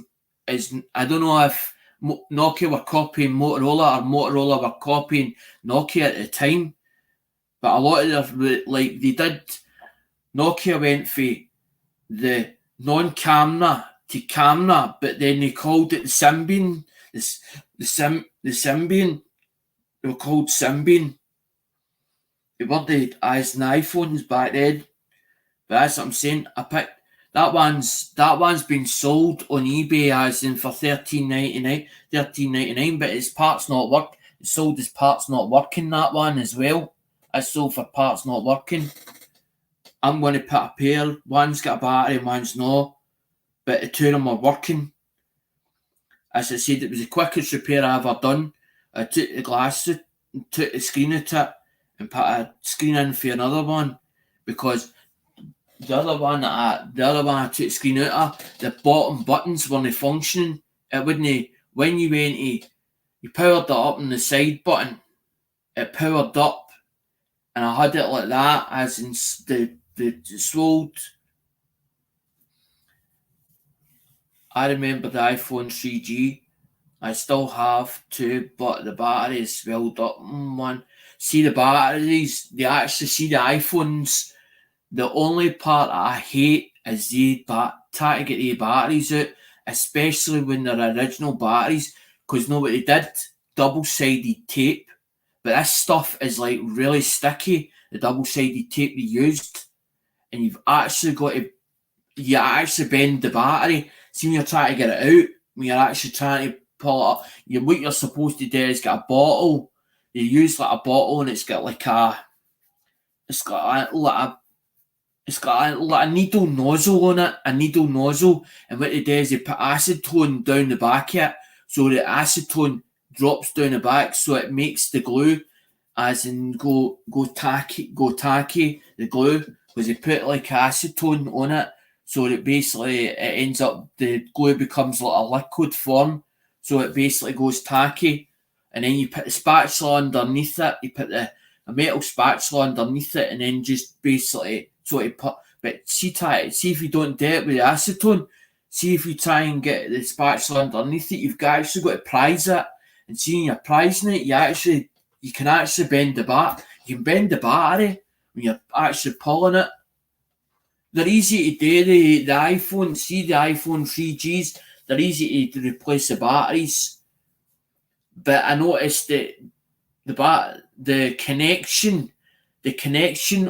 is, I don't know if Nokia were copying Motorola or Motorola were copying Nokia at the time, but a lot of their, like, they did, Nokia went for the non-camera to camera, but then they called it the Symbian, the Symbian, they were called Symbian. They weren't as an iPhones back then, but that's what I'm saying. I picked that one's been sold on eBay as in for $13.99, but its parts not work. It's sold as parts not working, that one as well. It's sold for parts not working. I'm going to put a pair. One's got a battery, one's not, but the two of them are working. As I said, it was the quickest repair I ever done. I took the glass, took the screen out it, and put a screen in for another one, because the other one I took the screen out of, the bottom buttons weren't functioning. It wouldn't, when you went to, you powered it up on the side button, it powered up, and I had it like that, as in the sold. I remember the iPhone 3G. I still have two, but the battery is swelled up. Man, see the batteries, they actually see the iPhones. The only part I hate is try to get the batteries out, especially when they're original batteries, because know what they did? Double-sided tape. But this stuff is like really sticky, the double-sided tape they used, and you actually bend the battery. See, when you're trying to get it out, when you're actually trying to pull it up, what you're supposed to do is get a bottle. You use like a bottle, and it's got a needle nozzle on it, and what they do is they put acetone down the back of it, so the acetone drops down the back, so it makes the glue, as in go tacky, the glue, because they put like acetone on it, so that basically it ends up, the glue becomes like a liquid form, so it basically goes tacky, and then you put the spatula underneath it, you put a metal spatula underneath it, and then just basically, but see if you don't do it with the acetone, see if you try and get the spatula underneath it, you've actually got to prise it, and see when you're prising it, you can actually bend the you can bend the battery when you're actually pulling it. They're easy to do, the iPhone, see the iPhone 3Gs, they're easy to replace the batteries. But I noticed that the connection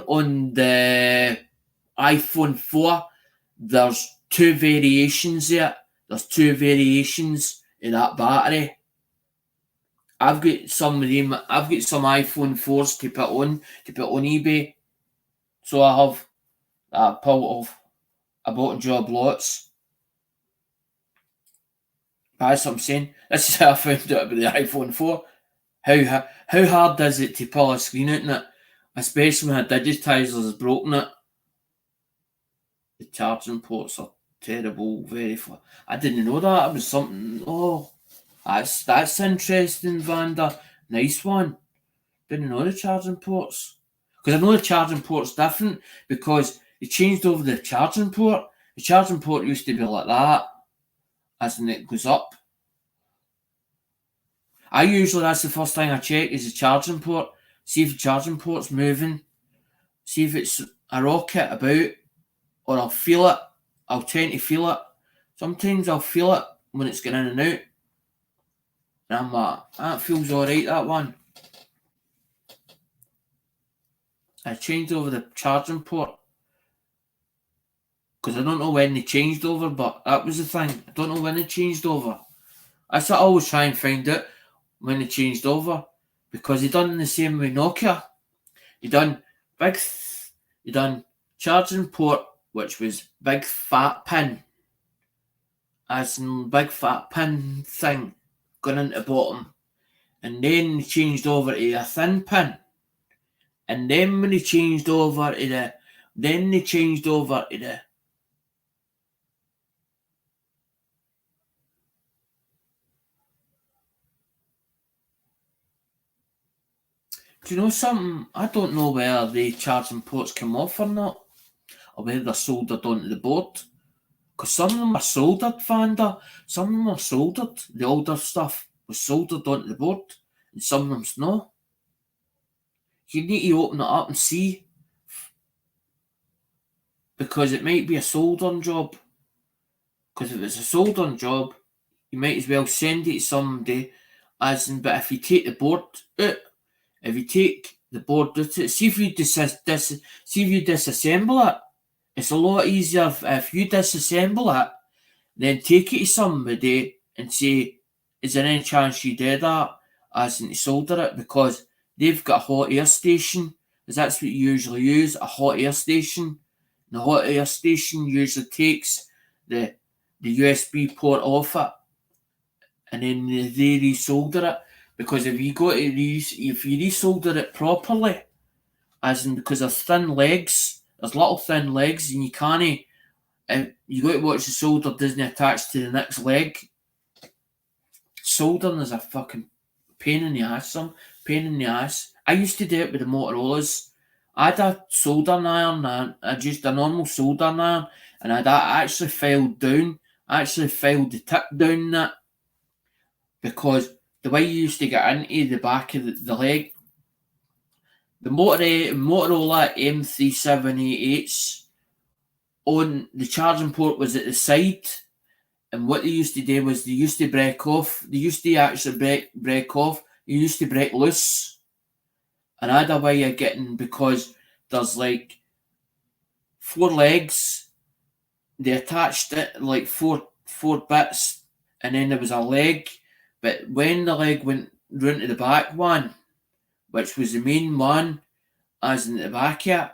on the iPhone 4, there's two variations there. There's two variations in that battery. I've got some of them. I've got some iPhone 4s to put on eBay. So I have that part of I bought job lots. That's what I'm saying. This is how I found out about the iPhone 4. How hard is it to pull a screen out in it? Especially when a digitizer has broken it. The charging ports are terrible, very far. I didn't know that. It was something. Oh, that's interesting, Vanda. Nice one. Didn't know the charging ports. Because I know the charging port's different, because they changed over the charging port. The charging port used to be like that, as in it goes up. That's the first thing I check, is the charging port. See if the charging port's moving. See if it's a rocket about, or I'll feel it. I'll tend to feel it. Sometimes I'll feel it when it's going in and out. And I'm like, that feels alright, that one. I changed over the charging port, because I don't know when they changed over, but that was the thing. I don't know when they changed over. That's what I always try and find out, when they changed over, because they done the same with Nokia. They done charging port, which was big fat pin, as in big fat pin thing going into the bottom, and then they changed over to a thin pin, and then when they changed over to the do you know something? I don't know whether the charging ports come off or not, or whether they're soldered onto the board. Because some of them are soldered, Vanda. Some of them are soldered. The older stuff was soldered onto the board, and some of them's not. You need to open it up and see, because it might be a soldering job. Because if it's a soldering job, you might as well send it to somebody. But if you take the board out, if you take the board out, see if you disassemble it. It's a lot easier if you disassemble it, then take it to somebody and say, is there any chance you do that? As in to solder it, because they've got a hot air station, because that's what you usually use, a hot air station. And the hot air station usually takes the USB port off it, and then they resolder it. Because if you resolder it properly, as in because there's thin legs, there's little thin legs, and you can't. You got to watch the solder doesn't attach to the next leg. Soldering is a fucking pain in the ass. I used to do it with the Motorola's. I had a soldering iron, and I used a normal soldering iron, and I actually filed down. I actually filed the tip down that, because the way you used to get into the back of the leg, the Motorola M3788s, on the charging port was at the side, and what they used to do was they used to break off. They used to actually break off. They used to break loose. And I had a way of getting, because there's like 4 legs. They attached it like four bits, and then there was a leg. But when the leg went round to the back one, which was the main one, as in the back of it,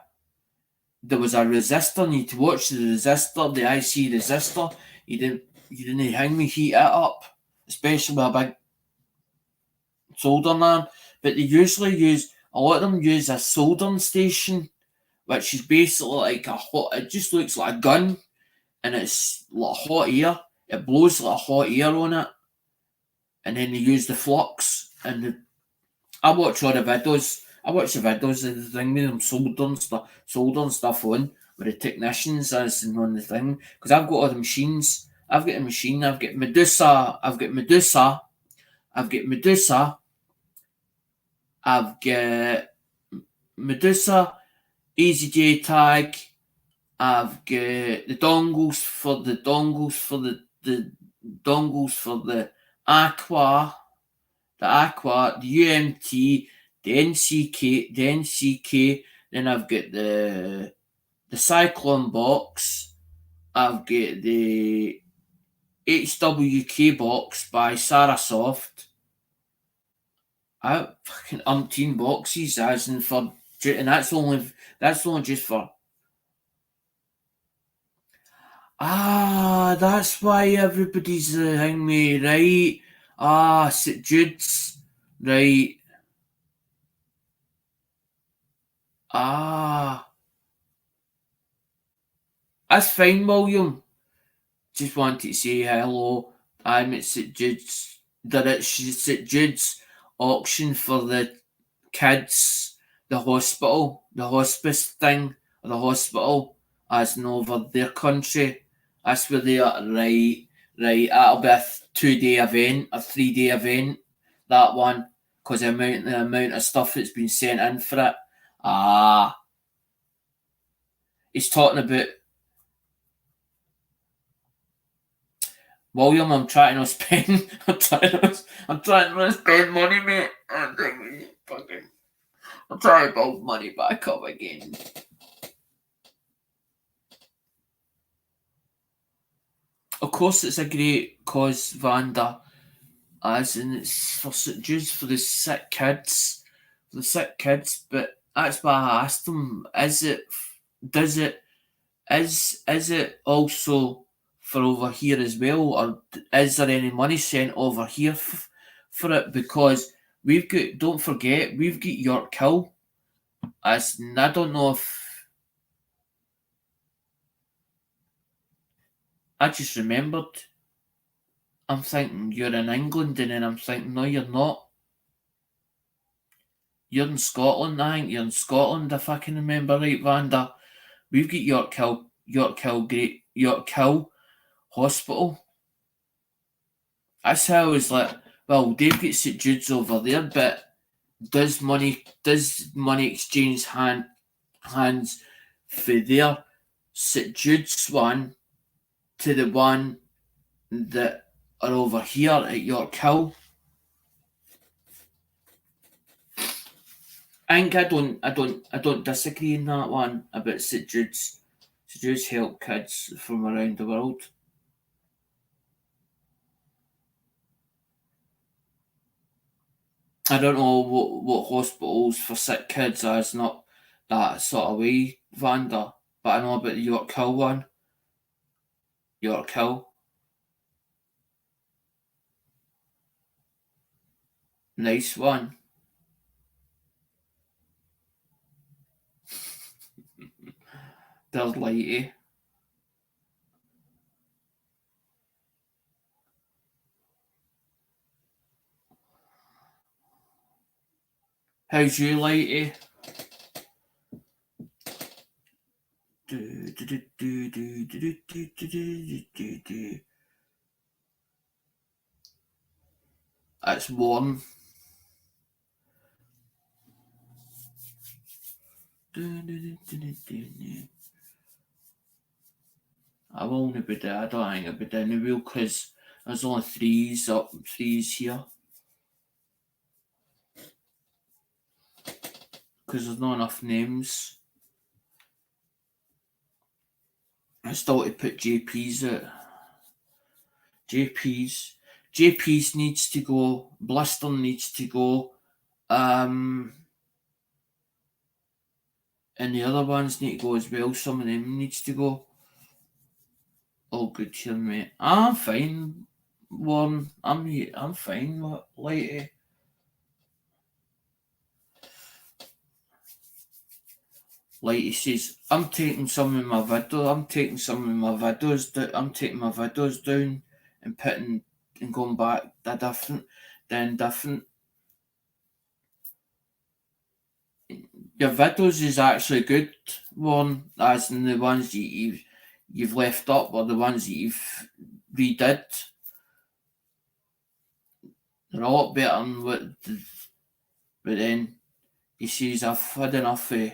there was a resistor. You need to watch the resistor, the IC resistor. You didn't hang me heat it up, especially with a big soldering iron. But they usually use, a lot of them use a soldering station, which is basically like it just looks like a gun, and it's like hot air. It blows like hot air on it, and then they use the flux. And I watch all the videos. I watch the videos of the thing with them soldering stuff on, with the technicians as and on the thing. Because I've got all the machines. I've got Medusa. I've got Medusa, EasyJ tag. I've got the dongles for the Aqua, the UMT, the NCK. Then I've got the Cyclone box. I've got the HWK box by Sarasoft. I have fucking umpteen boxes, as in for, and that's only just for. That's why everybody's hanging me, right? St Jude's, right? That's fine, William. Just wanted to say hello. I'm at St Jude's. St Jude's auction for the kids, the hospice thing, the hospital, as in over their country. That's where they are, right. That'll be a 2-day event, a 3-day event, that one, because the amount of stuff that's been sent in for it. He's talking about, William, I'm trying to spend. I'm trying to spend money, mate. I'm trying to build money back up again. Of course, it's a great cause, Vanda, as in it's for St Jude's, for the sick kids, But that's why I asked them: is it also for over here as well, or is there any money sent over here for it? Because don't forget, we've got York Hill. As I don't know if I just remembered. I'm thinking you're in England, and then I'm thinking, no, you're not. You're in Scotland. I think you're in Scotland, if I can remember right, Vanda. We've got York Hill, hospital. That's how I was like, well, they've got St Jude's over there, but does money exchange hands for their St Jude's one to the one that are over here at York Hill? I think I don't disagree in that one about St Jude's. St Jude's help kids from around the world. I don't know what hospitals for sick kids are. It's not that sort of way, Vanda. But I know about the York Hill one. York Hill. Nice one. There's Lighty. How's you, Lighty? It's warm. I won't be there. I don't think I'll be down the wheel because there's only threes here. Because there's not enough names. I still to put JP's out. JP's needs to go. Blister needs to go. And the other ones need to go as well. Some of them needs to go. All good here, mate. I'm fine, Warren. I'm fine, Lighty. Lighty says, I'm taking my videos down and putting and going back different. Your videos is actually good, Warren, as in the ones that you've left up or the ones that you've redid. They're a lot better than but then he says I've had enough of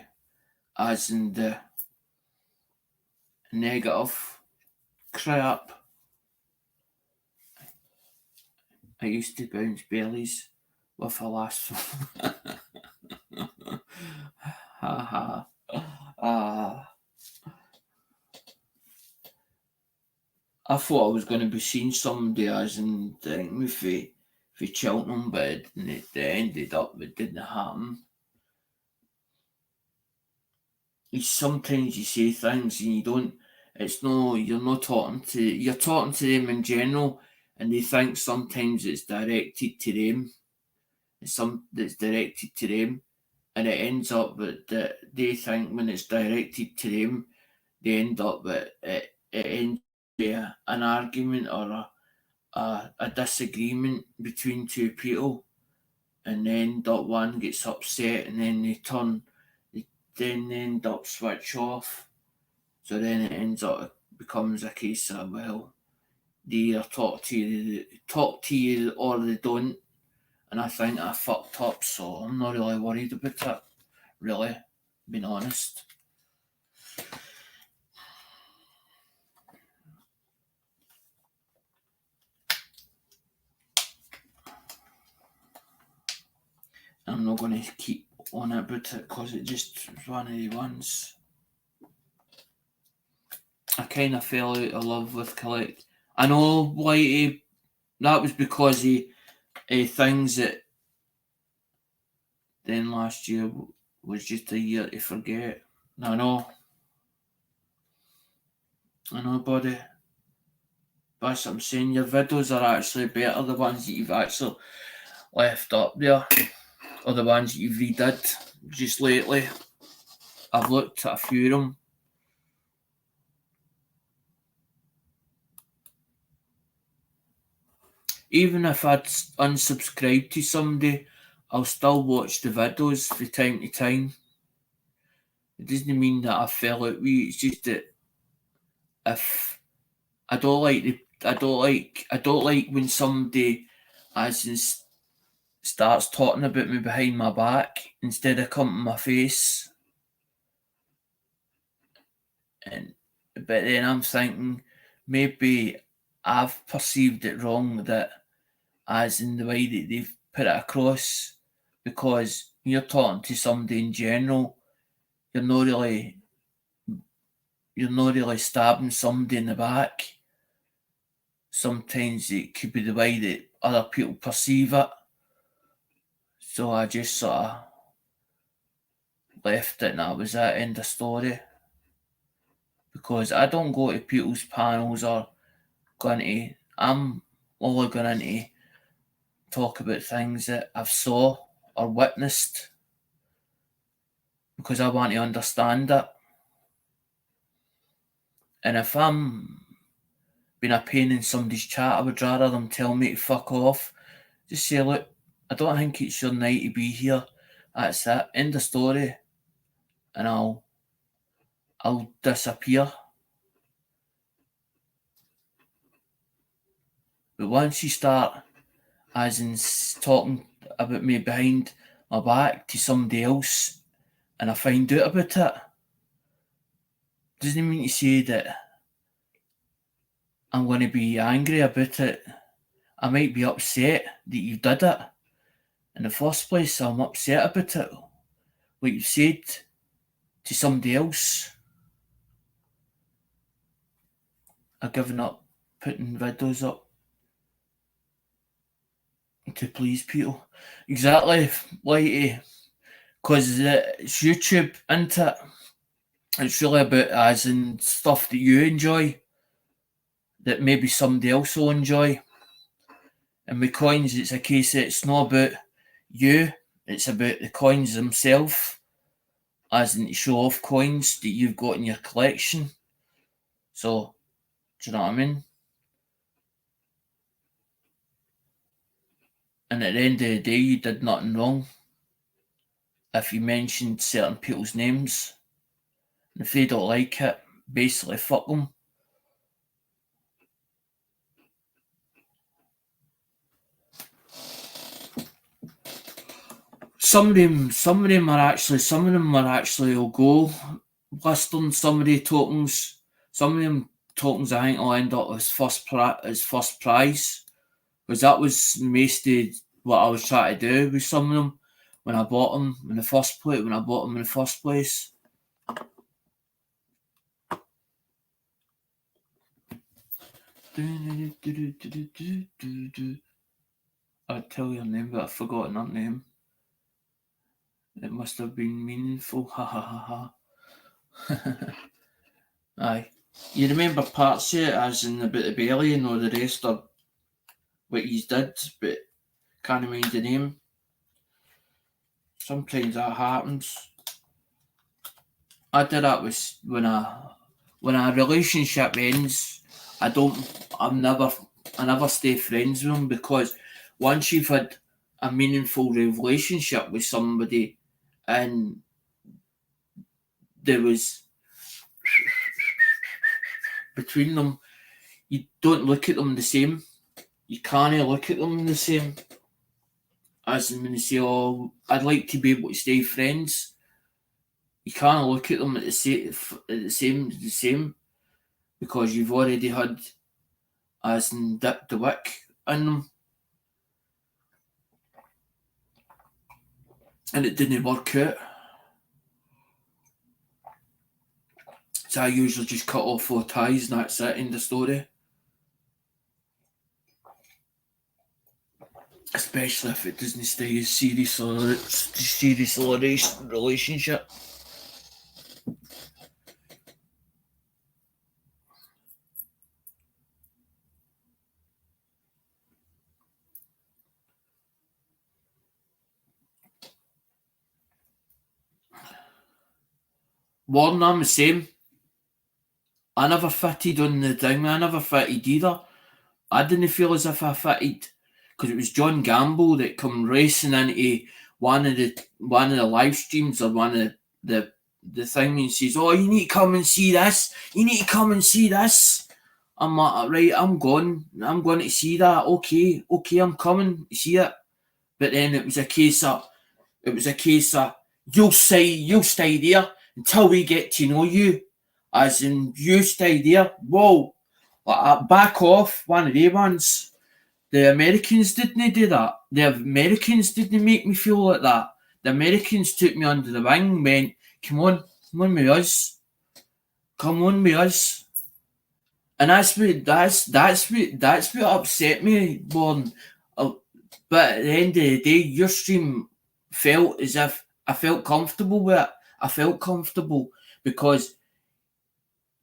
as in the negative crap. I used to bounce bellies with a last one. Ha ha. I thought I was going to be seeing somebody as in me for Cheltenham, but it ended up it didn't happen. Sometimes you say things and you don't. You're talking to them in general, and they think sometimes it's directed to them. That's directed to them, and it ends up that they think when it's directed to them, they end up that it ends with an argument or a disagreement between two people, and then one gets upset, and then they end up switch off. So then it becomes a case of, well, they either talk to you or they don't. And I think I fucked up, so I'm not really worried about it. Really, being honest. I'm not going to keep on about it because it just was one of the ones. I kind of fell out of love with Collect. I know, Whitey, that was because of things that then last year was just a year to forget. I know, buddy. That's what I'm saying. Your videos are actually better, the ones that you've actually left up there, or the ones that you've redid just lately. I've looked at a few of them. Even if I'd unsubscribed to somebody, I'll still watch the videos from time to time. It doesn't mean that I fell out with you. It's just that if I don't like when somebody as in starts talking about me behind my back instead of coming to my face. But then I'm thinking maybe I've perceived it wrong, that as in the way that they've put it across, because you're talking to somebody in general, you're not really stabbing somebody in the back. Sometimes it could be the way that other people perceive it. So I just sort of left it and that was it, end of story. Because I don't go to people's panels I'm only going to talk about things that I've saw or witnessed, because I want to understand it. And if I'm being a pain in somebody's chat, I would rather them tell me to fuck off. Just say, look, I don't think it's your night to be here. That's it. End of story. And I'll disappear. But once you start as in talking about me behind my back to somebody else and I find out about it, doesn't mean to say that I'm going to be angry about it. I might be upset that you did it. In the first place, I'm upset about it. Like you said to somebody else. I've given up putting videos up to please people. Exactly. Like, because it's YouTube, isn't it? It's really about as in stuff that you enjoy, that maybe somebody else will enjoy. And with coins, it's a case that it's not about you, it's about the coins themselves, as in to show off coins that you've got in your collection. So, do you know what I mean? And at the end of the day, you did nothing wrong if you mentioned certain people's names. And if they don't like it, basically fuck them. Some of them are actually will go listing some of the tokens. Some of them tokens I think will end up as first prize, because that was mostly what I was trying to do with some of them when I bought them in the first place. I'd tell you her name, but I've forgotten her name. It must have been meaningful. Ha ha ha ha. Aye. You remember parts of it, as in about the belly and all the rest of what he's did, but can't mind the name. Sometimes that happens. I did that with when a relationship ends. I never stay friends with them, because once you've had a meaningful relationship with somebody and there was between them, you don't look at them the same. You can't look at them the same. As in when they say, "Oh, I'd like to be able to stay friends." You can't look at them at the same, because you've already had as in dipped the wick in them, and it didn't work out. So I usually just cut off all ties and that's it, end of story. Especially if it doesn't stay as serious or it's a serious relationship. Warren, I'm the same. I never fitted on the thing. I never fitted either. I didn't feel as if I fitted, because it was John Gamble that come racing into one of the live streams or one of the thing, and says, "Oh, you need to come and see this. You need to come and see this." I'm like, right, I'm going to see that. Okay, I'm coming to see it. But then it was a case of you'll stay there until we get to know you. As in, you stay there. Whoa, back off. One of the ones. The Americans didn't do that. The Americans didn't make me feel like that. The Americans took me under the wing and went, come on with us. Come on with us. And that's what upset me, Born. But at the end of the day, your stream felt as if I felt comfortable with it. I felt comfortable because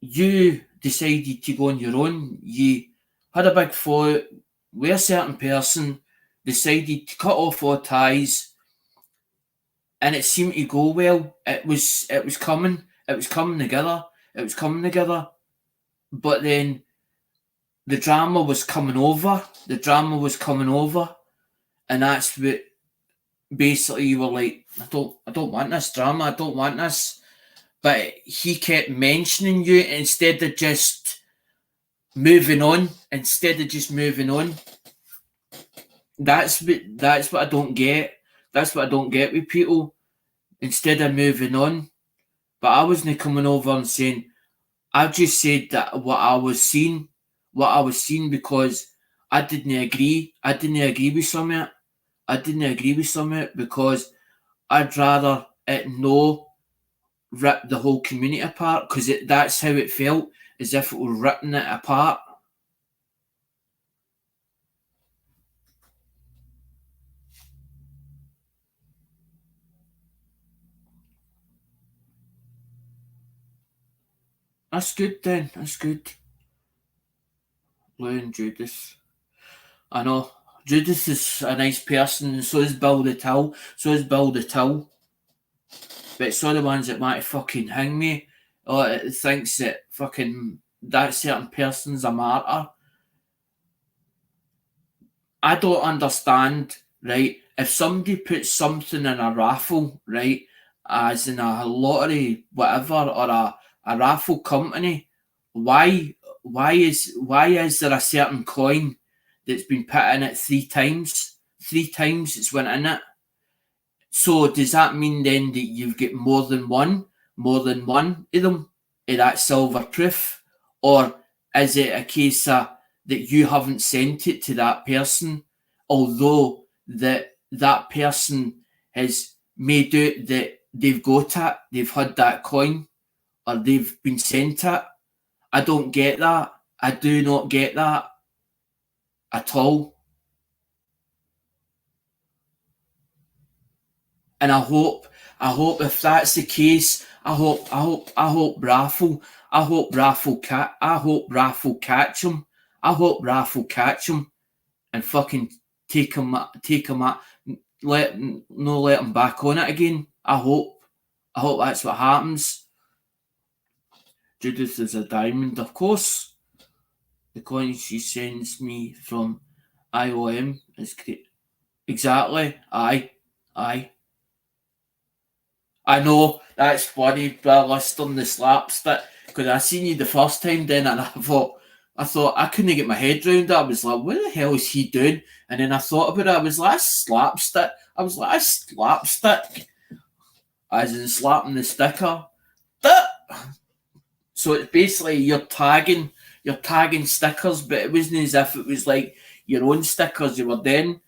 you decided to go on your own. You had a big fight with a certain person, decided to cut off all ties, and it seemed to go well. It was coming. It was coming together. It was coming together. But then the drama was coming over. The drama was coming over, and that's what basically you were like, I don't want this drama. I don't want this. But he kept mentioning you instead of just moving on. That's what I don't get. That's what I don't get with people. Instead of moving on. But I wasn't coming over and saying, I just said that what I was seeing because I didn't agree. I didn't agree with some of it. I didn't agree with some of it because I'd rather it no rip the whole community apart because that's how it felt, as if it were ripping it apart. That's good then. That's good. Lou and Judith. I know. Judith is a nice person, and so is Bill the Till. But it's all the ones that want to fucking hang me. Or it thinks that fucking that certain person's a martyr. I don't understand, right? If somebody puts something in a raffle, right, as in a lottery, whatever, or a raffle company, why is there a certain coin that's been put in it 3 times? 3 times it's went in it. So does that mean then that you've got more than one of them of that silver proof? Or is it a case of that you haven't sent it to that person, although that person has made out that they've got it, they've had that coin, or they've been sent it? I don't get that. I do not get that at all. And I hope if that's the case, I hope Raffle catch him. I hope Raffle catch him and fucking take him out, let him back on it again. I hope that's what happens. Judith is a diamond, of course. The coin she sends me from IOM is great. Exactly. Aye. I know, that's funny, Bill Liston, the slapstick, because I seen you the first time then, and I thought I couldn't get my head round it. I was like, what the hell is he doing? And then I thought about it, I was like, slapstick. As in slapping the sticker. So it's basically you're tagging stickers, but it wasn't as if it was like your own stickers you were doing.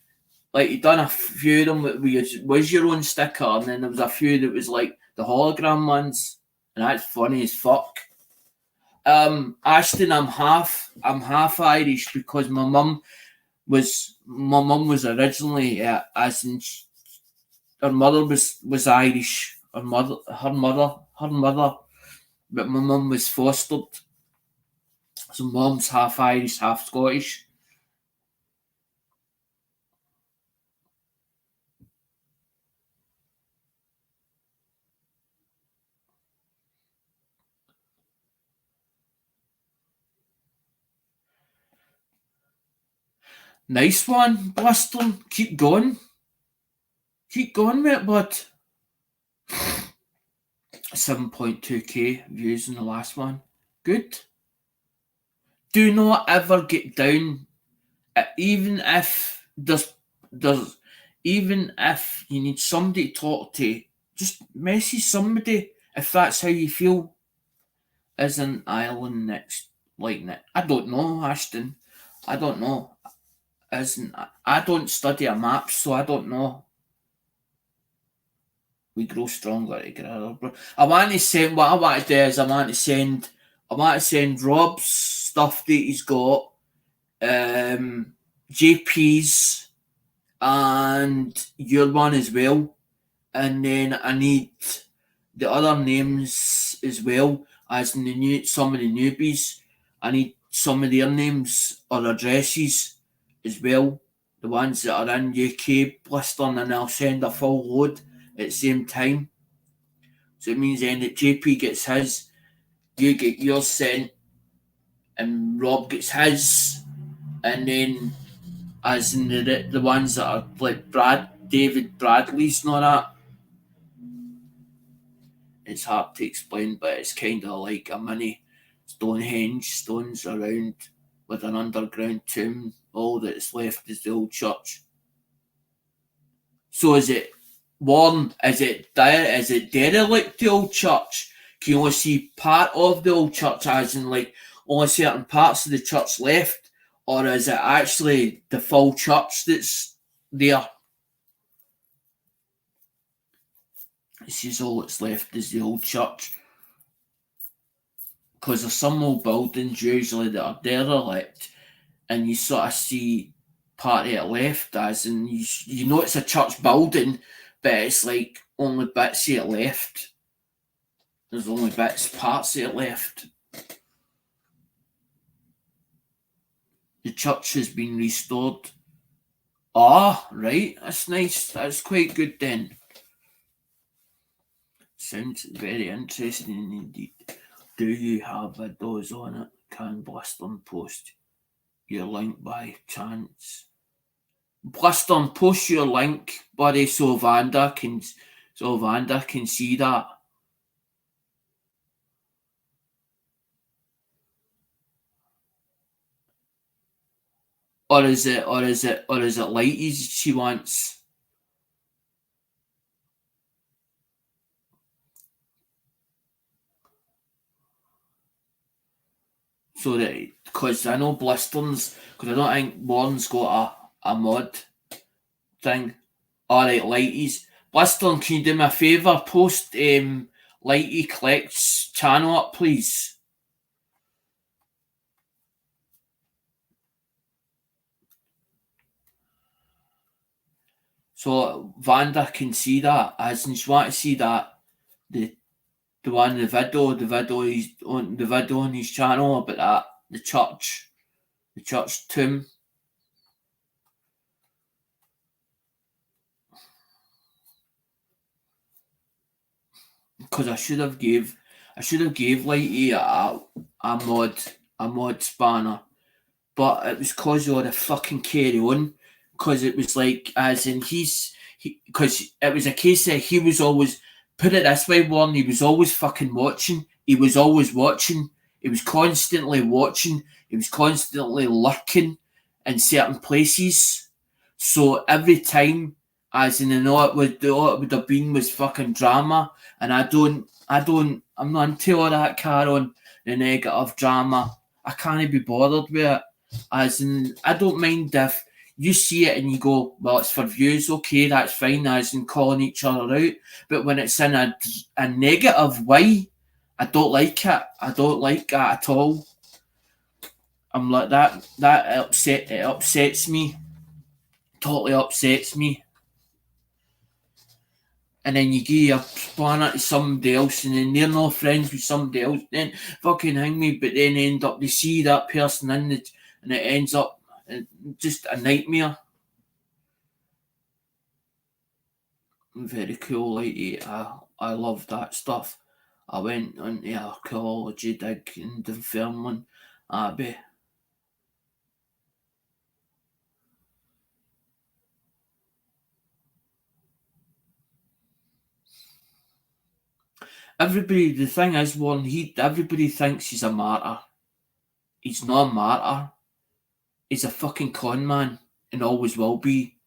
Like you done a few of them that was your own sticker, and then there was a few that was like the hologram ones, and that's funny as fuck. Ashton, I'm half Irish because my mum was originally as in her mother was Irish. Her mother, but my mum was fostered, so mum's half Irish, half Scottish. Nice one, Boston. Keep going, mate, bud. 7.2k views in the last one. Good. do not ever get down, even if there's even if you need somebody to talk to, just message somebody if that's how you feel. Isn't Ireland next like next? I don't know, Ashton. I don't know. Isn't I don't study a map, so I don't know. We grow stronger together. I want to send what I want to do is I want to send Rob's stuff that he's got, JP's and your one as well. And then I need the other names as well, as in some of the newbies. I need some of their names or addresses as well. The ones that are in UK blistering, and I'll send a full load at the same time. So it means then that JP gets his, you get yours sent, and Rob gets his, and then as in the ones that are like David Bradley's and all that. It's hard to explain, but it's kind of like a mini Stonehenge, stones around with an underground tomb. All that's left is the old church. So is it worn? Is it derelict, the old church? Can you only see part of the old church, as in like only certain parts of the church left? Or is it actually the full church that's there? This is all that's left is the old church. Because there's some old buildings usually that are derelict, and you sort of see part of it left, as in you know it's a church building, but it's like only bits of it left. There's only parts of it left. The church has been restored. Ah, right, that's nice. That's quite good then. Sounds very interesting indeed. Do you have a dose on it? Can Blistern post your link by chance? Blistern, post your link, buddy, so Vanda can see that. Or is it lighties she wants? So that, because I know Blisterns, because I don't think Warren's got a mod thing. Alright, lighties. Blistern, can you do me a favour? Post Lighty Collects channel up, please. So Vanda can see that, as in she want to see that the one the video he's on the video on his channel about that the church tomb. Because I should have gave Lighty a mod spanner, but it was cause of the fucking carry on. Because it was like, as in because it was a case that he was always, put it this way, Warren, he was always fucking watching. He was always watching. He was constantly watching. He was constantly lurking in certain places. So every time, as in, all it would have been was fucking drama. And I'm not into all that, Karen, the negative drama. I can't be bothered with it. As in, I don't mind if you see it and you go, well, it's for views, okay, that's fine, as in calling each other out. But when it's in a negative way, I don't like it. I don't like that at all. I'm like that. It upsets me. Totally upsets me. And then you give your planner to somebody else, and then they're not friends with somebody else. Then fucking hang me, but then end up they see that person in it, and it ends up just a nightmare. Very cool, like I love that stuff. I went on the archaeology dig in Dunfermline Abbey. Everybody, the thing is, Warren, everybody thinks he's a martyr. he's not a martyr. He's a fucking con man and always will be.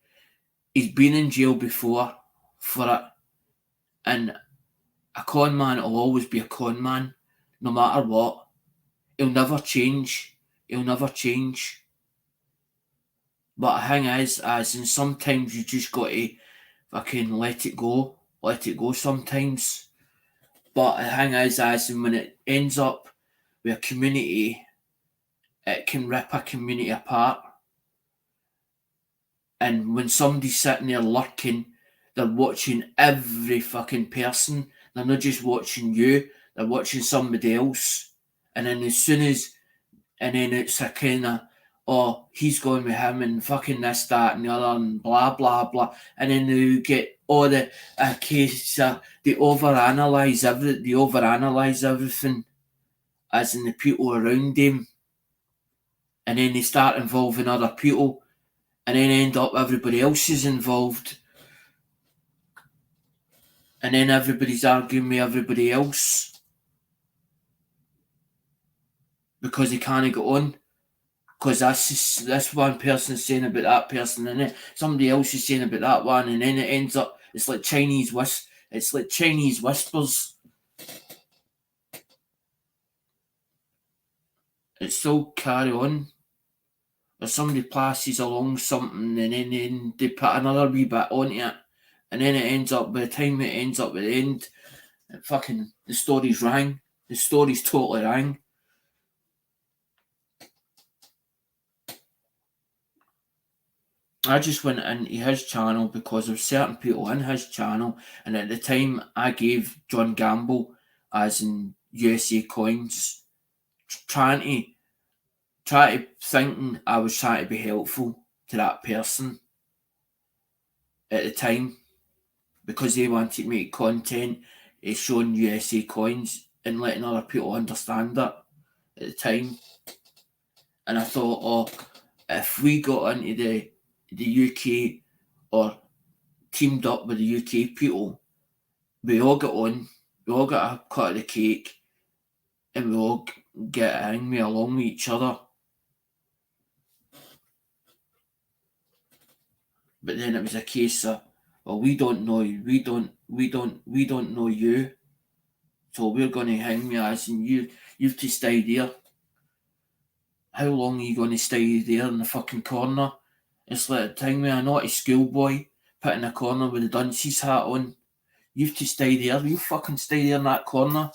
He's been in jail before for it, and a con man will always be a con man, no matter what. He'll never change. He'll never change. But the thing is, as in sometimes you just got to fucking let it go. Let it go sometimes. But the thing is, as in when it ends up with a community, it can rip a community apart. And when somebody's sitting there lurking, they're watching every fucking person. They're not just watching you, they're watching somebody else. And then as soon as, and then it's a kind of, oh, he's going with him and fucking this, that, and the other, and blah, blah, blah. And then they get all the case, they overanalyze everything, as in the people around them. And then they start involving other people, and then end up everybody else is involved. And then everybody's arguing with everybody else because they can't get on. Because this one person is saying about that person, and then somebody else is saying about that one, and then it ends up, it's like Chinese whispers. It still carry on. Or somebody passes along something, and then they put another wee bit onto it, and then it ends up, by the time it ends up at the end, the story's rang. The story's totally rang. I just went into his channel because there were certain people in his channel, and at the time I gave John Gamble, as in USA Coins, trying to thinking I was trying to be helpful to that person at the time, because they wanted to make content showing USA Coins and letting other people understand it at the time. And I thought, oh, if we got into the UK or teamed up with the UK people, we all get on, we all get a cut of the cake, and we all get angry along with each other. But then it was a case of, well, we don't know you, we don't know you, so we're going to hang you, as in you've to stay there. How long are you going to stay there in the fucking corner? It's like a thing with a naughty schoolboy put in a corner with a dunce's hat on. You've to stay there. You fucking stay there in that corner.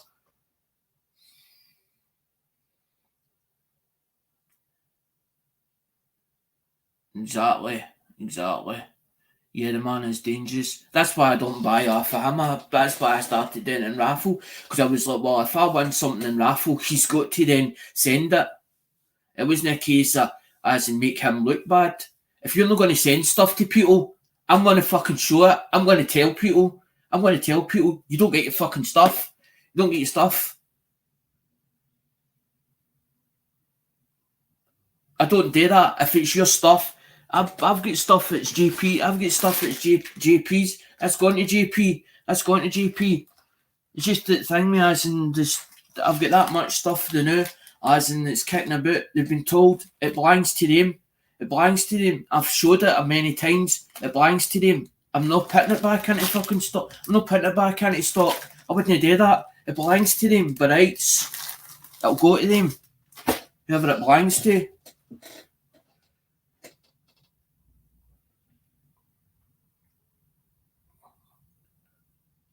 Exactly. Yeah, the man is dangerous. That's why I don't buy off of him. That's why I started doing it in raffle. Because I was like, well, if I win something in raffle, he's got to then send it. It wasn't a case of, as in, make him look bad. If you're not going to send stuff to people, I'm going to fucking show it. I'm going to tell people, you don't get your fucking stuff. You don't get your stuff. I don't do that. If it's your stuff, I've got stuff that's JP. I've got stuff that's JP's. That's going to JP. It's just the thing, me, as in this. I've got that much stuff to know, as in it's kicking about. They've been told it belongs to them. I've showed it many times. It belongs to them. I'm not putting it back into fucking stock. I wouldn't do that. It belongs to them. But rights, it'll go to them. Whoever it belongs to.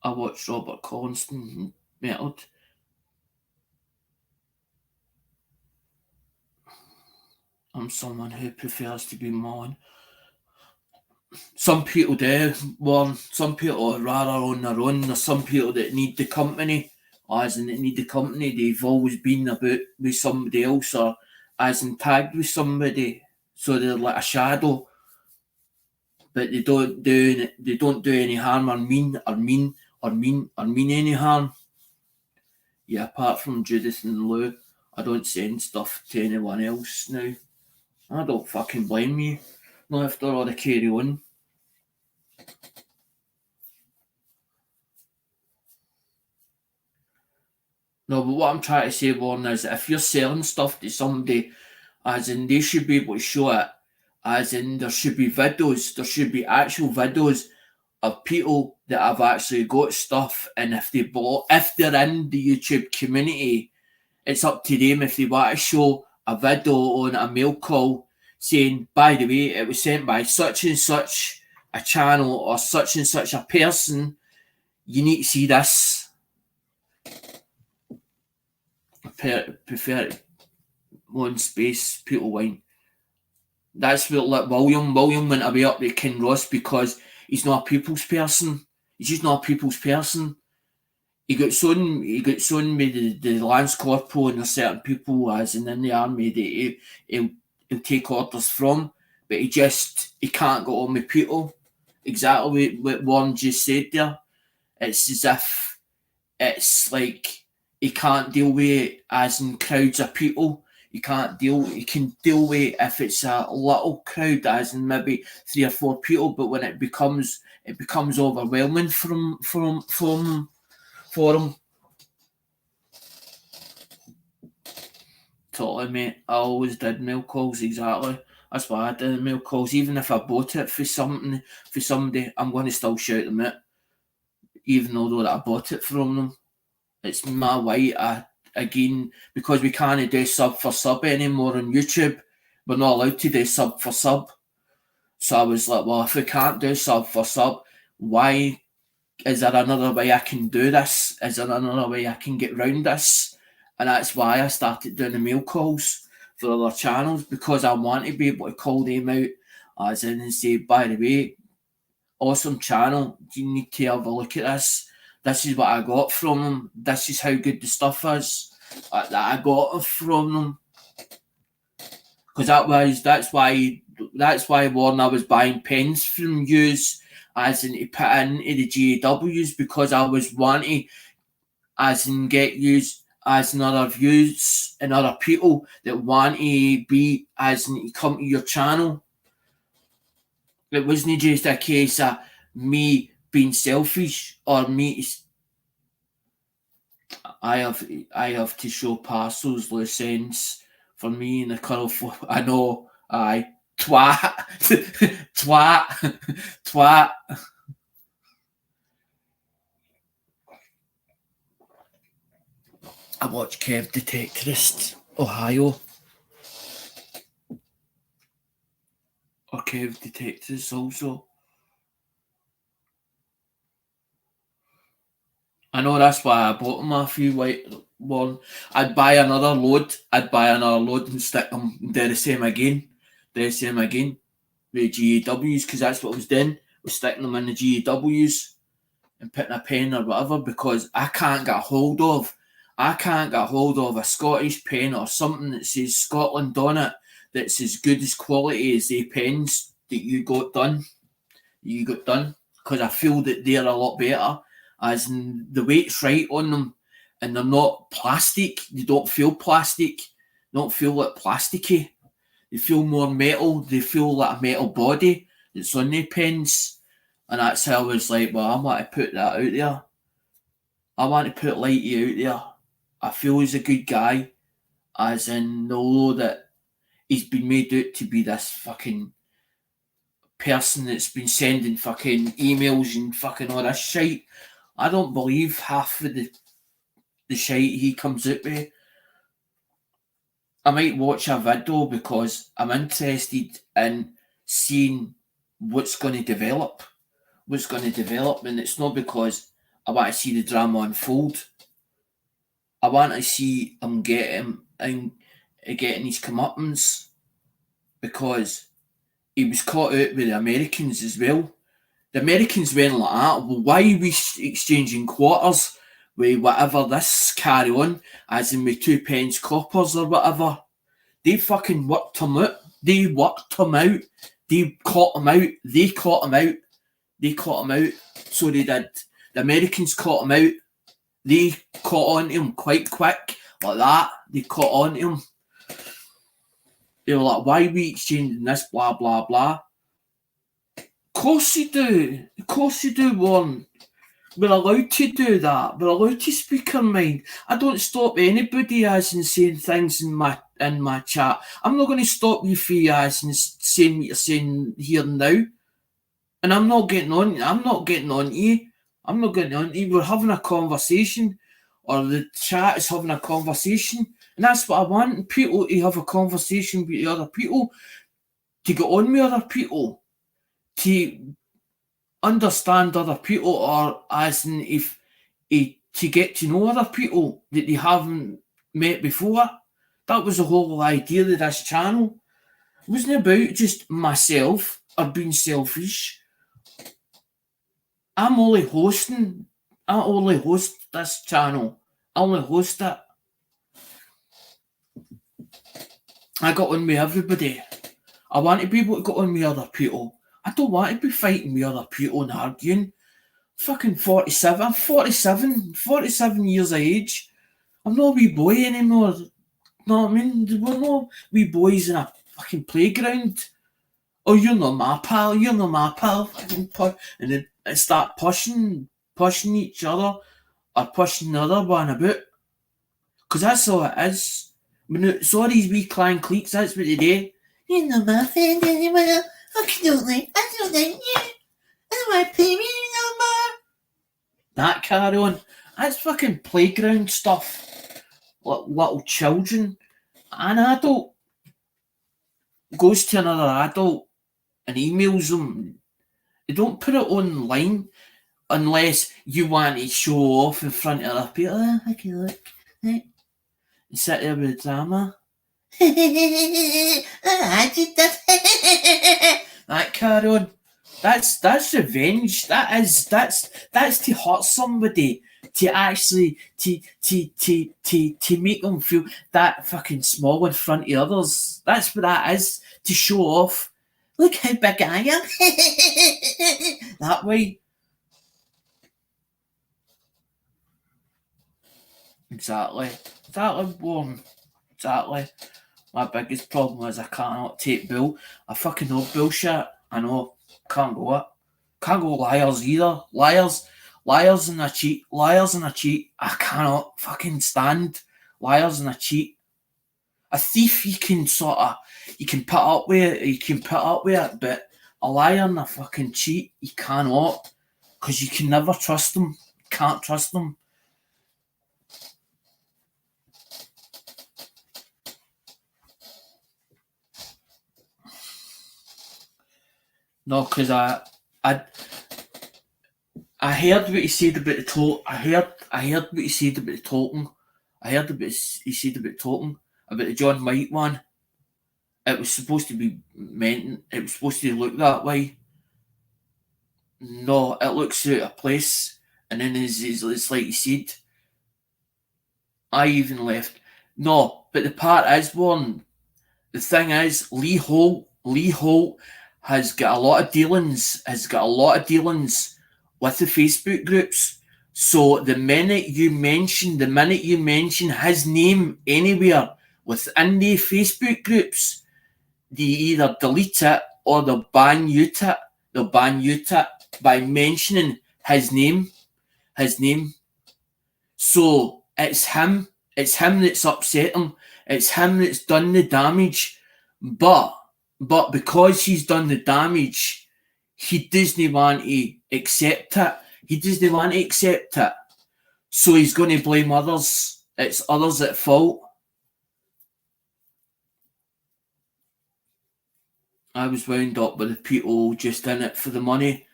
I watched Robert Collinston method. I'm someone who prefers to be mourned. Some people do, Warren. Some people are rather on their own. There's some people that need the company, as in they need the company. They've always been about with somebody else, or as in tagged with somebody, so they're like a shadow. But they don't do any harm or mean any harm. Yeah, apart from Judith and Lou, I don't send stuff to anyone else now. I don't fucking blame you. Not after all the carry on. No, but what I'm trying to say, Warren, is if you're selling stuff to somebody, as in they should be able to show it, as in there should be videos, there should be actual videos of people that have actually got stuff, and if they're in the YouTube community, it's up to them if they want to show a video on a mail call saying, by the way, it was sent by such and such a channel or such and such a person. You need to see this. Prefer one space, people wine. That's what like William went away up to Ken Ross because he's not a people's person. He's just not a people's person. He got son with the Lance Corporal and there's certain people as in the army that he'll take orders from, but he can't get on with people. Exactly what Warren just said there. It's as if it's like he can't deal with it as in crowds of people. He can deal with if it's a little crowd as in maybe 3 or 4 people, but when it becomes overwhelming for him. Totally, mate. I always did mail calls, exactly. That's why I did mail calls. Even if I bought it for somebody, I'm going to still shout them out, even though that I bought it from them. It's my way. Again, because we can't do sub for sub anymore on YouTube, we're not allowed to do sub for sub. So I was like, well, if we can't do sub for sub, why is there another way I can do this? Is there another way I can get round this? And that's why I started doing the mail calls for other channels, because I want to be able to call them out as in and say, by the way, awesome channel, you need to have a look at this. This is what I got from them. This is how good the stuff is that I got from them. Because that's why Warren, I was buying pens from yous as in to put into the GAWs, because I was wanting as in get yous as in other views and other people that want to be as in to come to your channel. It wasn't just a case of me being selfish or me. I have to show parcels loose ends for me in the curl. I know, aye, twat, twat. I watch Kev Detectorist, Ohio. Or Kev Detectorist also. I know that's why I bought them a few white one. I'd buy another load and stick them, do the same again. With GAWs, because that's what I was doing. Was sticking them in the GAWs and putting a pen or whatever, because I can't get hold of a Scottish pen or something that says Scotland on it that's as good as quality as the pens that you got done. Because I feel that they're a lot better, as in the weight's right on them, and they're not plastic. They don't feel plastic. They don't feel like plasticky. They feel more metal. They feel like a metal body that's on their pens. And that's how I was like, well, I want to put that out there. I want to put Lighty out there. I feel he's a good guy, as in, although that he's been made out to be this fucking person that's been sending fucking emails and fucking all this shit. I don't believe half of the shit he comes out with. I might watch a video because I'm interested in seeing what's going to develop. And it's not because I want to see the drama unfold. I want to see him getting his comeuppance, because he was caught out with the Americans as well. The Americans went like that. Well, why are we exchanging quarters with whatever this carry on, as in with 2 pence coppers or whatever? They fucking worked him out. They caught him out. So they did. The Americans caught him out. They caught on to him quite quick, like that. They caught on to him. They were like, why are we exchanging this, blah, blah, blah. Of course you do, Warren. We're allowed to do that. We're allowed to speak our mind. I don't stop anybody as in saying things in my chat. I'm not going to stop you for as in saying what you're saying here and now. And I'm not getting on to you. I'm not getting on to you. We're having a conversation, or the chat is having a conversation. And that's what I want, people to have a conversation with other people, to get on with other people, to understand other people, or as in to get to know other people that they haven't met before. That was the whole idea of this channel. It wasn't about just myself or being selfish. I only host this channel. I only host it. I got on with everybody. I want to be able to get on with other people. I don't want to be fighting with other people and arguing. Fucking 47. I'm 47 years of age. I'm not a wee boy anymore. Know what I mean? We're not wee boys in a fucking playground. Oh, you're not my pal. And then start pushing each other, or pushing the other one about. Because that's all it is. When it's all these wee clan cliques, that's what they do. You're not my friend anymore. I don't like you. I don't want to play with you no more. That carry on. That's fucking playground stuff. Little children. An adult goes to another adult and emails them. They don't put it online unless you want to show off in front of other people. Oh, okay, look. And sit there with the drama. I did that. That carry on. That's revenge. That's to hurt somebody, to actually to make them feel that fucking small in front of others. That's what that is, to show off. Look how big I am. That way. Exactly, Warren. Exactly. My biggest problem is I cannot take bull. I fucking know bullshit. I know. Can't go it. Can't go liars either. Liars and a cheat. I cannot fucking stand liars and a cheat. A thief you can put up with it, but a liar and a fucking cheat you cannot, because you can never trust them. Can't trust them. No, because I heard what he said about the talk. I heard what he said about the talking. I heard about he said about talking about the John White one. It was supposed to be meant. It was supposed to look that way. No, it looks out of place. And then it's like he said. I even left. No, but the part is one. The thing is, Lee Holt has got a lot of dealings. With the Facebook groups. So the minute you mention his name anywhere within the Facebook groups, they either delete it or they'll ban you it. They'll ban you it by mentioning his name. So it's him that's upset him. It's him that's done the damage. But because he's done the damage, he doesn't want to accept it. So he's going to blame others. It's others at fault. I was wound up with the people just in it for the money.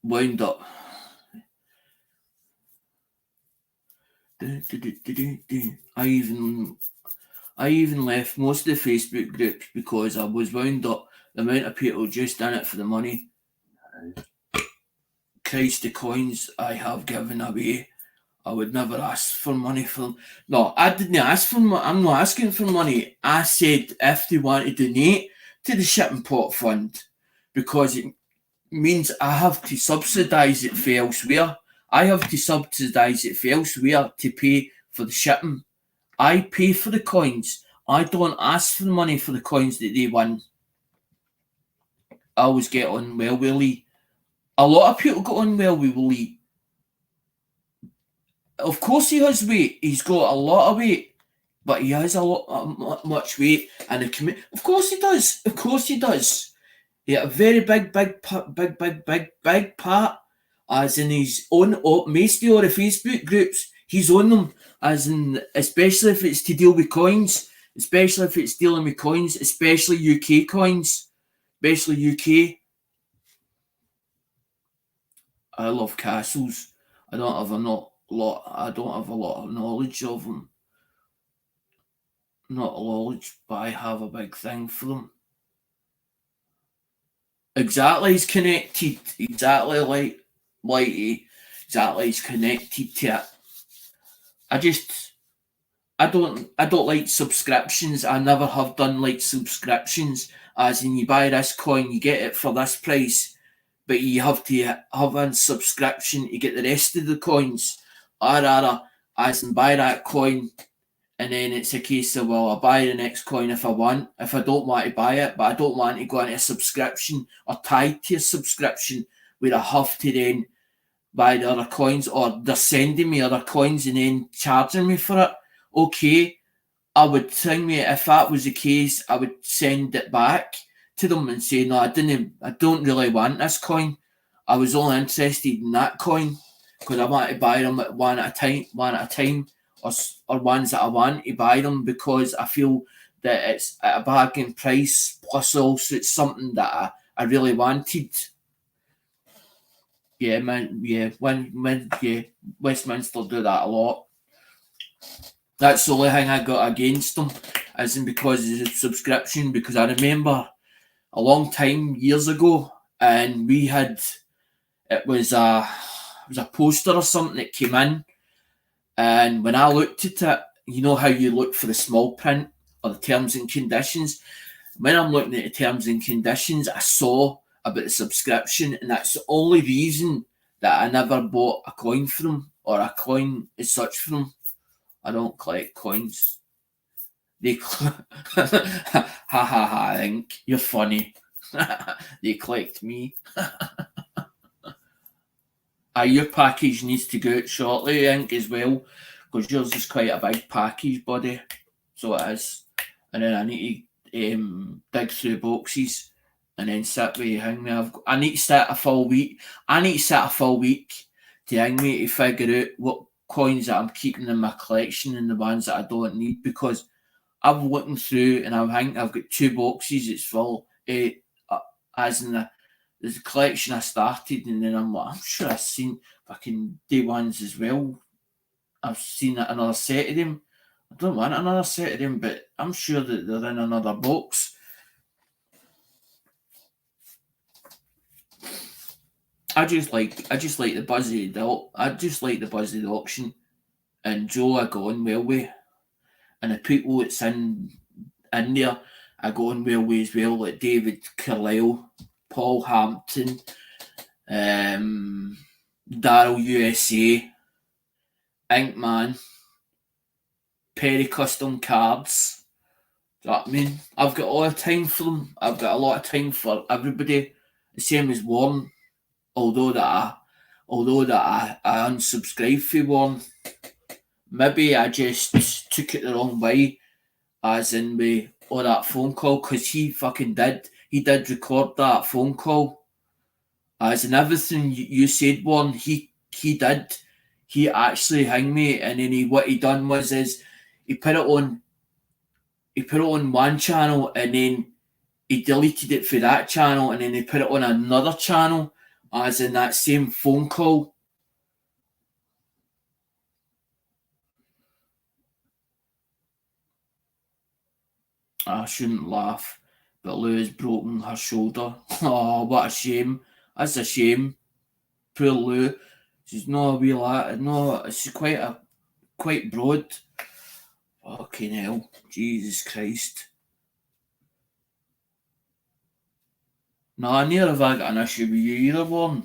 Wound up. I even left most of the Facebook groups because I was wound up. The amount of people just in it for the money. Christ, the coins I have given away. I would never ask for money for them. No, I didn't ask for money. I'm not asking for money. I said if they want to donate to the shipping pot fund, because it means I have to subsidise it for elsewhere. To pay for the shipping. I pay for the coins. I don't ask for the money for the coins that they win. I always get on well with Lee. A lot of people got on well with Lee. Of course he has weight. He's got a lot of weight, but he has a lot much weight, and of course he does. Of course he does. He had a very big part, as in his own mostly all the Facebook groups. He's on them, as in, especially if it's to deal with coins, especially if it's dealing with coins, especially UK coins, especially UK. I love castles. I don't have a lot. I don't have a lot of knowledge of them. Not knowledge, but I have a big thing for them. Exactly, he's connected. Exactly exactly he's connected to it. I don't like subscriptions. I never have done like subscriptions. As in, you buy this coin, you get it for this price, but you have to have a subscription to get the rest of the coins. Or rather, as in, buy that coin, and then it's a case of, well, I buy the next coin if I want. If I don't want to buy it, but I don't want to go into a subscription or tied to a subscription where I have to then buy the other coins, or they're sending me other coins and then charging me for it. Okay, I would think, mate, if that was the case, I would send it back to them and say, no, I don't really want this coin. I was only interested in that coin because I want to buy them at one at a time, or ones that I want to buy them because I feel that it's at a bargain price. Plus, also it's something that I really wanted. Yeah, man. Yeah, Westminster do that a lot. That's the only thing I got against them, as in because of the subscription. Because I remember a long time years ago, and it was a poster or something that came in, and when I looked at it, you know how you look for the small print or the terms and conditions. When I'm looking at the terms and conditions, I saw about the subscription, and that's the only reason that I never bought a coin for them, or a coin as such for them. I don't collect coins. Ha ha ha, I think you're funny. They collect me. Your package needs to go out shortly, I think, as well, because yours is quite a big package, buddy. So it is. And then I need to dig through boxes and then sit with hang me. I need to sit a full week. To hang me to figure out what coins that I'm keeping in my collection and the ones that I don't need, because I'm looking through and I've got 2 boxes. It's full, as in there's a collection I started, and then I'm sure I've seen fucking day ones as well. I've seen another set of them. I don't want another set of them, but I'm sure that they're in another box. I just like the buzz of the auction, and Joe I go on well with, and the people that's in there I go on well with as well, like David Carlisle, Paul Hampton, Daryl USA, Inkman, Perry Custom Cards. Do you know what I mean? I've got a lot of time for them. I've got a lot of time for everybody. The same as Warren, although that I unsubscribed for Warren. Maybe I just took it the wrong way, as in with all that phone call, because he did record that phone call. As in everything you said, Warren, he did. He actually hung me, and then what he done was he put it on one channel, and then he deleted it for that channel, and then he put it on another channel, as in that same phone call. I shouldn't laugh, but Lou has broken her shoulder. Oh, what a shame. That's a shame. Poor Lou. She's not a wee lad. No, she's quite broad. Fucking hell. Jesus Christ. No, I never have I got an issue with you either, Warren.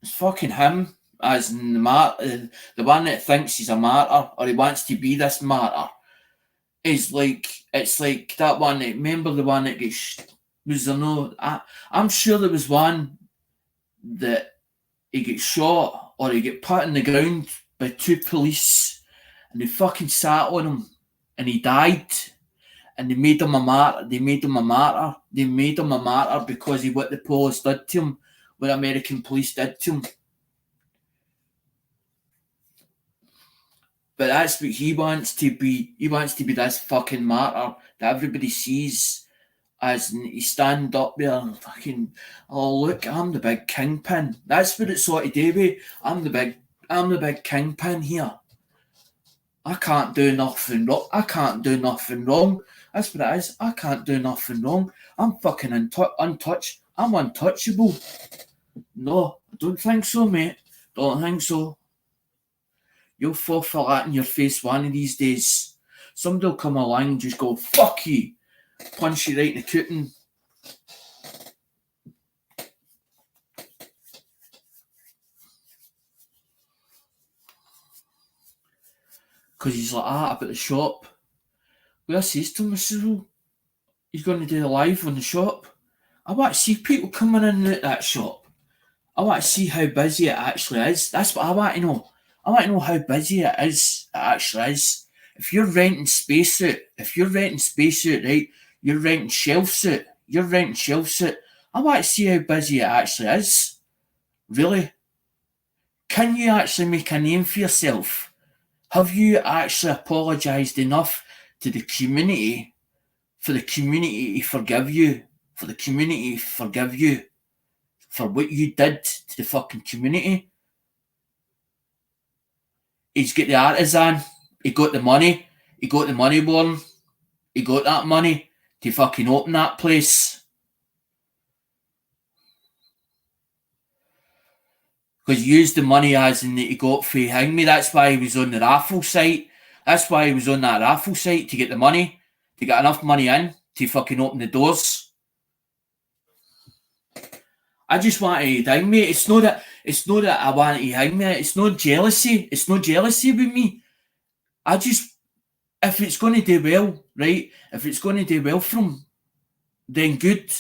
It's fucking him, as in the one that thinks he's a martyr, or he wants to be this martyr. It's like that one. Remember the one that was there no? I'm sure there was one that he gets shot, or he get put in the ground by 2 police and they fucking sat on him and he died and they made him a martyr. They made him a martyr. They made him a martyr because of what the police did to him, what American police did to him. But that's what he wants to be. He wants to be this fucking martyr that everybody sees as he stand up there and fucking, oh look, I'm the big kingpin. That's what it's sort of do with. I'm the big kingpin here. I can't do nothing wrong. I can't do nothing wrong. That's what it is. I can't do nothing wrong. I'm fucking untouched. I'm untouchable. No, I don't think so, mate. Don't think so. You'll fall for that in your face one of these days. Somebody will come along and just go, fuck you. Punch you right in the cooting. Because he's like that about the shop. Well, I says to him, I says, well, he's going to do a live on the shop. I want to see people coming in and out that shop. I want to see how busy it actually is. That's what I want to know. I want to know how busy it is. It actually is. If you're renting spacesuit, right, you're renting shelf-suit. I want to see how busy it actually is. Really? Can you actually make a name for yourself? Have you actually apologised enough to the community for the community to forgive you? For the community to forgive you for what you did to the fucking community? He's got the artisan, he got the money, Warren. He got that money to fucking open that place. Because he used the money as in that he got for Hang Me. That's why he was on the raffle site. That's why he was on that raffle site, to get the money, to get enough money in to fucking open the doors. I just want to hang me. It's not that I want to hang me. It's not jealousy. It's not jealousy with me. I just, if it's going to do well, right? If it's going to do well for him, then good.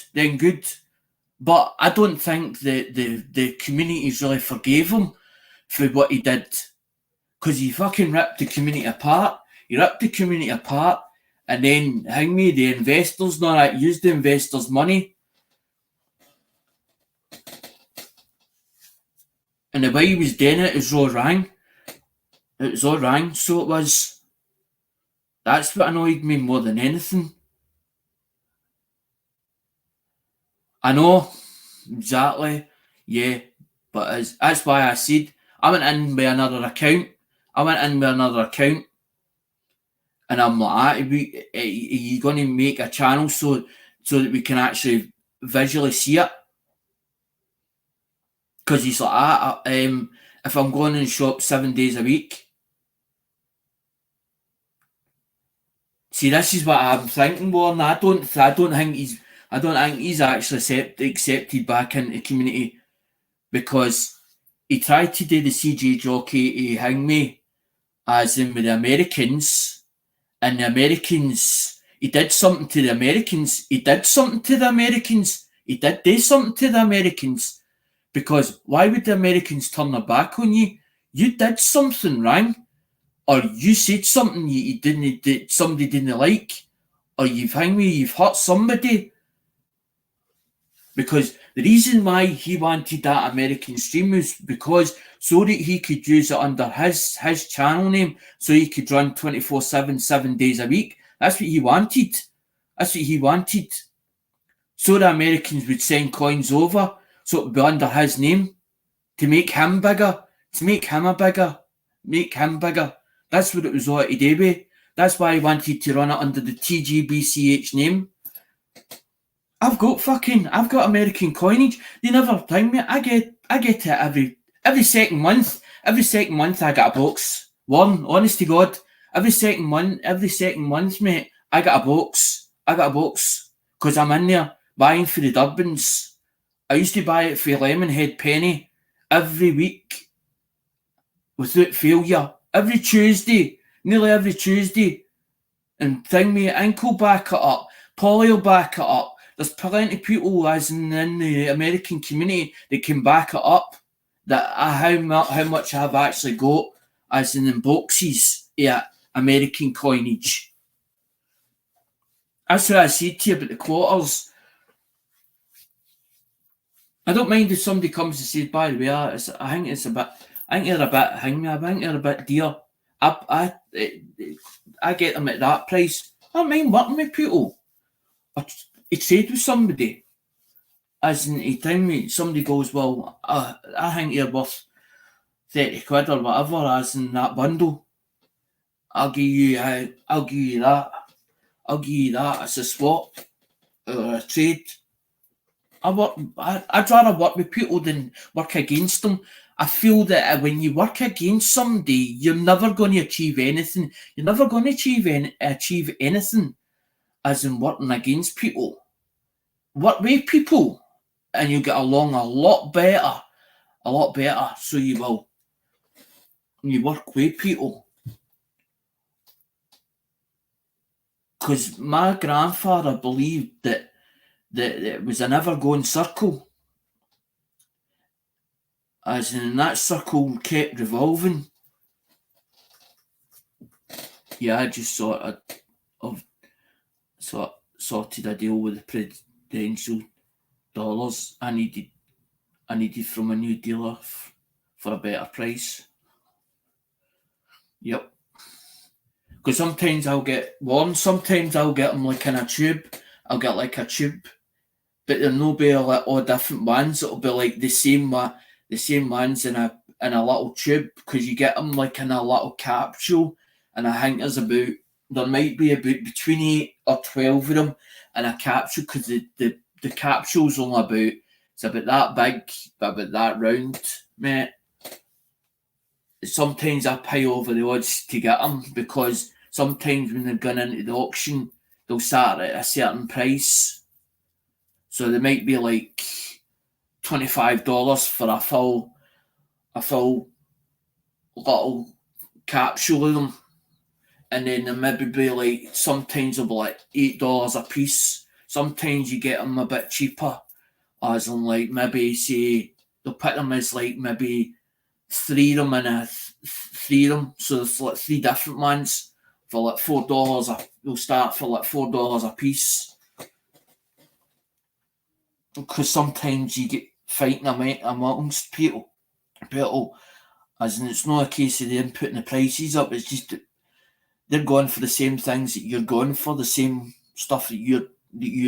But I don't think the communities really forgave him for what he did. Because he fucking ripped the community apart. And then, hang me, the investors, used the investors' money. And the way he was doing it was all wrong. So it was. That's what annoyed me more than anything. I know, exactly, yeah, but that's why I said, I went in with another account, and I'm like, are you going to make a channel so that we can actually visually see it? Because he's like, if I'm going in the shop 7 days a week. See, this is what I'm thinking, Warren. I don't think he's actually accepted back into the community, because he tried to do the CJ jockey to Hang Me, as in with the Americans, and the Americans, he did something to the Americans. He did do something to the Americans. Because why would the Americans turn their back on you? You did something wrong, or you said something somebody didn't like, or you've hurt somebody. Because the reason why he wanted that American stream was because so that he could use it under his channel name, so he could run 24/7, 7 days a week. That's what he wanted. So the Americans would send coins over, so it would be under his name, to make him bigger, make him bigger. That's what it was all to do with. That's why he wanted to run it under the TGBCH name. I've got American coinage. They never tell me. I get it every second month. Every second month I get a box. One, honest to God, every second month, mate, I get a box. Because I'm in there buying for the Durbans. I used to buy it for Lemonhead Penny every week without failure. Nearly every Tuesday. And me, Ink will back it up. Polly will back it up. There's plenty of people as in the American community that can back it up. that how much I've actually got as in boxes American coinage. That's what I said to you about the quarters. I don't mind if somebody comes and says, by the way, I think it's a bit, I think you're a bit, I think you're a bit dear. I get them at that price. I don't mind working with people. I trade with somebody. As in, he tell me, somebody goes, well, I think you're worth 30 quid or whatever, as in that bundle. I'll give you that. I'll give you that as a swap or a trade. I'd rather work with people than work against them. I feel that when you work against somebody, you're never going to achieve anything. You're never going to achieve anything as in working against people. Work with people and you get along a lot better. So you will. You work with people. Because my grandfather believed that it was an ever-going circle. As in that circle kept revolving. Yeah, I just sorted a deal with the presidential dollars I needed from a new dealer for a better price. Yep. Because sometimes I'll get one, sometimes I'll get them like in a tube. I'll get like a tube, but there'll be all different ones. It'll be like the same ones in a little tube, because you get them like in a little capsule, and I think there might be about between 8 or 12 of them in a capsule, because the capsule's only it's about that big, but about that round, mate. Sometimes I pay over the odds to get them, because sometimes when they're going into the auction, they'll start at a certain price. So they might be like $25 for a full little capsule of them. And then there maybe be like, sometimes they'll be like $8 a piece. Sometimes you get them a bit cheaper, as in like maybe say they'll put them as like maybe three of them and three of them. So there's like three different ones for like $4. They'll start for like $4 a piece. Because sometimes you get fighting amongst people. As in, it's not a case of them putting the prices up, it's just that they're going for the same things that you're going for, the same stuff that you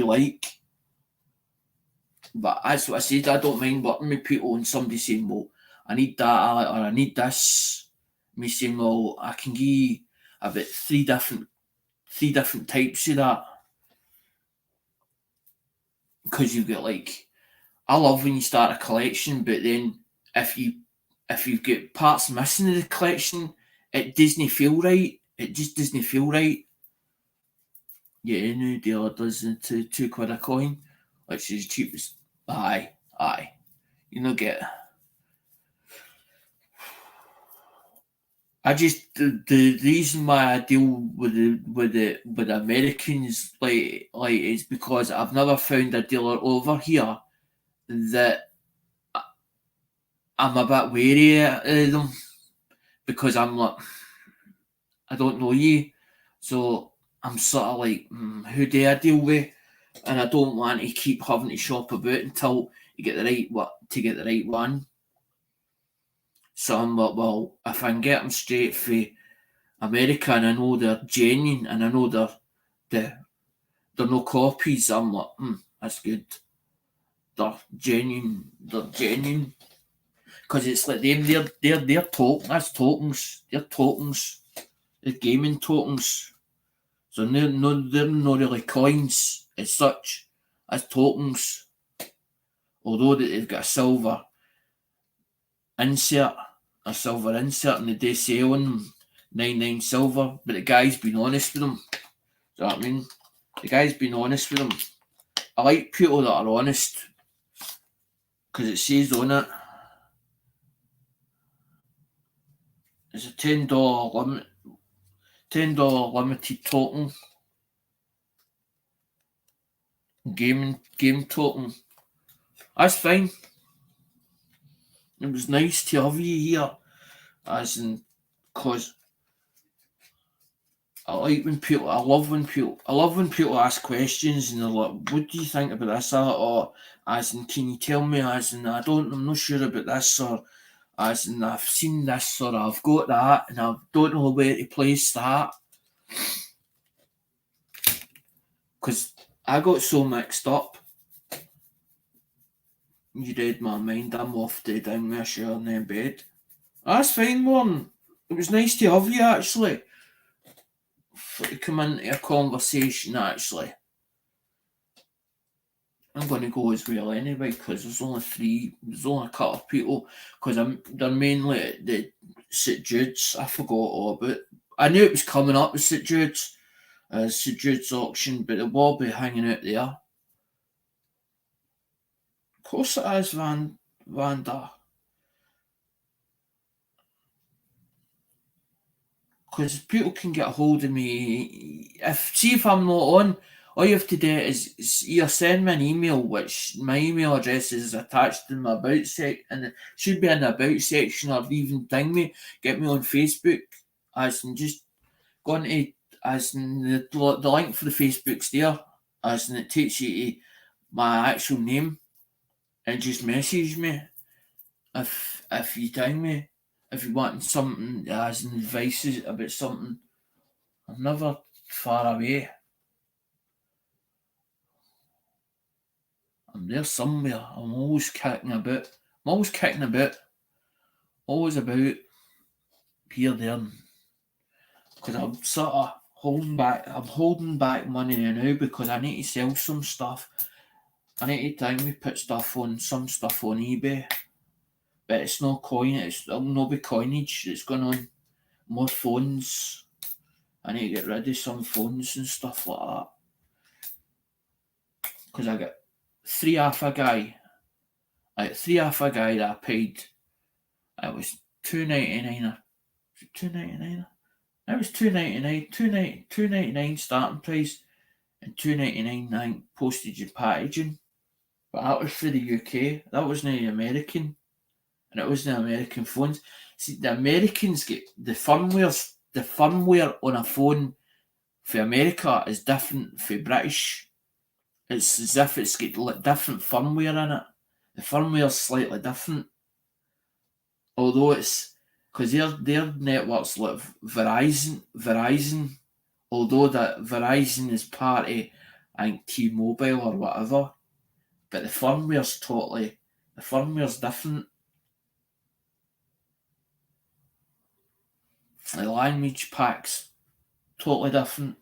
like. But that's what I said, I don't mind working with people and somebody saying, well, I need that, or I need this. Me saying, well, I can give you about three different types of that. Because you've got like, I love when you start a collection, but then if you've got parts missing in the collection, it doesn't feel right. It just doesn't feel right. Yeah, new dealer does the two quid a coin, which is cheapest. Aye. You know, get. I just the reason why I deal with the Americans like is because I've never found a dealer over here that I'm a bit wary of them, because I'm like, I don't know you, so I'm sort of like, who do I deal with? And I don't want to keep having to shop about until you get the right one. So I'm like, well, if I can get them straight for America, and I know they're genuine, and I know they're no copies, I'm like, that's good. They're genuine. Because it's like them, they're tokens. They're tokens. They're gaming tokens. So they're not really coins as such, as tokens. Although they've got a silver insert, and they do sell on them, 99 silver, but the guy's been honest with them. Do you know what I mean? The guy's been honest with them. I like people that are honest, because it says on it, it's a $10 limited token. Game token. That's fine. It was nice to have you here, as in, cause I love when people ask questions and they're like, "What do you think about this?" Or as in, "Can you tell me?" As in, I'm not sure about this," or as in, "I've seen this," or "I've got that," and I don't know where to place that. Because I got so mixed up. You read my mind. I'm off to down my shower and in bed. That's fine, Warren. It was nice to have you, actually. To come into a conversation, actually. I'm going to go as well anyway, because there's only a couple of people, because they're mainly at the St Jude's. I forgot all about. I knew it was coming up with St Jude's auction, but it will be hanging out there. Of course it is, Vanda. Because people can get a hold of me. If I'm not on, all you have to do is either send me an email, which my email address is attached in my about section, and it should be in the about section, or even ding me, get me on Facebook, as in just go into, as in the link for the Facebook's there, as in it takes you to my actual name, and just message me if you ding me. If you want something as in advice about something, I'm never far away. I'm there somewhere. I'm always kicking about. Always about here, there. Because I'm sort of holding back. I'm holding back money now because I need to sell some stuff. I need to put some stuff on eBay. But it's no coin. It'll not be coinage. It's going on more phones. I need to get rid of some phones and stuff like that. Because I got three off a guy. That I paid. It was $2.99. $2.99. It was $2.99 starting price and $2.99 postage and packaging. But that was for the UK. That wasn't the American, and it wasn't the American phones. See, the Americans get the firmware. The firmware on a phone for America is different for British. It's as if it's got different firmware in it. The firmware's slightly different, although it's because their networks like Verizon, although that Verizon is part of, I think, T-Mobile or whatever, but the firmware's different. The language pack's totally different.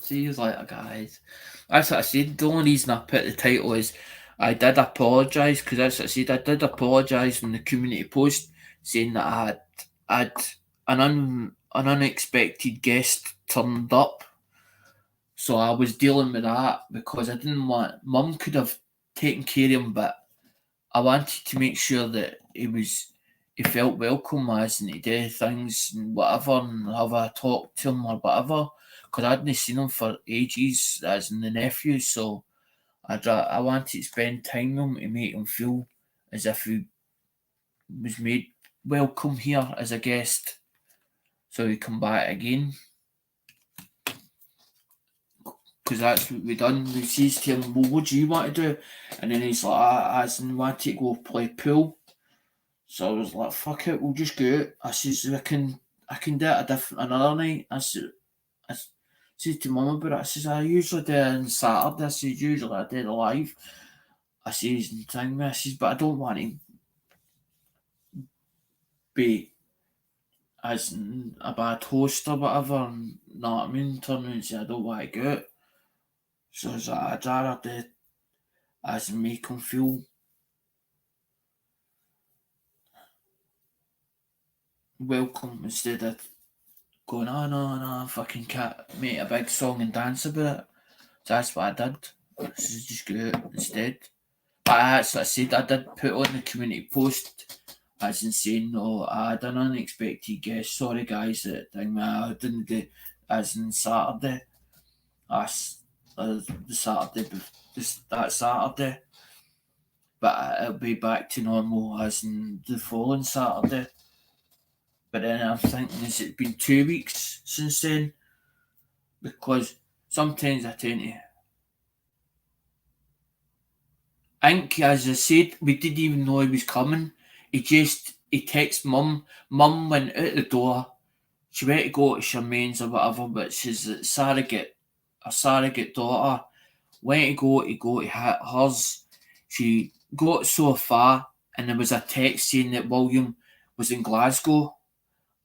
See, like, guys, that's what I said. The only reason I put the title is I did apologise, because that's what I said. I did apologise in the community post, saying that I had an unexpected guest turned up, so I was dealing with that because I didn't want. Mum could have taken care of him, but I wanted to make sure that he felt welcome, as in to do things and whatever, and have a talk to him or whatever. Because I hadn't seen him for ages, as in the nephew, so I wanted to spend time with him to make him feel as if he was made welcome here as a guest, so he'd come back again. Because that's what we done. We says to him, "Well, what do you want to do?" And then he's like, "I want to go play pool." So I was like, "Fuck it, we'll just go out." I says, I can do it another night." I said to Mum about it. I says, "I usually do it on Saturday." I says, "Usually I do it live." I says, and thing, I says, "But I don't want to be as a bad host or whatever, and know what I mean, turn around and say I don't want to go out." So I was like, "I'd rather do as make him feel welcome instead of going, oh no, fucking can't make a big song and dance about it." So that's what I did. I said, just go out instead. But that's what I said. I did put on the community post as in saying, "No, I had an unexpected guest. Sorry guys, that thing I didn't do as in Saturday." the Saturday, that Saturday. But it'll be back to normal as in the following Saturday. But then I'm thinking, has it been 2 weeks since then? Because sometimes I tend to... I think, as I said, we didn't even know he was coming. He texted Mum. Mum went out the door. She went to go to Charmaine's or whatever, but she's a surrogate daughter. Went to go to hers. She got so far, and there was a text saying that William was in Glasgow.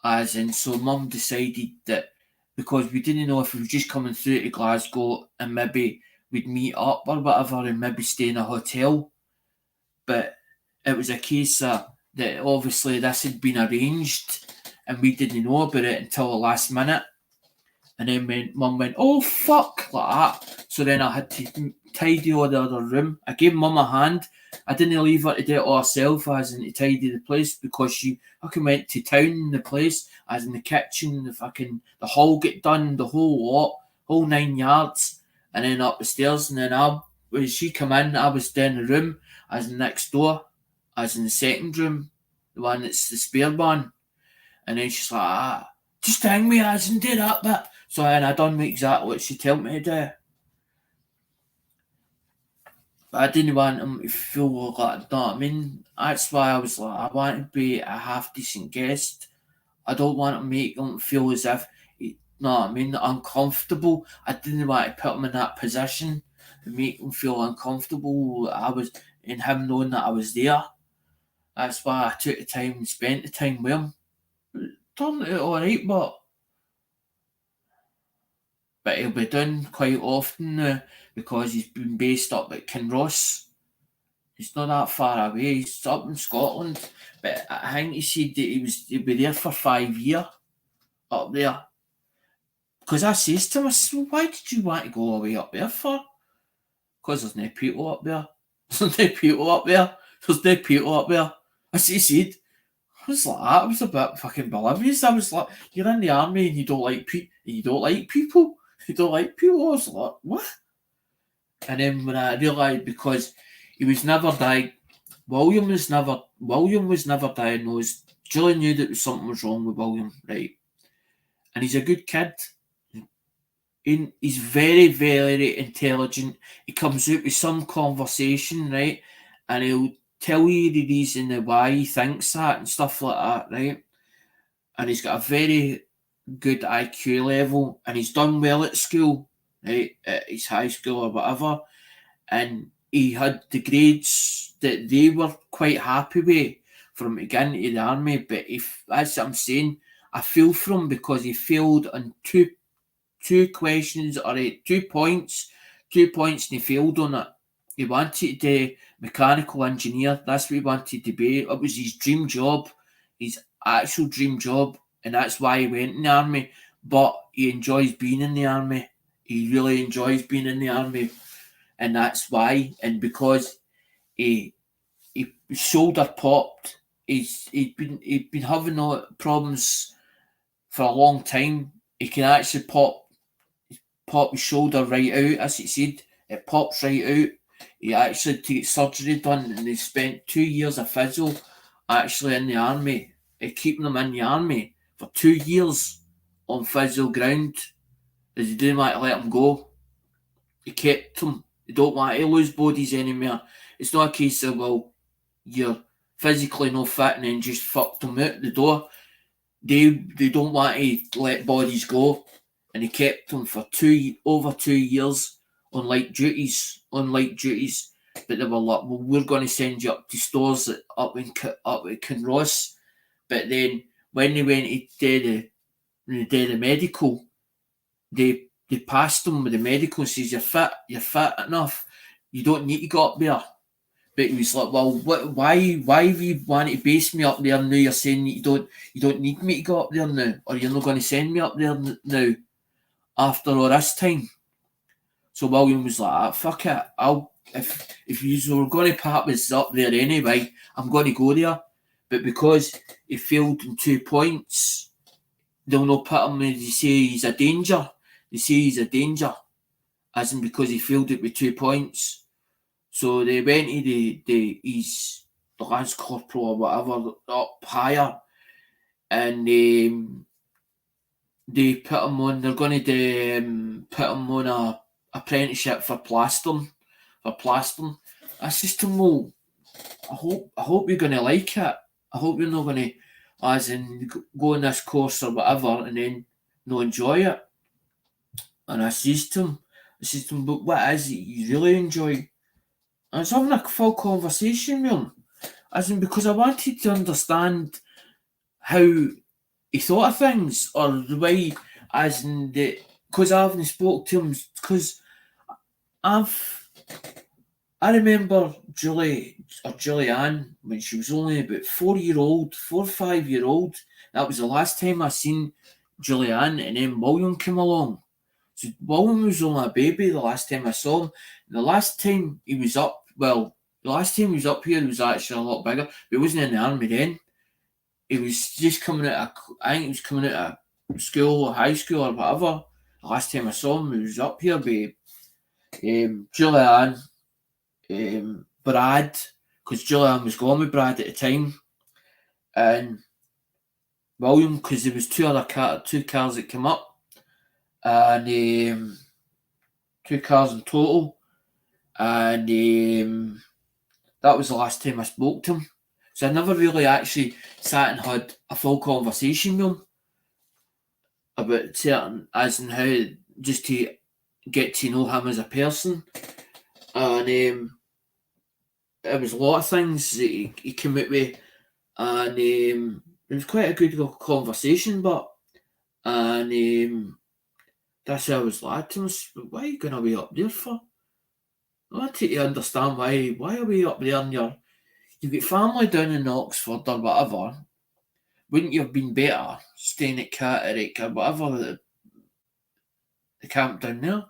As in, so Mum decided that because we didn't know if he was just coming through to Glasgow and maybe we'd meet up or whatever and maybe stay in a hotel. But it was a case that obviously this had been arranged and we didn't know about it until the last minute. And then Mum went, oh fuck, like that. So then I had to tidy all the other room. I gave Mum a hand. I didn't leave her to do it all herself, as in to tidy the place, because she fucking went to town in the place, as in the kitchen, the hall get done, the whole lot, whole 9 yards, and then up the stairs. And then when she come in, I was down the room, as in next door, as in the second room, the one that's the spare one. And then she's like, just hang me, as in do that bit. So then I done exactly what she told me to do. But I didn't want him to feel like, you know what I mean? That's why I was like, I want to be a half decent guest. I don't want to make him feel as if, you know what I mean, uncomfortable. I didn't want to put him in that position to make him feel uncomfortable. In him knowing that I was there. That's why I took the time and spent the time with him. Turned out alright, but he'll be down quite often now because he's been based up at Kinross. He's not that far away. He's up in Scotland. But I think he said that he'd be there for 5 years up there. Because I says to him, I said, well, why did you want to go all the way up there for? Because there's no people up there. There's no people up there. There's no people up there. As he said. I was like, I was a bit fucking oblivious. I was like, you're in the army and you don't like people. You don't like people. I was like, what? And then when I realised, because he was never William was never diagnosed. Julie knew that something was wrong with William, right? And he's a good kid. He's very, very intelligent. He comes out with some conversation, right? And he'll tell you the reason why he thinks that and stuff like that, right? And he's got a very good IQ level, and he's done well at school, right? At his high school or whatever. And he had the grades that they were quite happy with from to get into the army. But as I'm saying, I feel for him because he failed on two questions or 2 points. 2 points and he failed on it. He wanted to be mechanical engineer. That's what he wanted to be. It was his dream job, his actual dream job, and that's why he went in the army. But he enjoys being in the army. He really enjoys being in the army, and that's why. And because his shoulder popped, he'd been having problems for a long time. He can actually pop his shoulder right out, as he said. It pops right out. He actually took surgery done, and he spent 2 years of physio actually in the army, keeping him in the army for 2 years on physio ground, as he didn't want to let him go. He kept him. They don't want to lose bodies anymore. It's not a case of, well, you're physically not fit and then just fucked them out the door. They don't want to let bodies go, and he kept them for over 2 years on light duties. But they were like, well, we're going to send you up to stores up at Kinross. But then when they went to do the medical, they passed him with the medical and says, you're fit enough. You don't need to go up there. But he was like, well, why have you wanted to base me up there now? You're saying you don't need me to go up there now, or you're not going to send me up there now after all this time. So William was like, fuck it, if you were going to part with us up there anyway, I'm going to go there. But because he failed in 2 points, they'll not put him. They say he's a danger. as in because he failed it with 2 points. So they went to the Lance Corporal or whatever up higher, and they put him on. They're going to put him on a apprenticeship for plastering. I says to him, well, I hope you're going to like it. I hope you're not going to, as in, go on this course or whatever and then not enjoy it. And I says to him, but what is it you really enjoy? And I was having a full conversation with him, as in, because I wanted to understand how he thought of things, or the way, as in, because I haven't spoke to him, because I remember Julianne when she was only about 4 or 5 year old. That was the last time I seen Julianne, and then William came along. So William was only a baby the last time I saw him. The last time he was up here, he was actually a lot bigger, but he wasn't in the army then. He was just coming out I think he was coming out of school or high school or whatever. The last time I saw him, he was up here with Julianne, Brad, because Julianne was going with Brad at the time, and William, because there was two cars that came up, and 2 cars in total, and that was the last time I spoke to him. So I never really actually sat and had a full conversation with him about certain, as in how, just to get to know him as a person. And there was a lot of things that he came out with, and it was quite a good conversation, and that's how I was like to him, why are you going to be up there for? I wanted to understand why are we up there, and you've got family down in Oxford or whatever. Wouldn't you have been better staying at Catterick or whatever, the camp down there?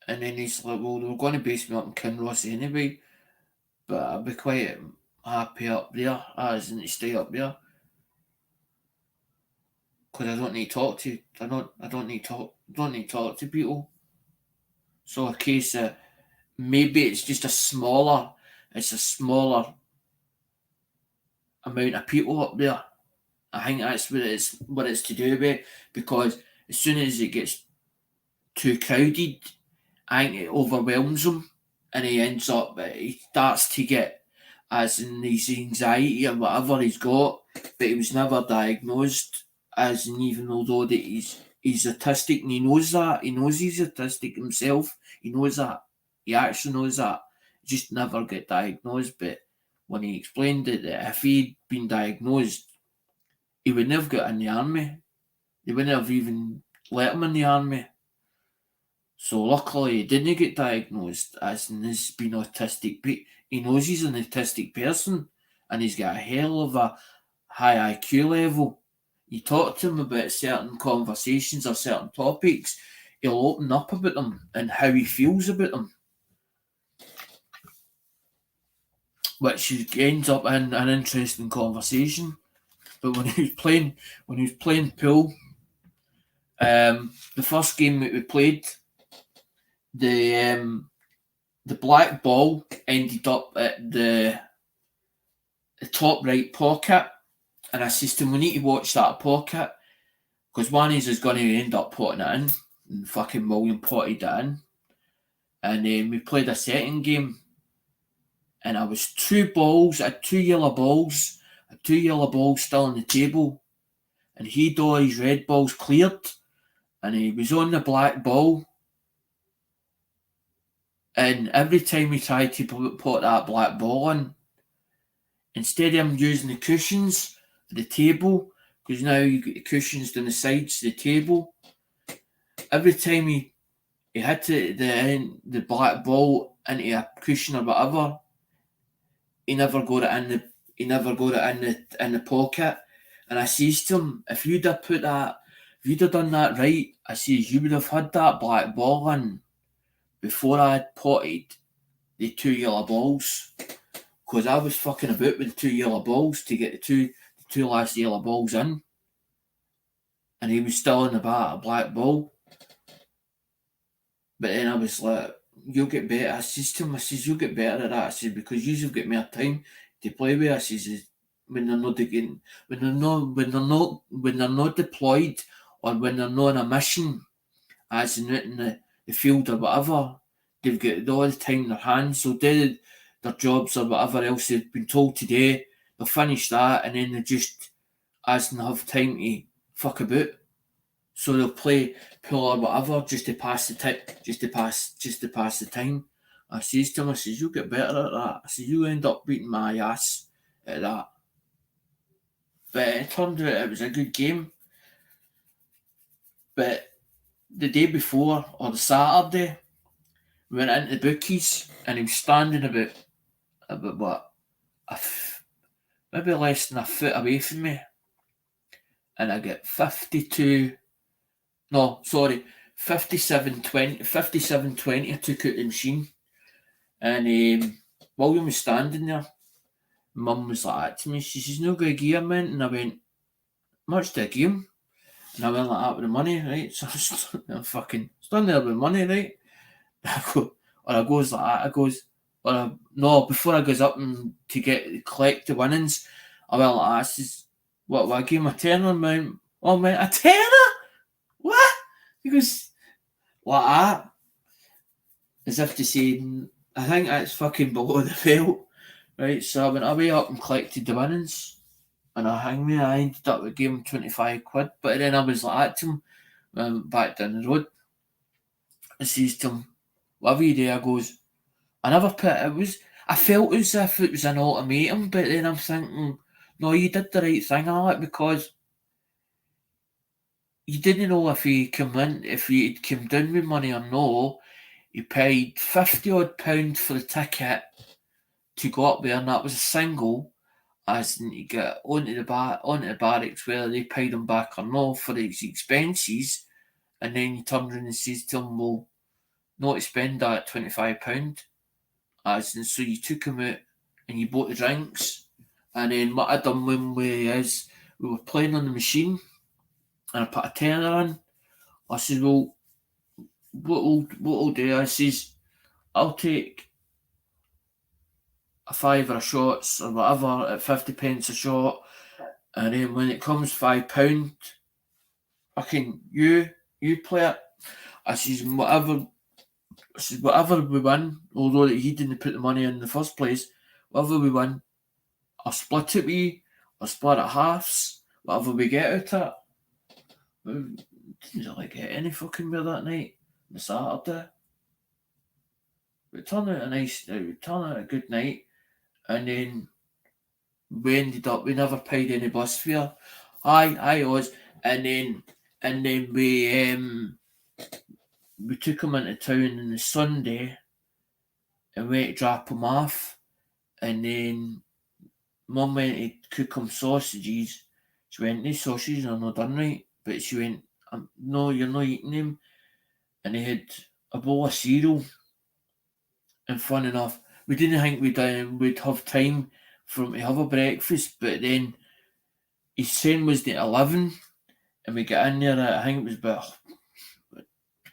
And then he's like, well, they were going to base me up in Kinross anyway, but I'd be quite happy up there, as in to stay up there, because I don't need to talk to talk to people. So a case of maybe it's just a smaller amount of people up there. I think that's what it's to do with, because as soon as it gets too crowded, I think it overwhelms him, and he starts to get, as in his anxiety or whatever he's got, but he was never diagnosed, as in, even although that he's autistic, and he knows he's autistic himself, he knows that, he actually knows that, just never get diagnosed. But when he explained it, that if he'd been diagnosed, he would never got in the army. They wouldn't have even let him in the army. So luckily he didn't get diagnosed, as in he's been autistic, but he knows he's an autistic person, and he's got a hell of a high IQ level. You talk to him about certain conversations or certain topics, he'll open up about them and how he feels about them, which ends up in an interesting conversation. But when he was playing pool, the first game that we played, the black ball ended up at the top right pocket, and I says to him, we need to watch that pocket, because one is going to end up potting it in, and fucking William potted it in. And then we played a second game, and I was I had two yellow balls still on the table, and he'd all his red balls cleared, and he was on the black ball. And every time he tried to put that black ball in, instead of him using the cushions for the table, because now you get the cushions down the sides of the table, every time he hit the black ball into a cushion or whatever, he never got it in the pocket. And I says to him, if you'd have done that right, I says, you would have had that black ball in before I had potted the 2 yellow balls, because I was fucking about with the 2 yellow balls to get the two last yellow balls in, and he was still in the bat, a black ball. But then I was like, you'll get better. I says to him, I says, you'll get better at that. I said, because you've got more time to play with. I says, when they're not getting, when they're not deployed, or when they're not on a mission, as in out in the field or whatever, they've got all the time in their hands. So they their jobs or whatever else they've been told today, they'll finish that and then they just as in have time to fuck about. So they'll play pool or whatever just to pass the time, just to pass the time. I says to him, I says, you'll get better at that. I says, you end up beating my ass at that. But it turned out it was a good game. But the day before, or the Saturday, we went into the bookies and he was standing about what, maybe less than a foot away from me. And I get 52, no, sorry, 57-20 I took out the machine. And William was standing there. Mum was like that to me. She says, no good gear, man. And I went, much to a game. And I went like that with the money, right? So I'm fucking standing there with money, right? I goes like that. I goes, no, before I goes up and to collect the winnings, I went like that. I says, what I gave him a tenner, man. Oh, man, a tenner? What? He goes, like that. As if to say, I think that's fucking below the belt. Right, so I went away up and collected the winnings. And I ended up with giving him 25 quid. But then I was like that to him, back down the road. I says to him, whatever you do, I goes, I felt as if it was an ultimatum, but then I'm thinking, no, you did the right thing, Alec, because you didn't know if he had come down with money or no. He paid 50 odd pounds for the ticket to go up there, and that was a single, as in to get onto the barracks, whether they paid him back or no for his expenses, and then you turned around and says to him, well, not to spend that £25. As in, so you took him out and you bought the drinks, and then what I done when we were playing on the machine, and I put a tenner in. I said, well, what'll do? I says, I'll take a fiver of shots or whatever at 50p a shot, and then when it comes £5, fucking you play it. I says, whatever we win, although he didn't put the money in the first place, whatever we win, I'll split it with you, I'll split it halves, whatever we get out of it. We didn't really get any fucking beer that night, the Saturday. It turned out a good night, and then we never paid any bus fare. I was, and then we took him into town on the Sunday and went to drop him off, and then Mum went to cook him sausages. She went, these sausages are not done right, but she went, no, you're not eating them. And he had a bowl of cereal. And fun enough, we didn't think we'd have time for him to have a breakfast, but then his train was at 11, and we got in there at, I think it was about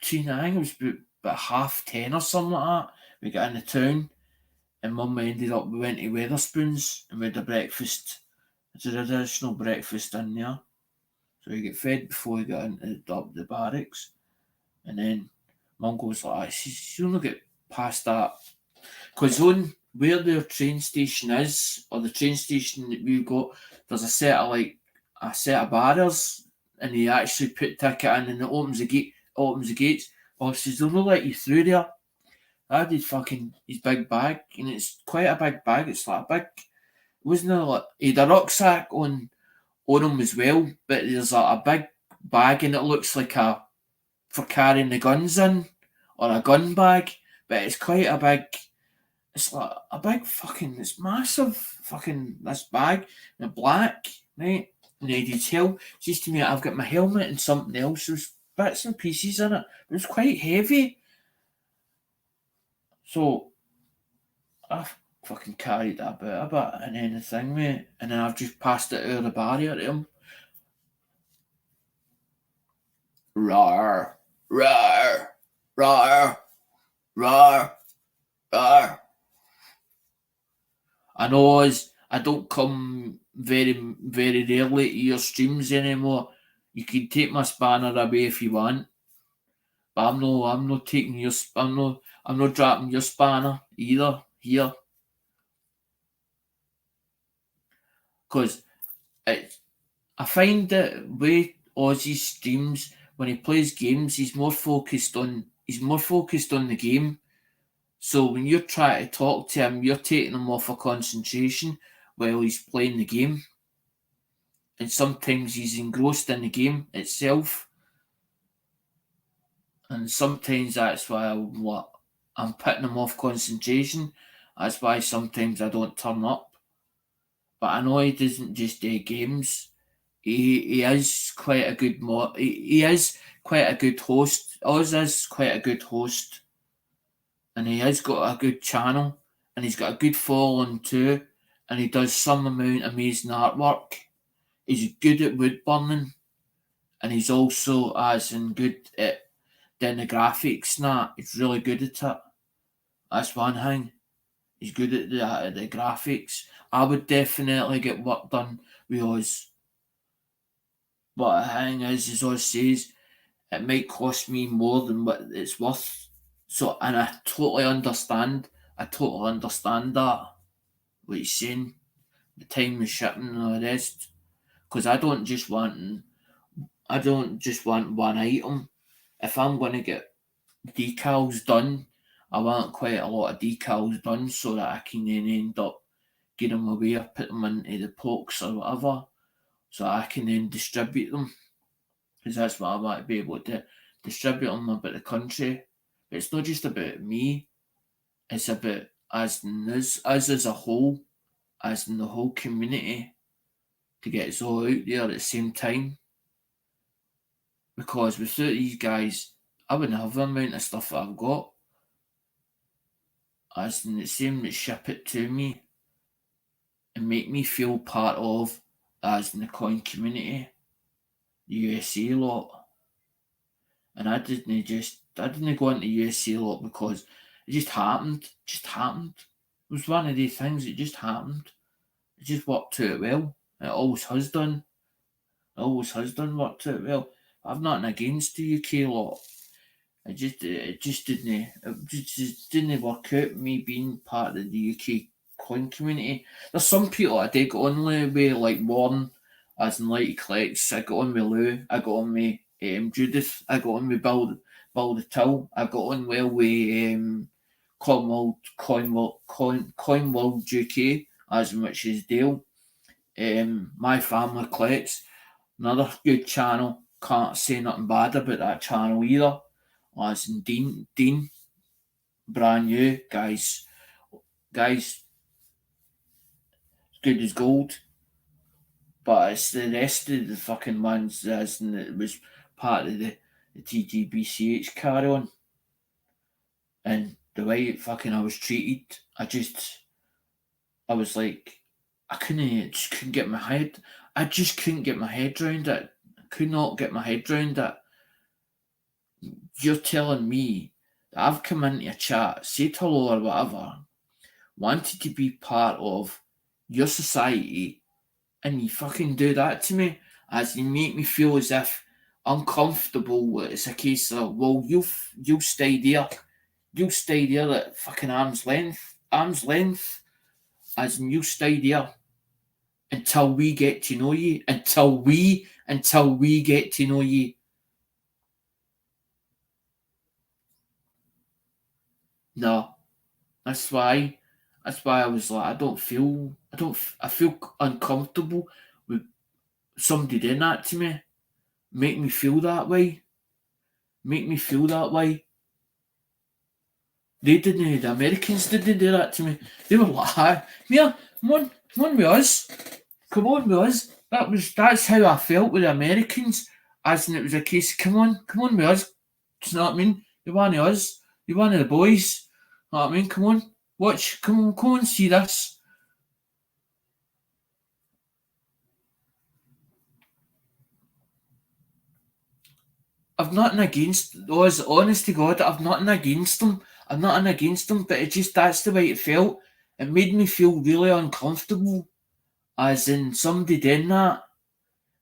10:30 or something like that. We got into town, and Mum we went to Weatherspoons, and we had a breakfast. It's an additional breakfast in there. So we get fed before we got into the barracks. And then Mum goes like, she'll not get past that. Because on where their train station is, or the train station that we've got, there's a set of barriers, and they actually put ticket in and it opens the gates. Oh, she says, they'll not let you through there. I did fucking his big bag, and it's quite a big bag. It's like a big, wasn't it like, he had a rucksack on him as well, but there's a big bag, and it looks like for carrying the guns in, or a gun bag, but it's quite a big, it's like a big fucking, it's massive fucking, this bag, and black, right? And he did tell, says to me, I've got my helmet and something else, there's bits and pieces in it, but it's quite heavy. So, I've fucking carried that about a bit, and then the thing, mate, and then I've just passed it over the barrier to him. Rawr, rawr. Rawr, rawr, rawr. I know I don't come very rarely to your streams anymore. You can take my spanner away if you want, but I'm not taking your, I'm not dropping your spanner either here, because I find that with Ozzy's streams, when he plays games, he's more focused on the game. So when you're trying to talk to him, you're taking him off of concentration while he's playing the game. And sometimes he's engrossed in the game itself. And sometimes that's why I'm putting him off concentration. That's why sometimes I don't turn up. But I know he doesn't just do games. He is quite a good he is quite a good host. Oz is quite a good host, and he has got a good channel, and he's got a good following too, and he does some amount of amazing artwork. He's good at wood burning, and he's also as in good at doing the graphics. He's really good at it. That's one thing. He's good at the graphics. I would definitely get work done with Oz. But the thing is, as Oz says, it might cost me more than what it's worth. So, and I totally understand. I totally understand that, what he's saying, the time, the shipping, and all the rest. Because I don't just want one item. If I'm going to get decals done, I want quite a lot of decals done so that I can then end up getting them away or put them into the pokes or whatever, so I can then distribute them. Because that's what I want to be able to distribute them about the country. But it's not just about me, it's about us as a whole, as in the whole community, to get us all out there at the same time. Because without these guys, I wouldn't have the amount of stuff that I've got. As in the same that ship it to me and make me feel part of, as in the coin community, the USA lot. And I didn't go into USA lot because it just happened. Just happened. It was one of these things, it just happened. It just worked out well. It always has done. It always has done worked out well. I've nothing against the UK lot. It just didn't work out, me being part of the UK coin community. There's some people I did get on with, like Warren, as in like he collects. I got on with Lou. I got on with Judith. I got on with Bill the Till. I got on well with Coinworld UK, as in which is Dale. My family collects. Another good channel. Can't say nothing bad about that channel either. As in Dean, brand new guys, as good as gold. But it's the rest of the fucking ones, as in it was part of the TGBCH carry on, and the way fucking I was treated, I was like, just couldn't get my head. I just couldn't get my head round it. I could not get my head round it. You're telling me that I've come into a chat, said hello or whatever, wanted to be part of your society, and you fucking do that to me, as you make me feel as if uncomfortable. It's a case of, well, you'll stay there. You'll stay there at fucking arm's length, as in you stay there until we get to know you, until we get to know you. No, that's why. That's why I was like, I feel uncomfortable with somebody doing that to me. Make me feel that way. Make me feel that way. They didn't. The Americans didn't do that to me. They were like, "Hi, Mia, come on with us. Come on with us." That's how I felt with the Americans. As in, it was a case. Come on with us. Do you know what I mean? You're one of us. You're one of the boys. You know what I mean? Come on, watch. Come on, see this. I've nothing against us, honest to God, I've nothing against them. I've nothing against them, but it just, that's the way it felt. It made me feel really uncomfortable, as in somebody doing that.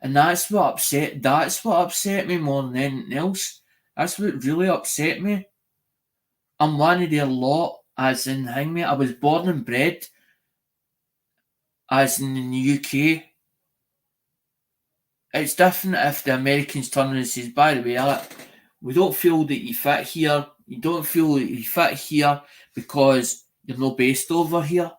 And that's what upset me more than anything else. That's what really upset me. I'm one of their lot, as in hang me. I was born and bred, as in the UK. It's different if the Americans turn and says, by the way, we don't feel that you fit here. You don't feel that you fit here because you're not based over here.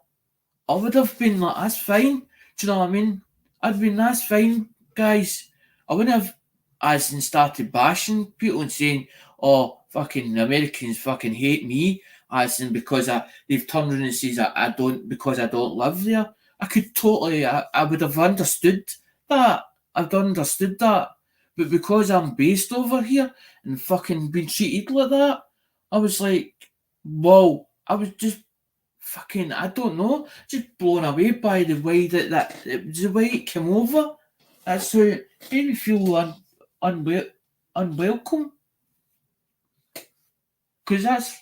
I would have been like, that's fine. Do you know what I mean? I'd been, that's fine, guys. I wouldn't have, as in, started bashing people and saying, oh, fucking Americans fucking hate me, as in, because they've turned around and says I don't, because I don't live there. I could totally, I would have understood that. I've understood that. But because I'm based over here and fucking been treated like that, I was like, whoa. I was just fucking, I don't know, just blown away by the way that it was the way it came over. That's how it made me feel unwelcome. Because that's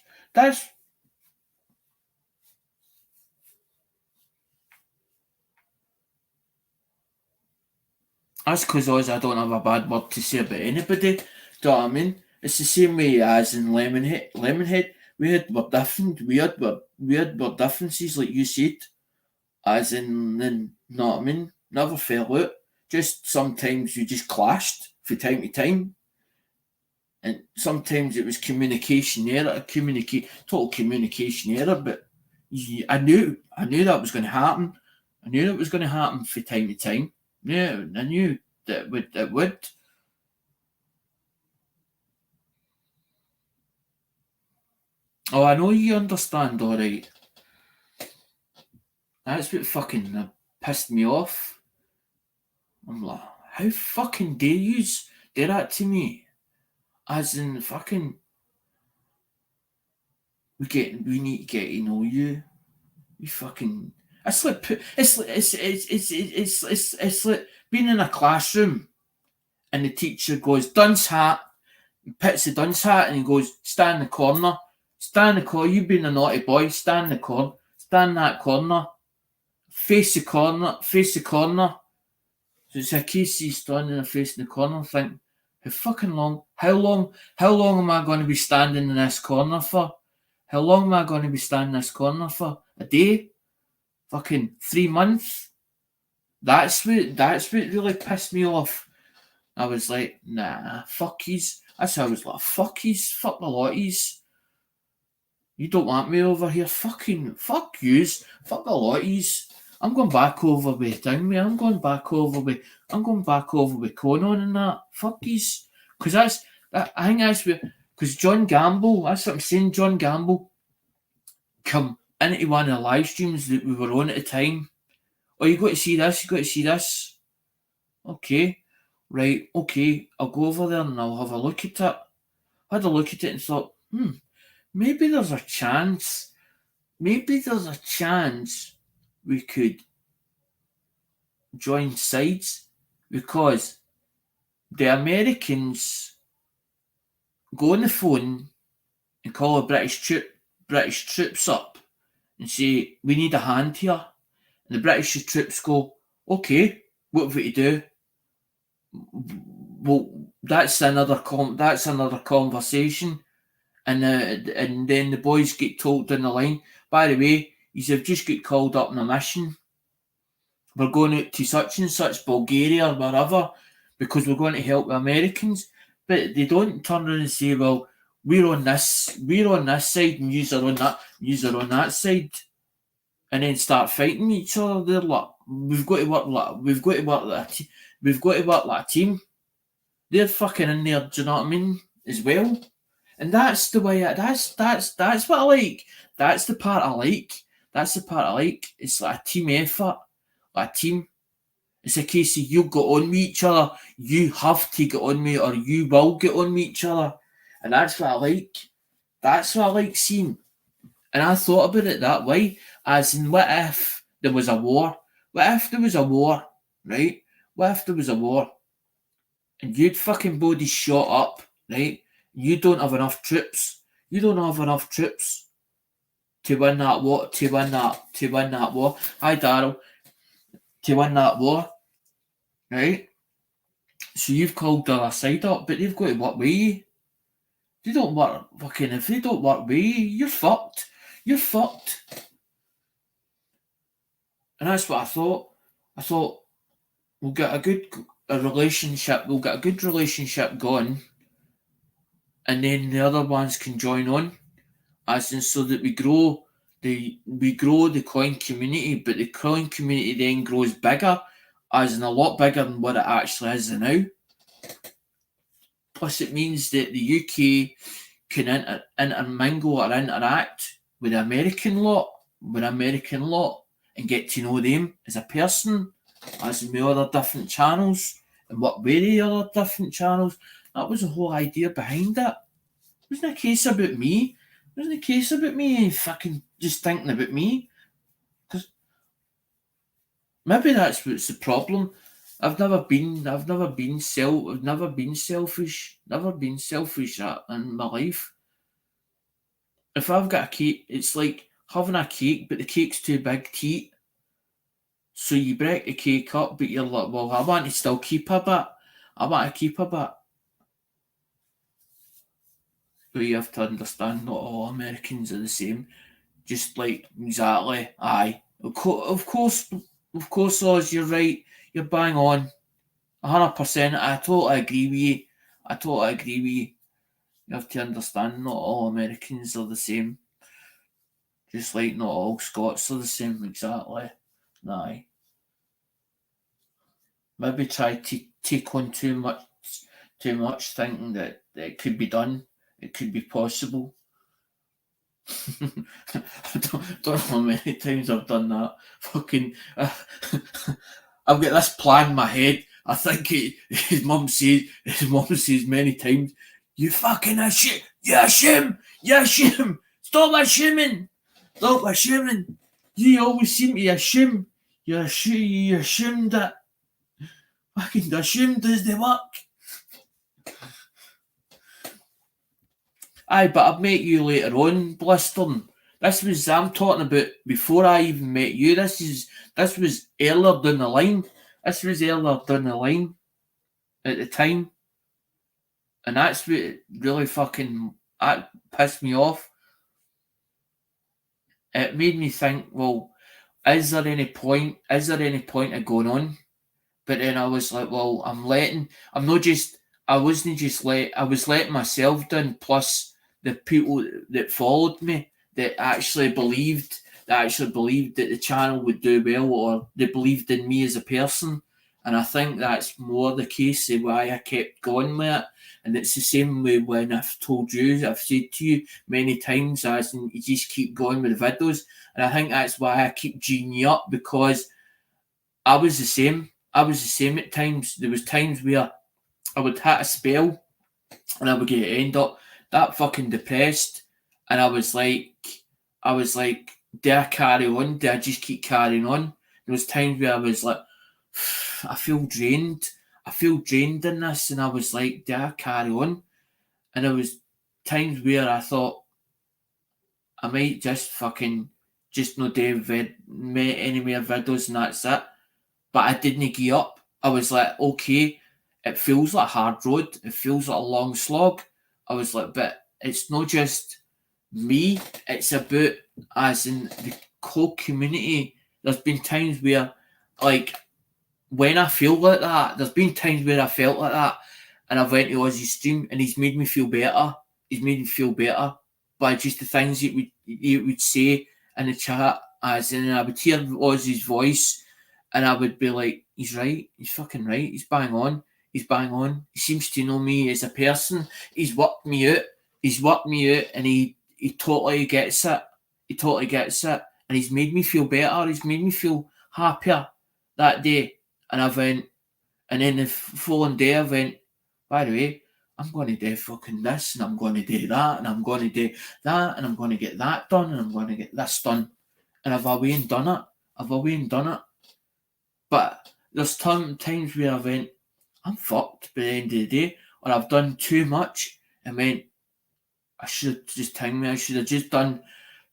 because I don't have a bad word to say about anybody. Do you know what I mean? It's the same way as in Lemonhead. We had were different. We had differences, like you said. As in, know what I mean? Never fell out. Just sometimes you just clashed from time to time. And sometimes it was communication error, total communication error. But I knew that was going to happen. I knew it was going to happen from time to time. Yeah, I knew that it would. Oh, I know you understand, all right. That's what fucking pissed me off. I'm like, how fucking dare you do that to me? As in, fucking, we need to get to know you. You fucking. It's like being in a classroom and the teacher goes dunce hat, puts the dunce hat and he goes stand in the corner, stand in the corner. You being a naughty boy, stand in the corner, stand in that corner, face the corner, face the corner. So it's a case he's standing and facing the corner. I think, how fucking long? How long am I going to be standing in this corner for? How long am I going to be standing in this corner for? A day? Fucking 3 months? That's what really pissed me off. I was like, nah, fuck yous. That's how I was like, fuck yous, fuck the lot yous. You don't want me over here, fucking fuck yous, fuck the lot yous. I'm going back over with thing, mate. I'm going back over with Conan and that. Fuck yous. Cause I think that's what, because John Gamble, that's what I'm saying, John Gamble come into one of the live streams that we were on at the time. Oh, you got to see this, you got to see this. Okay, right, okay, I'll go over there and I'll have a look at it. I had a look at it and thought, maybe there's a chance. Maybe there's a chance we could join sides because the Americans go on the phone and call a British troops up and say, we need a hand here. And the British troops go, okay, what have we to do? Well, that's another conversation. And then the boys get told down the line, by the way, you've just got called up on a mission. We're going out to such and such Bulgaria or wherever because we're going to help the Americans. But they don't turn around and say, well, we're on this side and you're on that side, and then start fighting each other. They're like, we've got to work like a team. They're fucking in there, do you know what I mean? As well. And that's the way that's what I like. That's the part I like. That's the part I like. It's like a team effort. Like a team. It's a case of you get on with each other, you have to get on with it, or you will get on with each other. And that's what I like. That's what I like seeing. And I thought about it that way, as in, what if there was a war? What if there was a war, right? What if there was a war and you'd fucking bodies shot up right? You don't have enough troops. You don't have enough troops to win that war. To win that war. Hi, Daryl. To win that war, right? So you've called the other side up, but they've got to work with you. They don't work fucking. If they don't work with you, you're fucked. You're fucked. And that's what I thought. I thought we'll get a relationship. We'll get a good relationship going, and then the other ones can join on, as in so that we grow the coin community, but the coin community then grows bigger, as in a lot bigger than what it actually is now. Plus, it means that the UK can intermingle or interact with the American lot, and get to know them as a person, as in with other different channels, and what were the other different channels. That was the whole idea behind it. It wasn't a case about me. It wasn't a case about me fucking just thinking about me. Because maybe that's what's the problem. I've never been selfish. Never been selfish in my life. If I've got a cake, it's like having a cake, but the cake's too big to eat. So you break the cake up, but you're like, well, I want to still keep a bit. I want to keep a bit. But you have to understand not all Americans are the same. Just like, exactly, aye. Of course, Oz, you're right. You're bang on. 100%. I totally agree with you. You have to understand not all Americans are the same. Just like not all Scots are the same, exactly. Aye. Maybe try to take on too much, thinking that it could be done, it could be possible. I don't know how many times I've done that. Fucking, I've got this plan in my head. I think his mum says many times, "You fucking shit, you shim, stop ashiming, stop ashiming. You always seem to ashim, you ashamed that fucking ashamed does the work." Aye, but I've met you later on, Blistern. I'm talking about before I even met you. This was earlier down the line. This was earlier down the line at the time. And that's what really fucking that pissed me off. It made me think, well, is there any point of going on? But then I was like, well, I was letting myself down, plus the people that followed me that actually believed that the channel would do well, or they believed in me as a person. And I think that's more the case of why I kept going with it. And it's the same way when I've said to you many times, as in, you just keep going with the videos. And I think that's why I keep G'ing you up, because I was the same. At times. There was times where I would hit a spell and I would end up that fucking depressed, and I was like, do I carry on? Do I just keep carrying on? There was times where I was like, I feel drained in this, and I was like, do I carry on? And there was times where I thought I might just not do any more videos and that's it. But I didn't give up. I was like, okay, it feels like a hard road. It feels like a long slog. I was like, but it's not just me. It's about, as in the whole community. There's been times where, like, when I feel like that, there's been times where I felt like that, and I went to Ozzy's stream, and he's made me feel better. By just the things he would say in the chat, as in I would hear Ozzy's voice, and I would be like, he's right. He's fucking right. He's bang on. He seems to know me as a person. He's worked me out, and he totally gets it. And he's made me feel better. He's made me feel happier that day. And I went, and then the following day I went, by the way, I'm going to do fucking this, and I'm going to do that, and I'm going to do that, and I'm going to get that done, and I'm going to get this done. And I've away and done it. But there's times where I went, I'm fucked by the end of the day, or I've done too much, and went, I should have just hanged me. I should have just done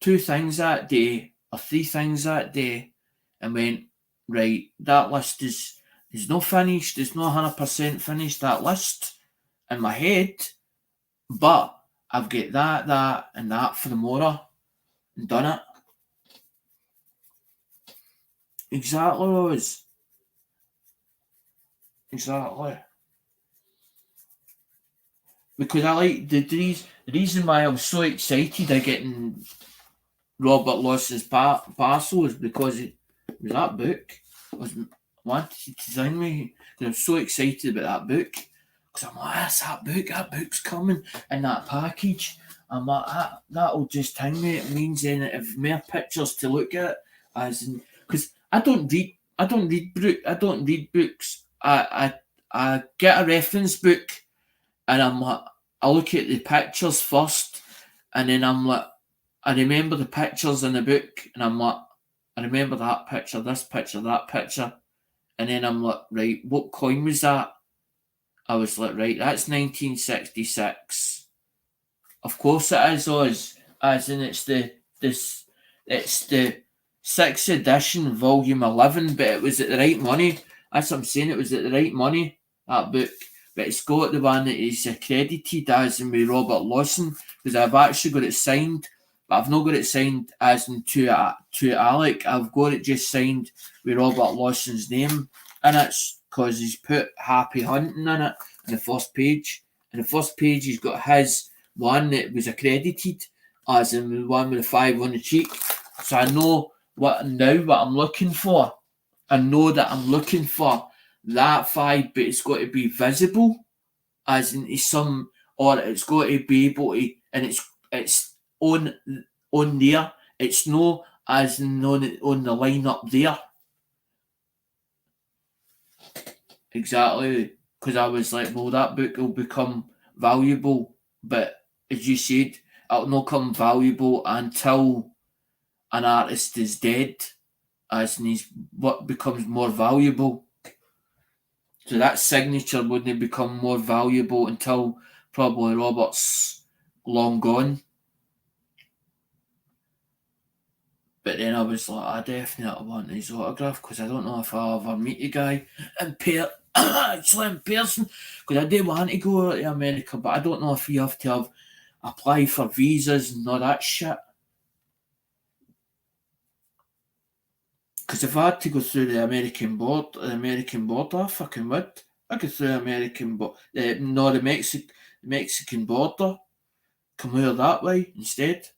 2 things that day or 3 things that day, and went, right, that list is not finished. It's not 100% finished, that list in my head, but I've got that, and that for tomorrow, and done it. Exactly, Rose. Exactly. Because I like the reason why I was so excited at getting Robert Lawson's parcel is because it was that book. I wanted to design me because I'm so excited about that book. Because I'm like, that's that book. That book's coming in that package. I'm like, that'll just hang me. It means then if more pictures to look at, as in, because I don't read books. I get a reference book, and I'm like, I look at the pictures first, and then I'm like, I remember the pictures in the book, and I'm like, I remember that picture, this picture, that picture, and then I'm like, right, what coin was that? I was like, right, that's 1966. Of course it is, Oz. As in, it's the 6th edition, volume 11, but it was at the right money. That's what I'm saying. It was at the right money, that book. But it's got the one that is accredited as in with Robert Lawson, because I've actually got it signed, but I've not got it signed as in to Alec. I've got it just signed with Robert Lawson's name, and it's because he's put Happy Hunting in it on the first page. On the first page, he's got his one that was accredited, as in the one with the 5 on the cheek. So I know what I'm looking for. I know that I'm looking for that 5, but it's got to be visible, as in some, or it's got to be able to, and it's on there. It's no as in on the line up there. Exactly, because I was like, well, that book will become valuable, but as you said, it'll not become valuable until an artist is dead, as in what becomes more valuable. So that signature wouldn't become more valuable until probably Robert's long gone. But then I was like, I definitely want his autograph because I don't know if I'll ever meet the guy actually in person. Because I do want to go to America, but I don't know if you have to apply for visas and all that shit. Because if I had to go through the American border, I fucking would. I go through the the Mexican border, come here that way instead.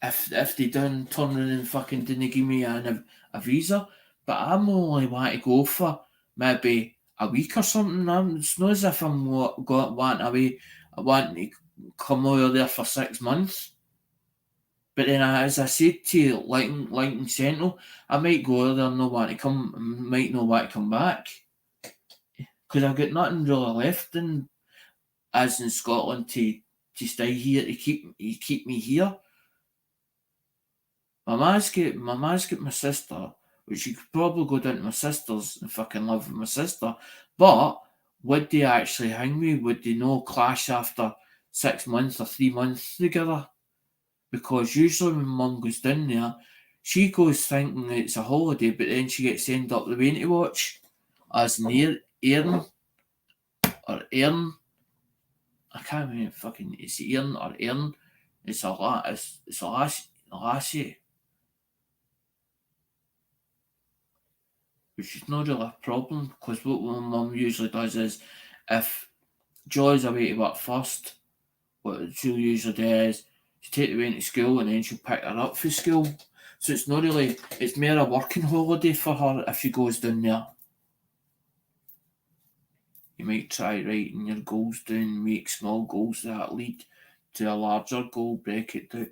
If they done turn around and fucking didn't give me a visa, but I'm only want to go for maybe a week or something. It's not as if I'm wanting away. I want to come over there for 6 months. But then, as I said to you, Lincoln Central, I might go there and not want to come, might not want to come back. Because I've got nothing really left as in Scotland to stay here, to keep me here. My ma's got my sister, which you could probably go down to my sister's and fucking live with my sister. But would they actually hang me? Would they no clash after 6 months or 3 months together? Because usually when mum goes down there, she goes thinking it's a holiday, but then she gets sent up the way to watch as an Erin or Erin. I can't remember fucking, it's Erin or Erin. It's a lassie. Which is not really a problem, because what my mum usually does is, if Joy's away to work first, what she'll usually do is she take the way into school and then she'll pick her up for school. So it's not really, it's more a working holiday for her if she goes down there. You might try writing your goals down, make small goals that lead to a larger goal, break it down.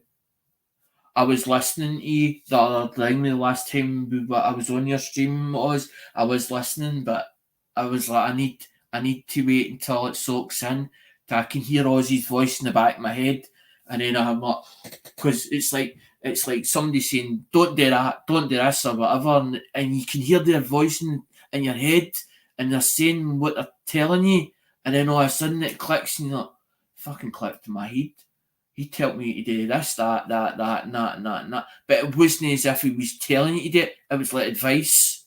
I was listening to you the other thing the last time I was on your stream, I was listening, but I was like, I need to wait until it soaks in, till I can hear Ozzy's voice in the back of my head, and then I'm like, because it's like somebody saying, don't do that, don't do this or whatever, and you can hear their voice in your head, and they're saying what they're telling you, And then all of a sudden it clicks and you're like, fucking clicked in my head. He told me to do this, that, and that, and that. But it wasn't as if he was telling you to do it. It was like advice,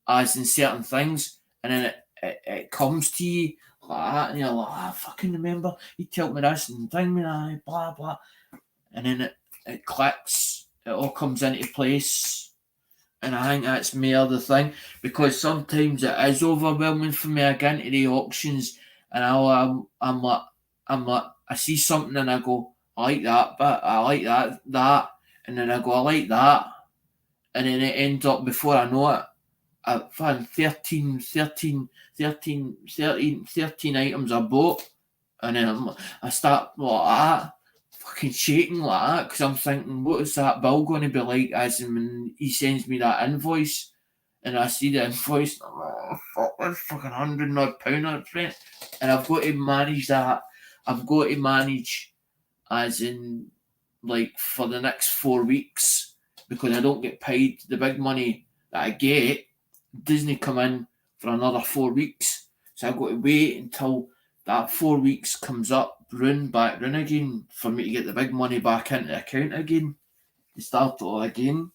as in certain things. And then it comes to you like that, and you're like, I fucking remember. He told me this and thing, and blah, blah. And then it clicks. It all comes into place. And I think that's more the thing. Because sometimes it is overwhelming for me. I get into the auctions and I'm like, I see something and I go, I like that, but I like that. And then I go, I like that. And then it ends up, before I know it, I've had 13 items I bought. And then I start like that, fucking shaking like that, because I'm thinking, what is that bill going to be like, as in when he sends me that invoice? And I see the invoice, and I'm like, oh, fuck, that's fucking £100 odd I've spent. And I've got to manage that. I've got to manage, as in, like, for the next 4 weeks, because I don't get paid the big money that I get. Doesn't come in for another 4 weeks. So I've got to wait until that 4 weeks comes up, run again, for me to get the big money back into the account again. To start it all again.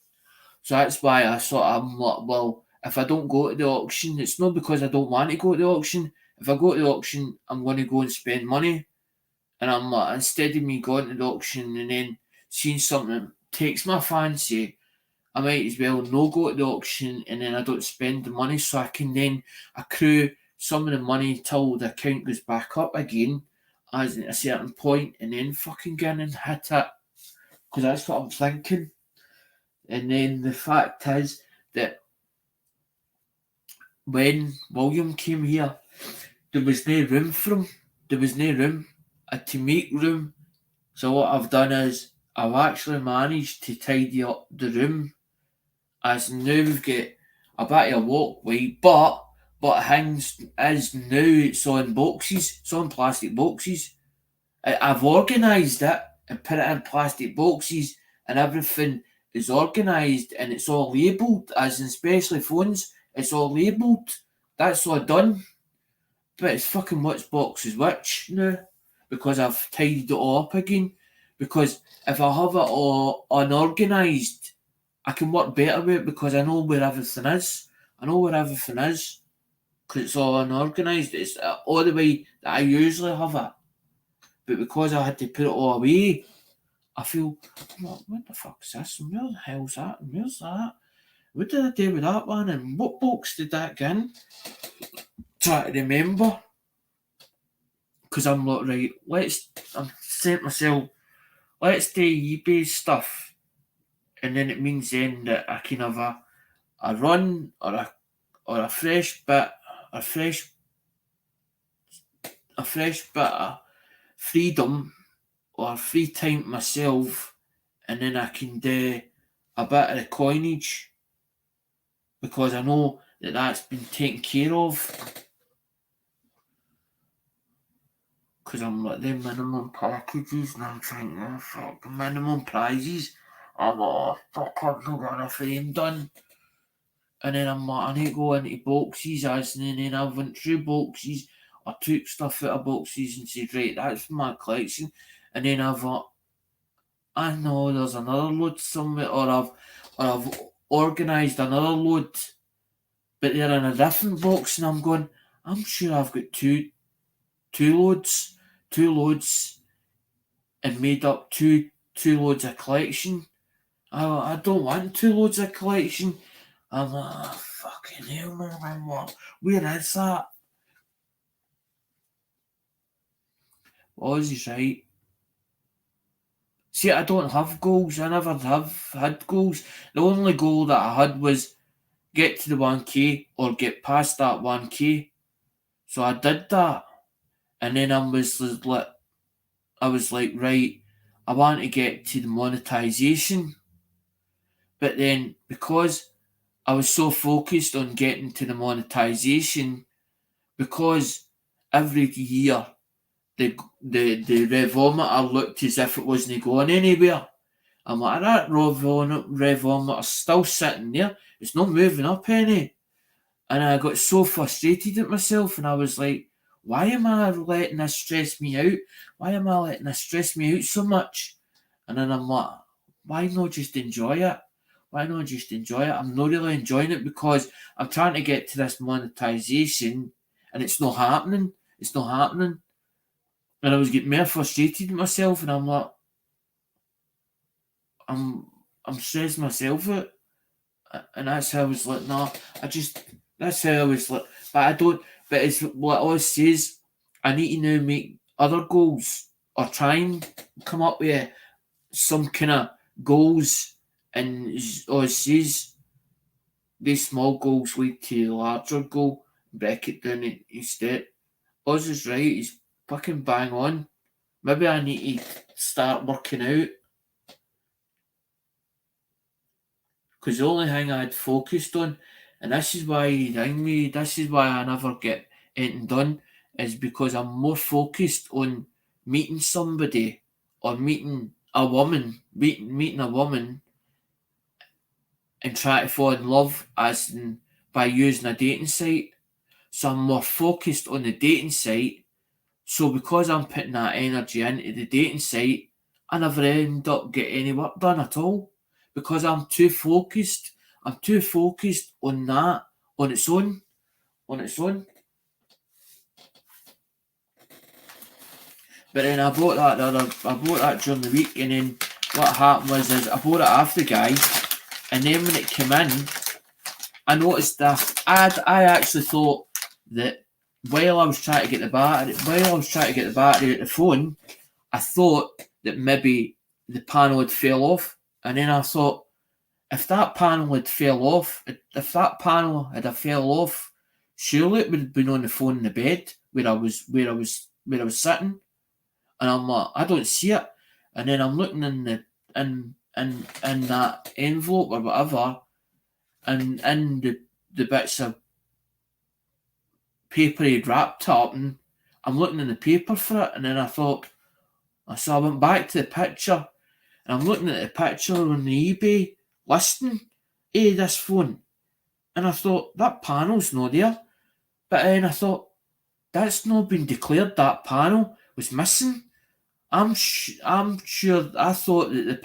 So that's why I'm like, well, if I don't go to the auction, it's not because I don't want to go to the auction. If I go to the auction, I'm going to go and spend money. And I'm like, instead of me going to the auction and then seeing something that takes my fancy, I might as well no go to the auction, and then I don't spend the money, so I can then accrue some of the money till the account goes back up again as at a certain point, and then fucking get in and hit it. Because that's what I'm thinking. And then the fact is that when William came here, there was no room for him. There was no room. I had to make room. So what I've done is I've actually managed to tidy up the room. As now we've got a bit of a walkway, but things is now it's on boxes. It's on plastic boxes. I've organised it and put it in plastic boxes, and everything is organised and it's all labelled, as in especially phones, it's all labelled. That's all done. But it's fucking which box is which now, because I've tidied it all up again. Because if I have it all unorganised, I can work better with it, because I know where everything is. Because it's all unorganised. It's all the way that I usually have it. But because I had to put it all away, I feel, what the fuck's this? And where the hell's that? And where's that? What did I do with that one? And what box did that get in? Try to remember. Because I'm like, right, I'm saying to myself, let's do eBay stuff. And then it means then that I can have a run or a fresh bit of freedom or free time to myself, and then I can do a bit of the coinage, because I know that that's been taken care of. Because I'm like, the minimum packages, and I'm thinking, oh fuck, the minimum prizes. I'm like, oh fuck, I've not got enough of them done. And then I'm like, I need to go into boxes, and then I went through boxes. I took stuff out of boxes and said, right, that's my collection. And then I thought, I know there's another load somewhere, or I've organised another load, but they're in a different box, and I'm going, I'm sure I've got two loads, and made up two loads of collection. I don't want 2 loads of collection. I'm like, oh, fucking hell, man, where is that? Ozzy's right. See, I don't have goals. I never have had goals. The only goal that I had was get to the 1k or get past that 1k. So I did that. And then I was like, right, I want to get to the monetization. But then, because I was so focused on getting to the monetization, because every year the revometer looked as if it wasn't going anywhere. I'm like, that revometer's still sitting there. It's not moving up any. And I got so frustrated at myself, and I was like, why am I letting this stress me out? Why am I letting this stress me out so much? And then I'm like, why not just enjoy it? Why not just enjoy it? I'm not really enjoying it because I'm trying to get to this monetization and it's not happening. It's not happening. And I was getting more frustrated with myself and I'm like, I'm stressing myself out. And that's how I was like, no, that's how I was like, but I don't, but it's what it always says, I need to now make other goals or try and come up with some kind of goals, and always says these small goals lead to a larger goal, break it down into step. Oz is right, he's fucking bang on. Maybe I need to start working out. Because the only thing I'd focused on, and this is why he rang me, this is why I never get anything done, is because I'm more focused on meeting somebody or meeting a woman, meeting a woman and try to fall in love as in by using a dating site. So I'm more focused on the dating site. So because I'm putting that energy into the dating site, I never end up getting any work done at all. Because I'm too focused. I'm too focused on that on its own. On its own. But then I bought that during the week, and then what happened was is I bought it off the guy, and then when it came in, I noticed that I actually thought that while I was trying to get the battery out the phone, I thought that maybe the panel had fell off, and then I thought if that panel had fell off, surely it would have been on the phone in the bed where I was sitting, and I'm like, I don't see it, and then I'm looking in the in that envelope or whatever, and in the bits of paper he'd wrapped up, and I'm looking in the paper for it, and then I thought, so I went back to the picture, and I'm looking at the picture on the eBay listing of this phone, and I thought, that panel's not there, but then I thought, that's not been declared, that panel was missing. I'm sure, I thought that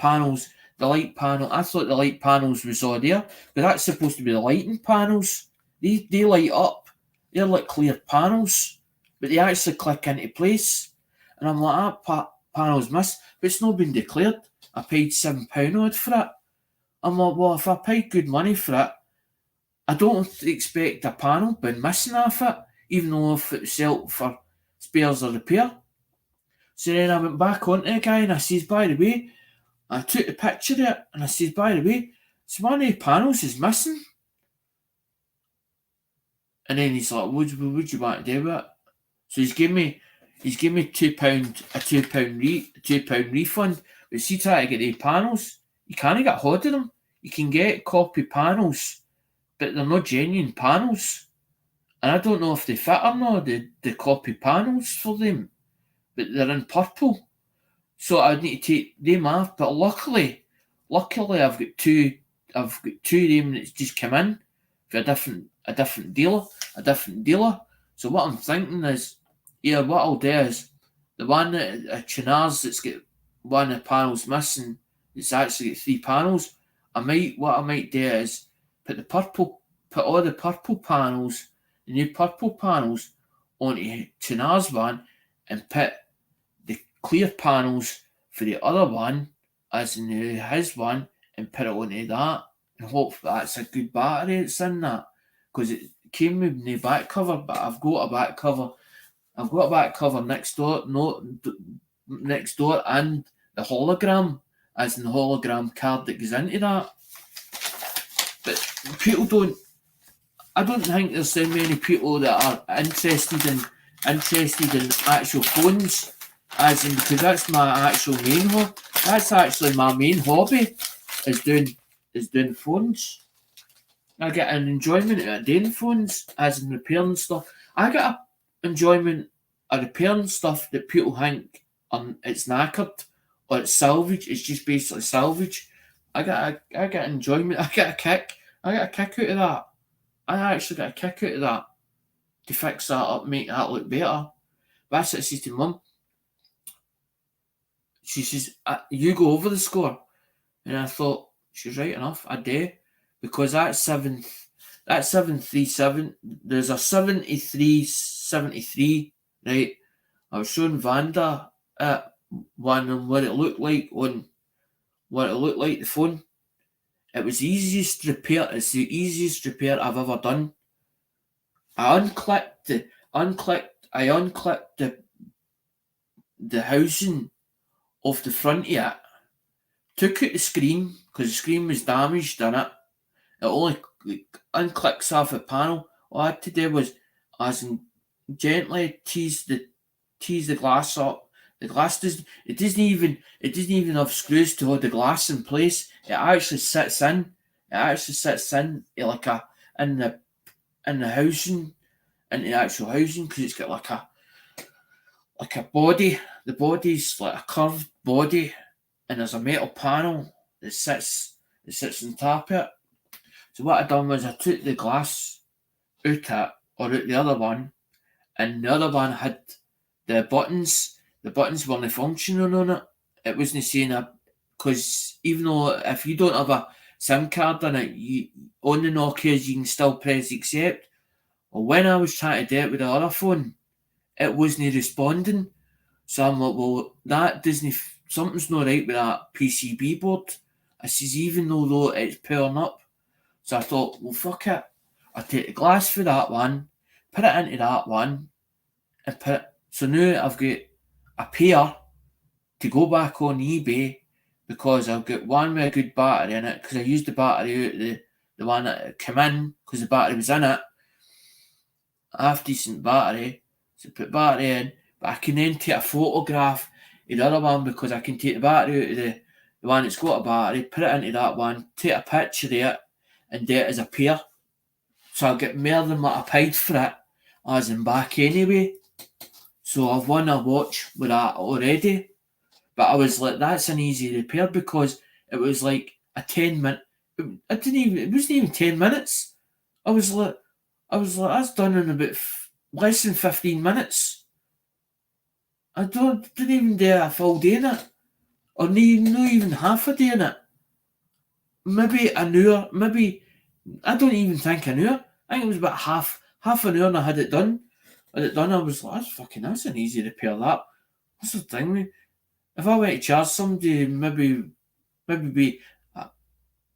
the light panels was all there, but that's supposed to be the lighting panels. They light up. They're like clear panels, but they actually click into place. And I'm like, that panel's missed, but it's not been declared. I paid £7 odd for it. I'm like, well, if I paid good money for it, I don't expect a panel being missing off it, even though if it's sold for spares or repair. So then I went back onto the guy and I says, by the way, I took the picture of it and I says, by the way, so one of the panels is missing. And then he's like, what do you want to do with it? So he's giving me £2 refund. But see, try to get the panels, you can't get hold of them. You can get copy panels, but they're not genuine panels. And I don't know if they fit or not, the copy panels for them. But they're in purple. So I'd need to take them off. But luckily I've got two of them that's just come in for a different dealer. So what I'm thinking is, what I'll do is the one that Chinars that's got one of the panels missing, it's actually got 3 panels. What I might do is put all the purple panels, the new purple panels, onto Chinar's one, and put the clear panels for the other one, as in his one, and put it onto that, and hope that's a good battery that's in that, because it came with no back cover, but I've got a back cover next door, and the hologram, as in the hologram card that goes into that. But I don't think there's so many people that are interested in actual phones, as in, because that's my actual main hobby. That's actually my main hobby, is doing phones. I get an enjoyment out of doing phones, as in repairing stuff. I get an enjoyment of repairing stuff that people think it's knackered or it's salvage. It's just basically salvage. I get enjoyment. I get a kick out of that. I actually get a kick out of that. to fix that up, make that look better. But that's what I said to Mum. She says, you go over the score. And I thought, she's right enough, I do. Because that's 737. There's a 73, right? I was showing Vanda one on what it looked like the phone. It was the easiest repair. It's the easiest repair I've ever done. I unclipped the housing off the front of it. Took out the screen because the screen was damaged in it. It only unclicks off the panel. All I had to do was gently tease the glass up. The glass doesn't even have screws to hold the glass in place. It actually sits in. Like in the housing, in the actual housing, because it's got like a body. The body's like a curved body, and there's a metal panel that sits on top of it. So what I done was I took the glass out the other one, and the other one had the buttons. The buttons weren't functioning on it. It wasn't saying because even though if you don't have a SIM card in it, on the Nokias you can still press accept. Well, when I was trying to do it with the other phone, it wasn't responding. So I'm like, well, that doesn't. Something's not right with that PCB board. I says, even though it's powering up. So I thought, well, fuck it. I'll take the glass for that one, put it into that one, and so now I've got a pair to go back on eBay because I've got one with a good battery in it because I used the battery out of the one that came in because the battery was in it. A half decent battery, so put battery in, but I can then take a photograph of the other one because I can take the battery out of the one that's got a battery, put it into that one, take a picture of it, and do it as a pair. So I'll get more than what I paid for it as in back anyway. So I've won a watch with that already. But I was like, that's an easy repair because it was like a 10-minute. It wasn't even 10 minutes. I was like, that's done in about less than 15 minutes. I didn't even do a full day in it. Or not even half a day in it. Maybe an hour, I don't even think an hour. I think it was about half an hour and I had it done. I was like, that's an easy repair that. What's the thing? If I went to charge somebody, maybe be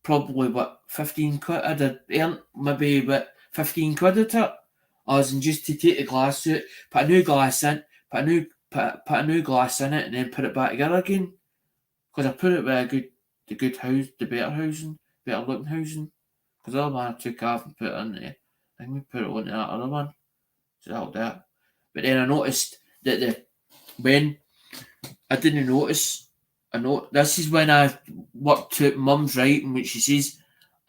probably what 15 quid. I'd have earned maybe about 15 quid at it. As in just to take the glass out, put a new glass in, put a new glass in it, and then put it back together again. Because I put it with the good house, the better looking housing. Because the other one I took off and put it in there. I think we put it onto that other one. So that'll do it. But then I noticed that when I didn't notice, this is when I worked out Mum's writing, which she says,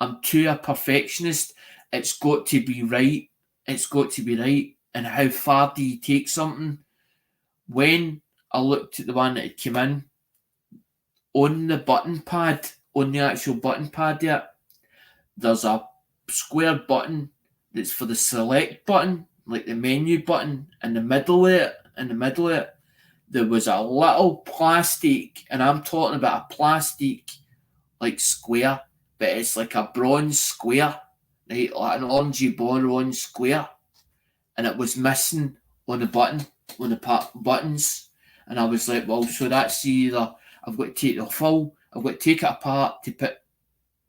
I'm too a perfectionist. It's got to be right. And how far do you take something? When I looked at the one that had come in, on the button pad, on the actual button pad there, there's a square button that's for the select button, like the menu button, in the middle of it, there was a little plastic, and I'm talking about a plastic like square, but it's like a bronze square, right? Like an orangey bronze square, and it was missing on the buttons, and I was like, well, so that's either I've got to take it apart to put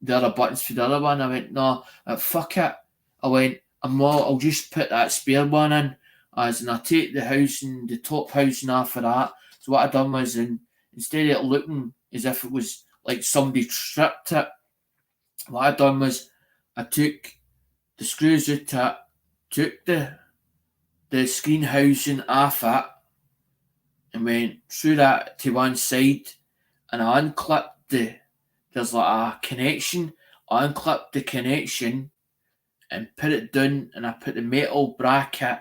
the other buttons for the other one. I went, no, fuck it. I went, I'll just put that spare one in, as in I take the top housing off of that. So what I done was, instead of it looking as if it was like somebody stripped it, what I done was I took the screws out it, took the screen housing off it, and went through that to one side, and I unclipped there's like a connection. I unclipped the connection and put it down, and I put the metal bracket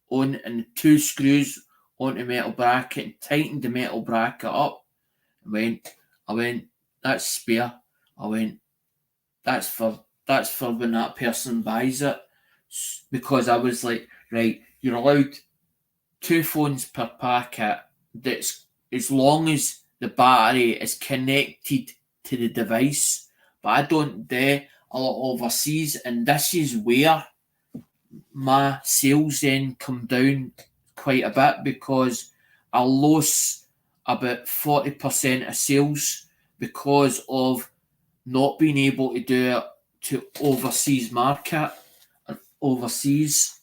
on and the two screws onto the metal bracket and tightened the metal bracket up. I went, that's spare. I went, that's for when that person buys it. because I was like, right, you're allowed 2 phones per packet. That's as long as the battery is connected to the device. But I don't do a lot overseas, and this is where my sales then come down quite a bit, because I lost about 40% of sales because of not being able to do it to overseas market and overseas,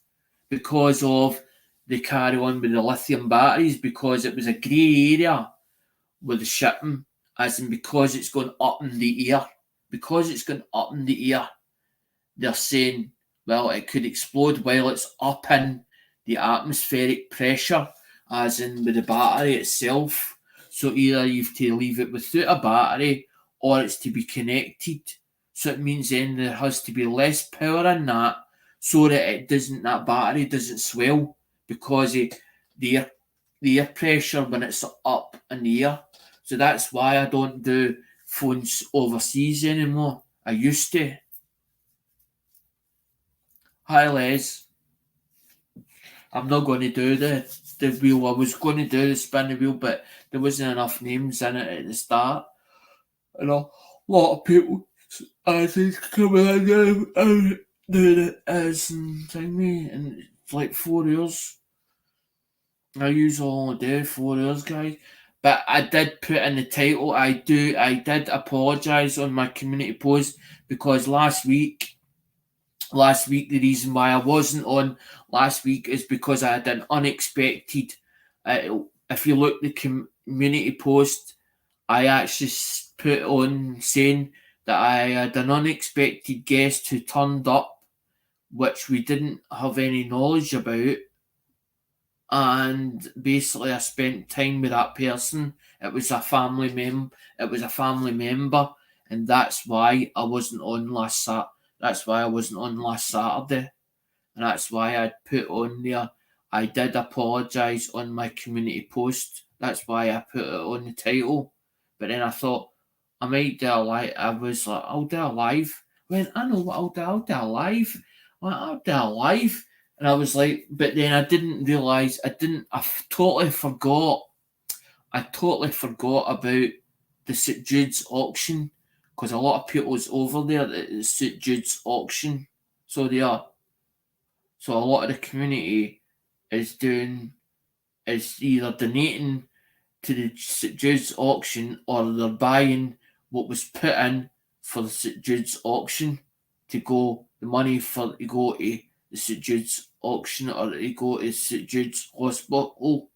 because of the carry on with the lithium batteries, because it was a grey area with the shipping, as in because it's going up in the air. Because it's going up in the air, they're saying, well, it could explode while it's up in the atmospheric pressure, as in with the battery itself. So either you've to leave it without a battery, or it's to be connected. So it means then there has to be less power in that, so that that battery doesn't swell, because of the air pressure when it's up in the air. So that's why I don't do phones overseas anymore. I used to. Hi Les. I'm not going to do the wheel. I was going to do the spin the wheel, but there wasn't enough names in it at the start. And a lot of people as it's coming in and doing it as thingy, and it's like 4 years. I usually only do 4 years, guys. But I did put in the title. I did apologise on my community post, because last week, the reason why I wasn't on last week is because I had an unexpected. If you look the community post, I actually put on saying that I had an unexpected guest who turned up, which we didn't have any knowledge about, and basically I spent time with that person. It was a family member, and that's why I wasn't on last Sat. That's why I wasn't on last Saturday, and that's why I put on there. I did apologise on my community post. That's why I put it on the title. But then I thought I might do a live. I was like, I'll do a live. I know what I'll do. I'll do a live. I'll do a live. And I was like, but then I didn't realise, I totally forgot. I totally forgot about the St Jude's auction, because a lot of people's over there at the St Jude's auction. So they are. So a lot of the community is either donating to the St Jude's auction, or they're buying what was put in for the St Jude's auction to go, the money for to go to the St Jude's auction, or to go to St Jude's hospital.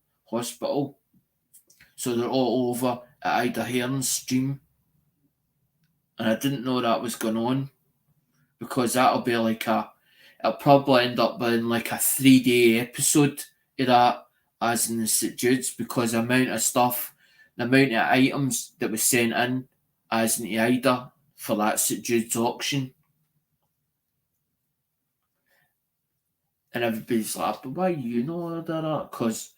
So they're all over at Ida Hearn's stream. And I didn't know that was going on, because that'll be it'll probably end up being like a 3-day episode of that, as in the St Jude's, because the amount of items that was sent in as in the Ida for that St Jude's auction. And everybody's like, but why you know that? Because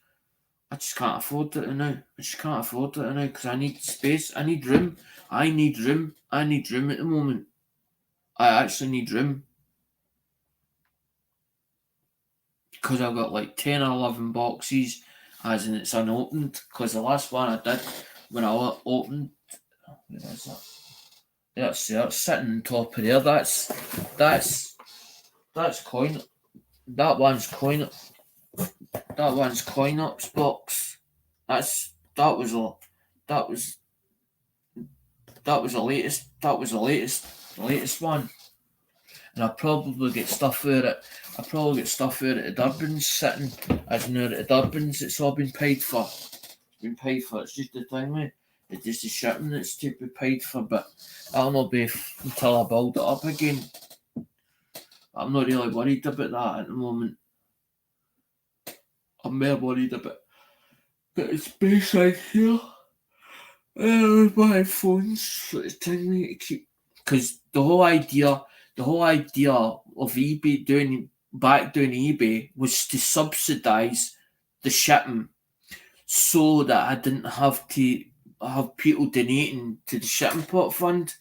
I just can't afford it now. Because I need space. I need room. I need room at the moment. I actually need room. Because I've got like 10 or 11 boxes, as in it's unopened. Because the last one I did, when I opened, where is that? That's sitting on top of there. That's coin. That one's coin. That one's coin ups box. That was the latest one. And I probably get stuff out of the Durbans sitting, as in out of the Durbans. It's all been paid for. It's just the thing, mate. It's just the shipping that's to be paid for. But I'll not be until I build it up again. I'm not really worried about that at the moment. I'm more worried about the space right here. With my phones, so it's telling me to keep, because the whole idea of eBay doing eBay was to subsidise the shipping, so that I didn't have to have people donating to the shipping pot fund.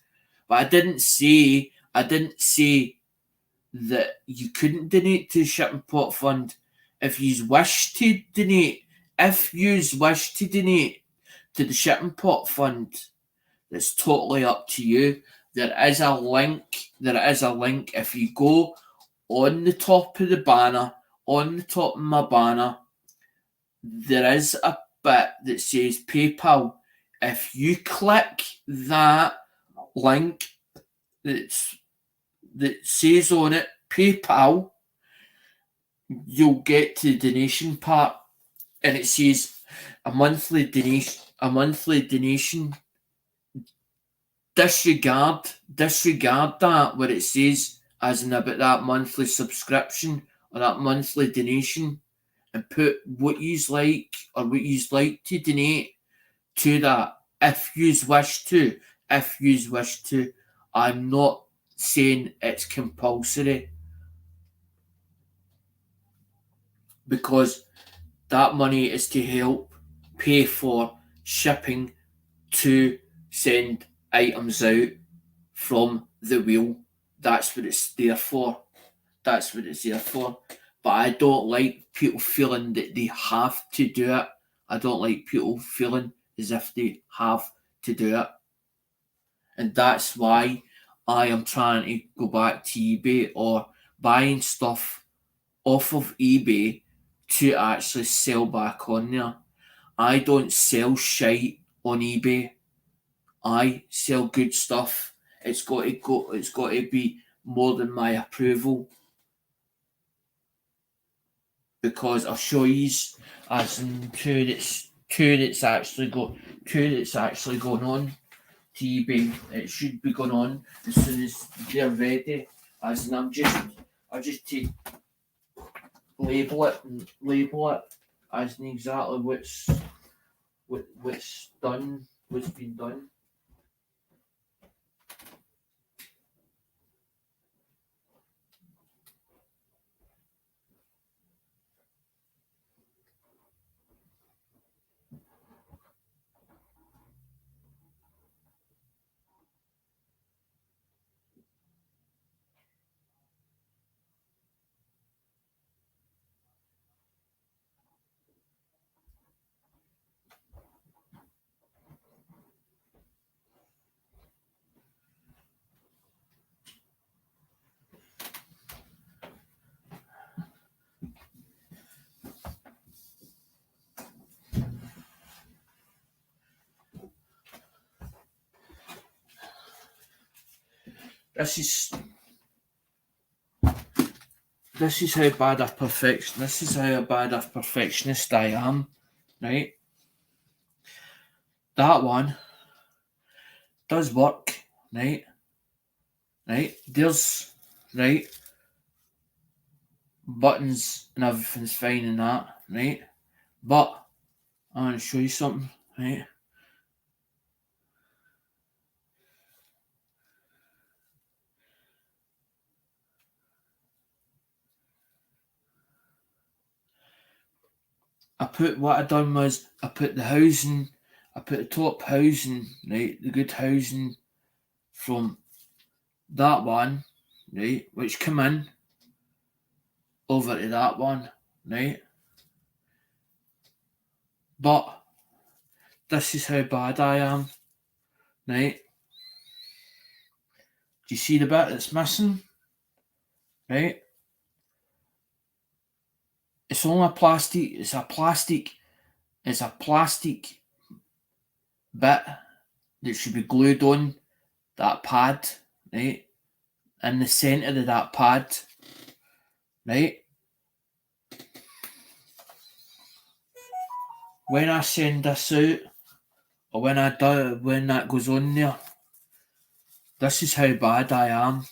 But I didn't say that you couldn't donate to the shipping pot fund. If you wish to donate, to the shipping pot fund, it's totally up to you. There is a link. If you go on the top of the banner, on the top of my banner, there is a bit that says PayPal. If you click that link that says on it PayPal, you'll get to the donation part, and it says a monthly donation. Disregard that where it says as in about that monthly subscription or that monthly donation, and put what you's like or what you's like to donate to that if you's wish to. I'm not saying it's compulsory, because that money is to help pay for shipping to send items out from the wheel. That's what it's there for. But I don't like people feeling that they have to do it. I don't like people feeling as if they have to do it. And that's why I am trying to go back to eBay or buying stuff off of eBay to actually sell back on there. I don't sell shite on eBay. I sell good stuff. It's got to be more than my approval, because I'll show you as in two that's actually going on to eBay. It should be going on as soon as they're ready. As in I just take label it as in exactly what's been done. This is how bad a perfectionist I am, right? That one does work, right? There's buttons and everything's fine in that, right? But I want to show you something, right? What I done was I put the top housing, right? The good housing from that one, right? Which come in over to that one, right? But this is how bad I am, right? Do you see the bit that's missing, right? It's only a plastic. It's a plastic bit that should be glued on that pad, right? In the centre of that pad, right? When I send this out, or when that goes on there, this is how bad I am.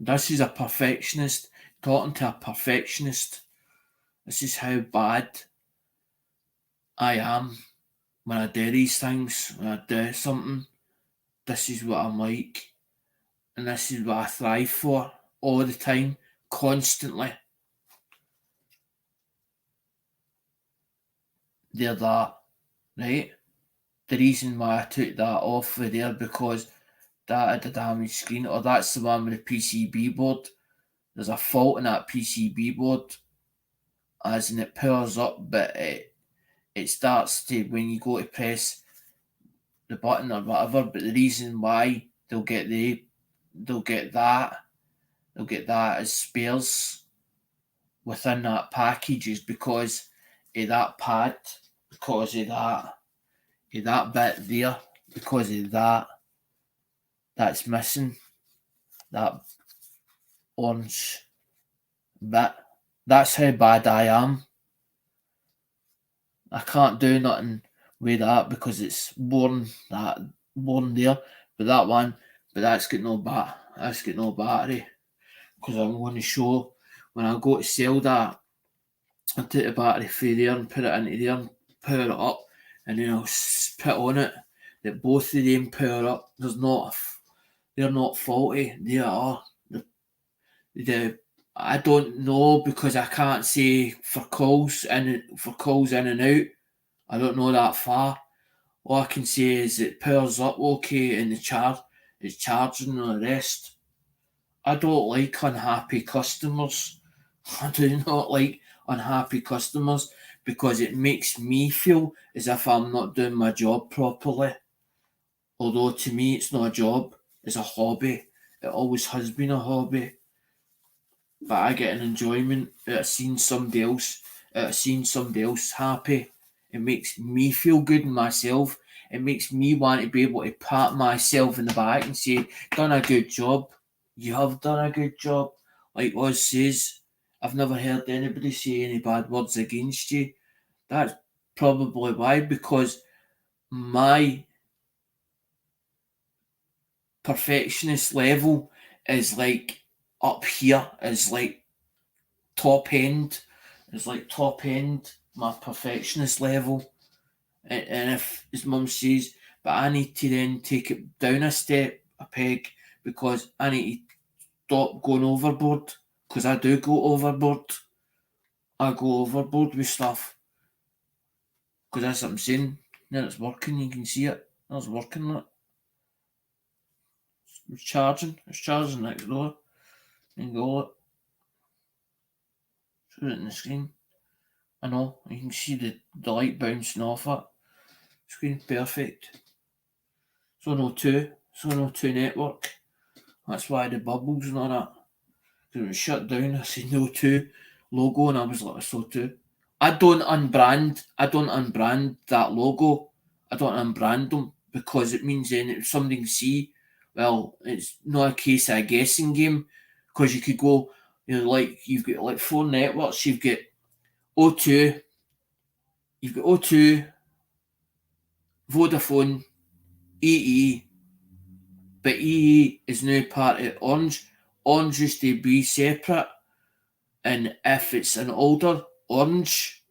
This is a perfectionist talking to a perfectionist. This is how bad I am when I do these things. When I do something, this is what I'm like, and this is what I thrive for all the time, constantly. They're that, right? The reason why I took that off of there, because that had a damaged screen, or that's the one with the PCB board. There's a fault in that PCB board, as in it powers up, but it starts to, when you go to press the button or whatever. But the reason why they'll get that as spares within that package is because of that pad, because of that bit there, because of that's missing, that orange bit. That's how bad I am. I can't do nothing with that because it's worn there. But that's got no battery. Because I'm going to show, when I go to sell that, I'll take the battery from there and put it into there and power it up, and then I'll put on it that both of them power up. They're not faulty. They are. I don't know, because I can't say for calls in and out. I don't know that far. All I can say is it powers up okay and it's charging and the rest. I don't like unhappy customers. I do not like unhappy customers, because it makes me feel as if I'm not doing my job properly. Although to me it's not a job, it's a hobby. It always has been a hobby. But I get an enjoyment out of seeing somebody else happy. It makes me feel good in myself. It makes me want to be able to pat myself in the back and say, done a good job. You have done a good job. Like Oz says, I've never heard anybody say any bad words against you. That's probably why, because my perfectionist level is like up here, is like top end. It's like top end, my perfectionist level. And if, as Mum says, but I need to then take it down a peg, because I need to stop going overboard, because I do go overboard. I go overboard with stuff, because that's what I'm saying. Now it's working, you can see it. It's working. Look. It's charging next door. You can go look. Show it in the screen. I know, you can see the light bouncing off it. Screen perfect. So no two network. That's why the bubbles and all that. Because it was shut down, I see no two logo, and I was like, so two. I don't unbrand that logo. I don't unbrand them, because it means then if somebody can see, well, it's not a case of a guessing game, because you could go, like, you've got like 4 networks, you've got O2, Vodafone, EE, but EE is now part of Orange. Orange used to be separate, and if it's an older Orange,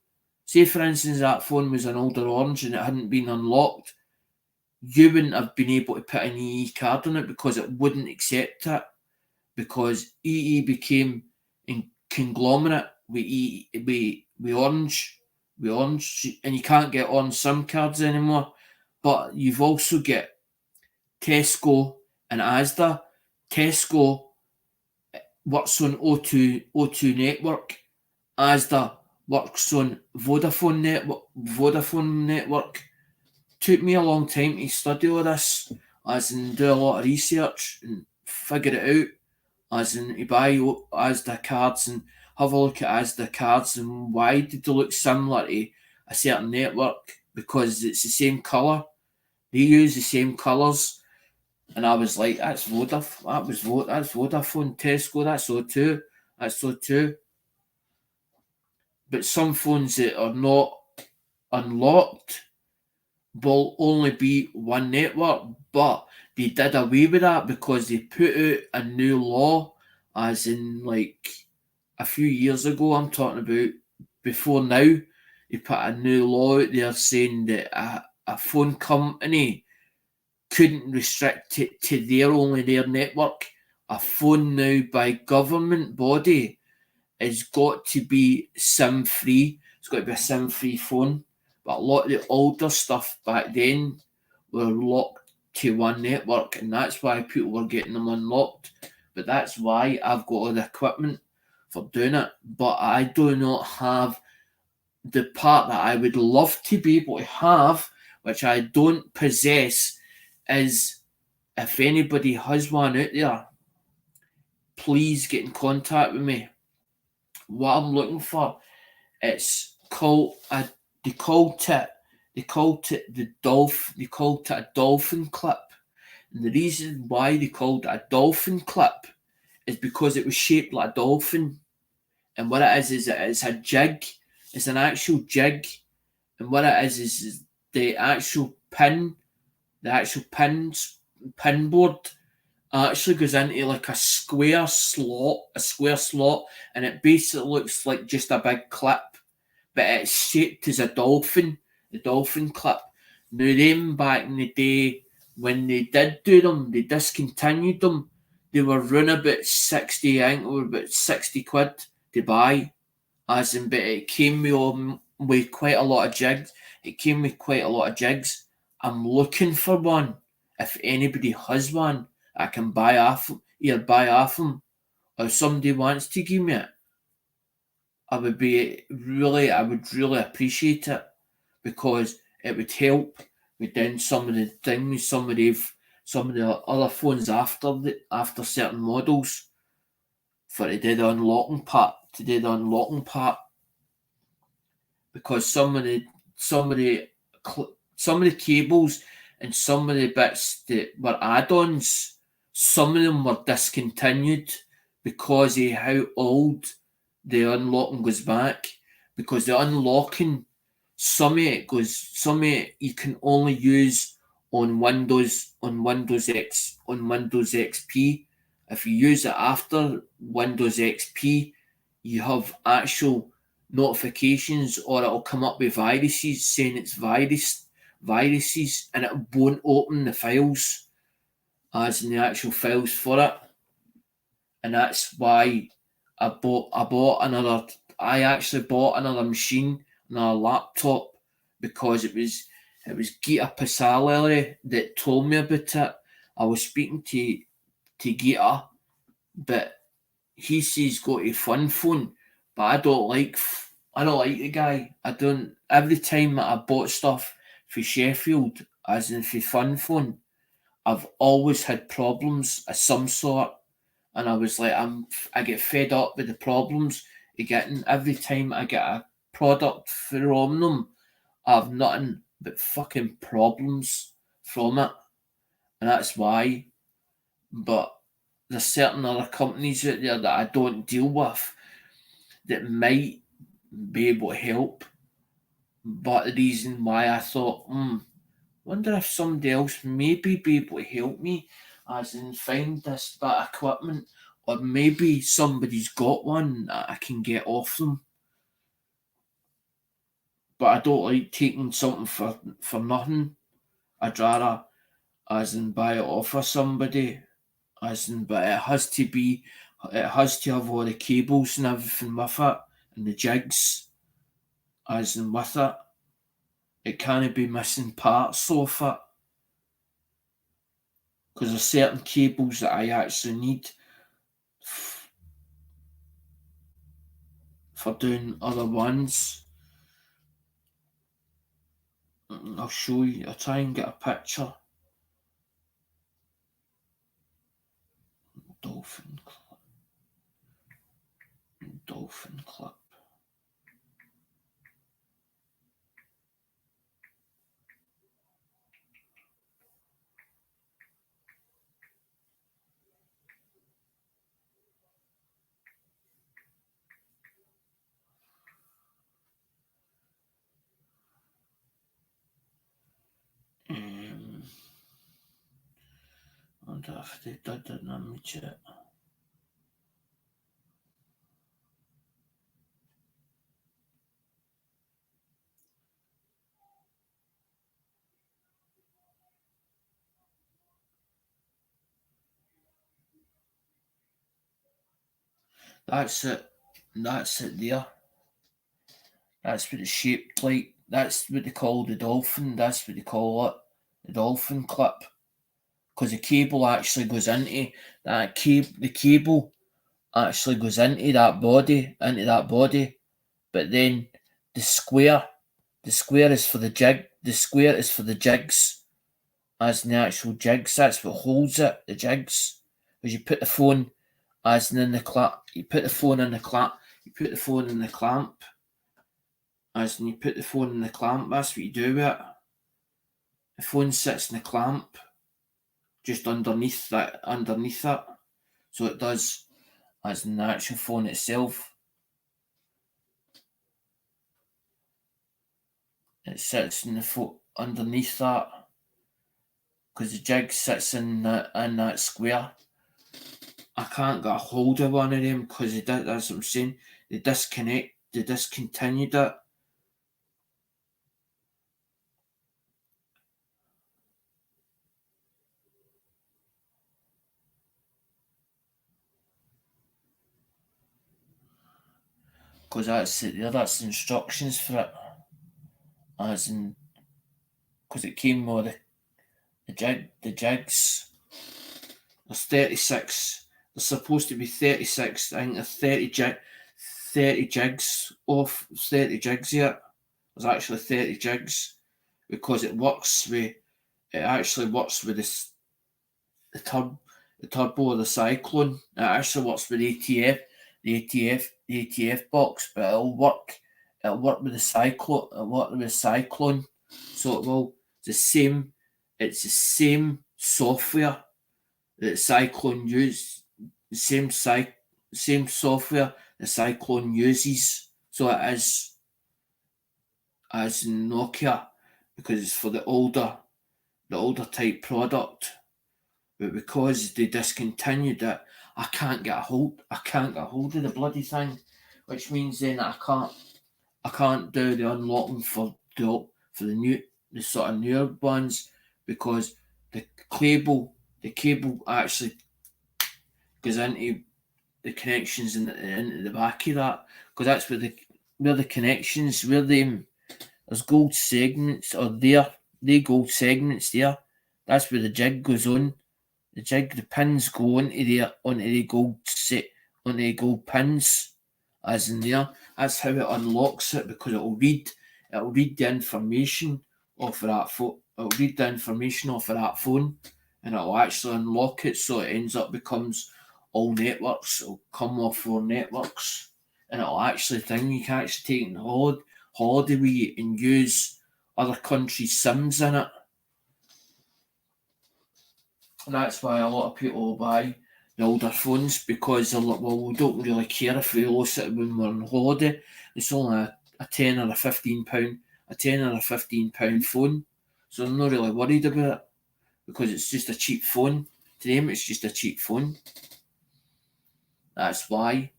say for instance that phone was an older Orange and it hadn't been unlocked, you wouldn't have been able to put an EE card on it, because it wouldn't accept it, because EE became in conglomerate with Orange, and you can't get on SIM cards anymore. But you've also got Tesco and Asda. Tesco works on O2 network. Asda works on Vodafone network. Took me a long time to study all this, as in do a lot of research and figure it out, as in to buy Asda cards and have a look at Asda cards and why did they look similar to a certain network, because it's the same colour. They use the same colours. And I was like, that's Vodafone, that's Vodafone, Tesco, that's O2. But some phones that are not unlocked will only be one network, but they did away with that because they put out a new law, as in like a few years ago, I'm talking about before now, they put a new law out there saying that a phone company couldn't restrict it to their network. A phone now by government body has got to be SIM free. It's got to be a SIM free phone. But a lot of the older stuff back then were locked to one network, and that's why people were getting them unlocked. But that's why I've got all the equipment for doing it. But I do not have the part that I would love to be able to have, which I don't possess, is if anybody has one out there, please get in contact with me. What I'm looking for, it's called a they called it they called it a dolphin clip. And the reason why they called it a dolphin clip is because it was shaped like a dolphin. And what it is it's a jig. It's an actual jig. And what it is the actual pin board actually goes into like a square slot, and it basically looks like just a big clip, but it's shaped as a dolphin, the dolphin clip. Now, them back in the day, when they did do them, they discontinued them. They were run about 60, I think they were about 60 quid to buy, as in, but it came with quite a lot of jigs. It came with quite a lot of jigs. I'm looking for one. If anybody has one, I can either buy off them, or if somebody wants to give me it, I would really appreciate it, because it would help with doing some of the things, some of the other phones after certain models, for to do the unlocking part, because some of the cables and some of the bits that were add-ons, some of them were discontinued because of how old the unlocking goes back. Because the unlocking, some of it you can only use on Windows XP. If you use it after Windows XP, you have actual notifications, or it'll come up with viruses saying it's viruses, and it won't open the files, as in the actual files for it. And that's why I actually bought another machine, another laptop, because it was Gita Pasali that told me about it. I was speaking to Gita, but he says he's got a fun phone, but I don't like the guy. I don't. Every time that I bought stuff for Sheffield, as in for Fun Phone, I've always had problems of some sort, and I was like, I get fed up with the problems of getting. Every time I get a product from them, I have nothing but fucking problems from it, and that's why. But there's certain other companies out there that I don't deal with that might be able to help. But the reason why I thought, wonder if somebody else maybe be able to help me, as in find this bit of equipment, or maybe somebody's got one that I can get off them. But I don't like taking something for nothing. I'd rather, as in, buy it off of somebody, as in, but it has to have all the cables and everything with it, and the jigs, as in with it. It can't be missing parts of it, because there's certain cables that I actually need for doing other ones. I'll show you. I'll try and get a picture. Dolphin clip. Dolphin clip. I wonder if they did an image it. That's it. That's it there. That's what it's shaped like. That's what they call the dolphin. That's what they call it. The dolphin clip. because the cable actually goes into that the cable actually goes into that body, but then the square is for the jig, the square is for the jigs, as in the actual jigs. That's what holds it, the jigs. Because you put the phone as in the clamp, you put the phone in the clamp, as in you put the phone in the clamp. That's what you do with it. The phone sits in the clamp, just underneath it. So it does, as in the actual phone itself. It sits in the underneath that, because the jig sits in that square. I can't get a hold of one of them because that's what I'm saying. They discontinued it. Because that's the instructions for it. As in, because it came with the jigs. There's 36. There's supposed to be 36. I think there's 30 jigs off. 30 jigs here. There's actually 30 jigs because it actually works with the turbo or the cyclone. It actually works with the ATF box, but it'll work with the cyclone. So it will it's the same software that Cyclone use, the same software the Cyclone uses. So it is as in Nokia, because it's for the older type product. But because they discontinued it, I can't get a hold of the bloody thing, which means then I can't do the unlocking for the sort of newer ones, because the cable actually goes into the connections into the back of that, because that's where the connections, there's gold segments, or the gold segments there. That's where the jig goes on. The pins go onto the gold pins, as in there. That's how it unlocks it, because it'll read the information off of that phone. It'll read the information off of that phone, and it'll actually unlock it, so it becomes all networks. It'll come off 4 networks, and it'll actually you can actually take it on holiday with you and use other countries' SIMs in it. And that's why a lot of people will buy the older phones, because they're like, well, we don't really care if we lose it when we're on holiday. It's only a £10 or a £15 phone, so I'm not really worried about it, because it's just a cheap phone. To them, it's just a cheap phone. That's why.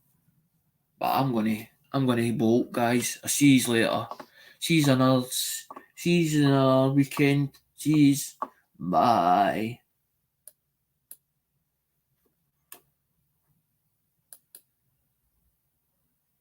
But I'm gonna bolt, guys. I'll see you later. See you another weekend. Cheers. Bye.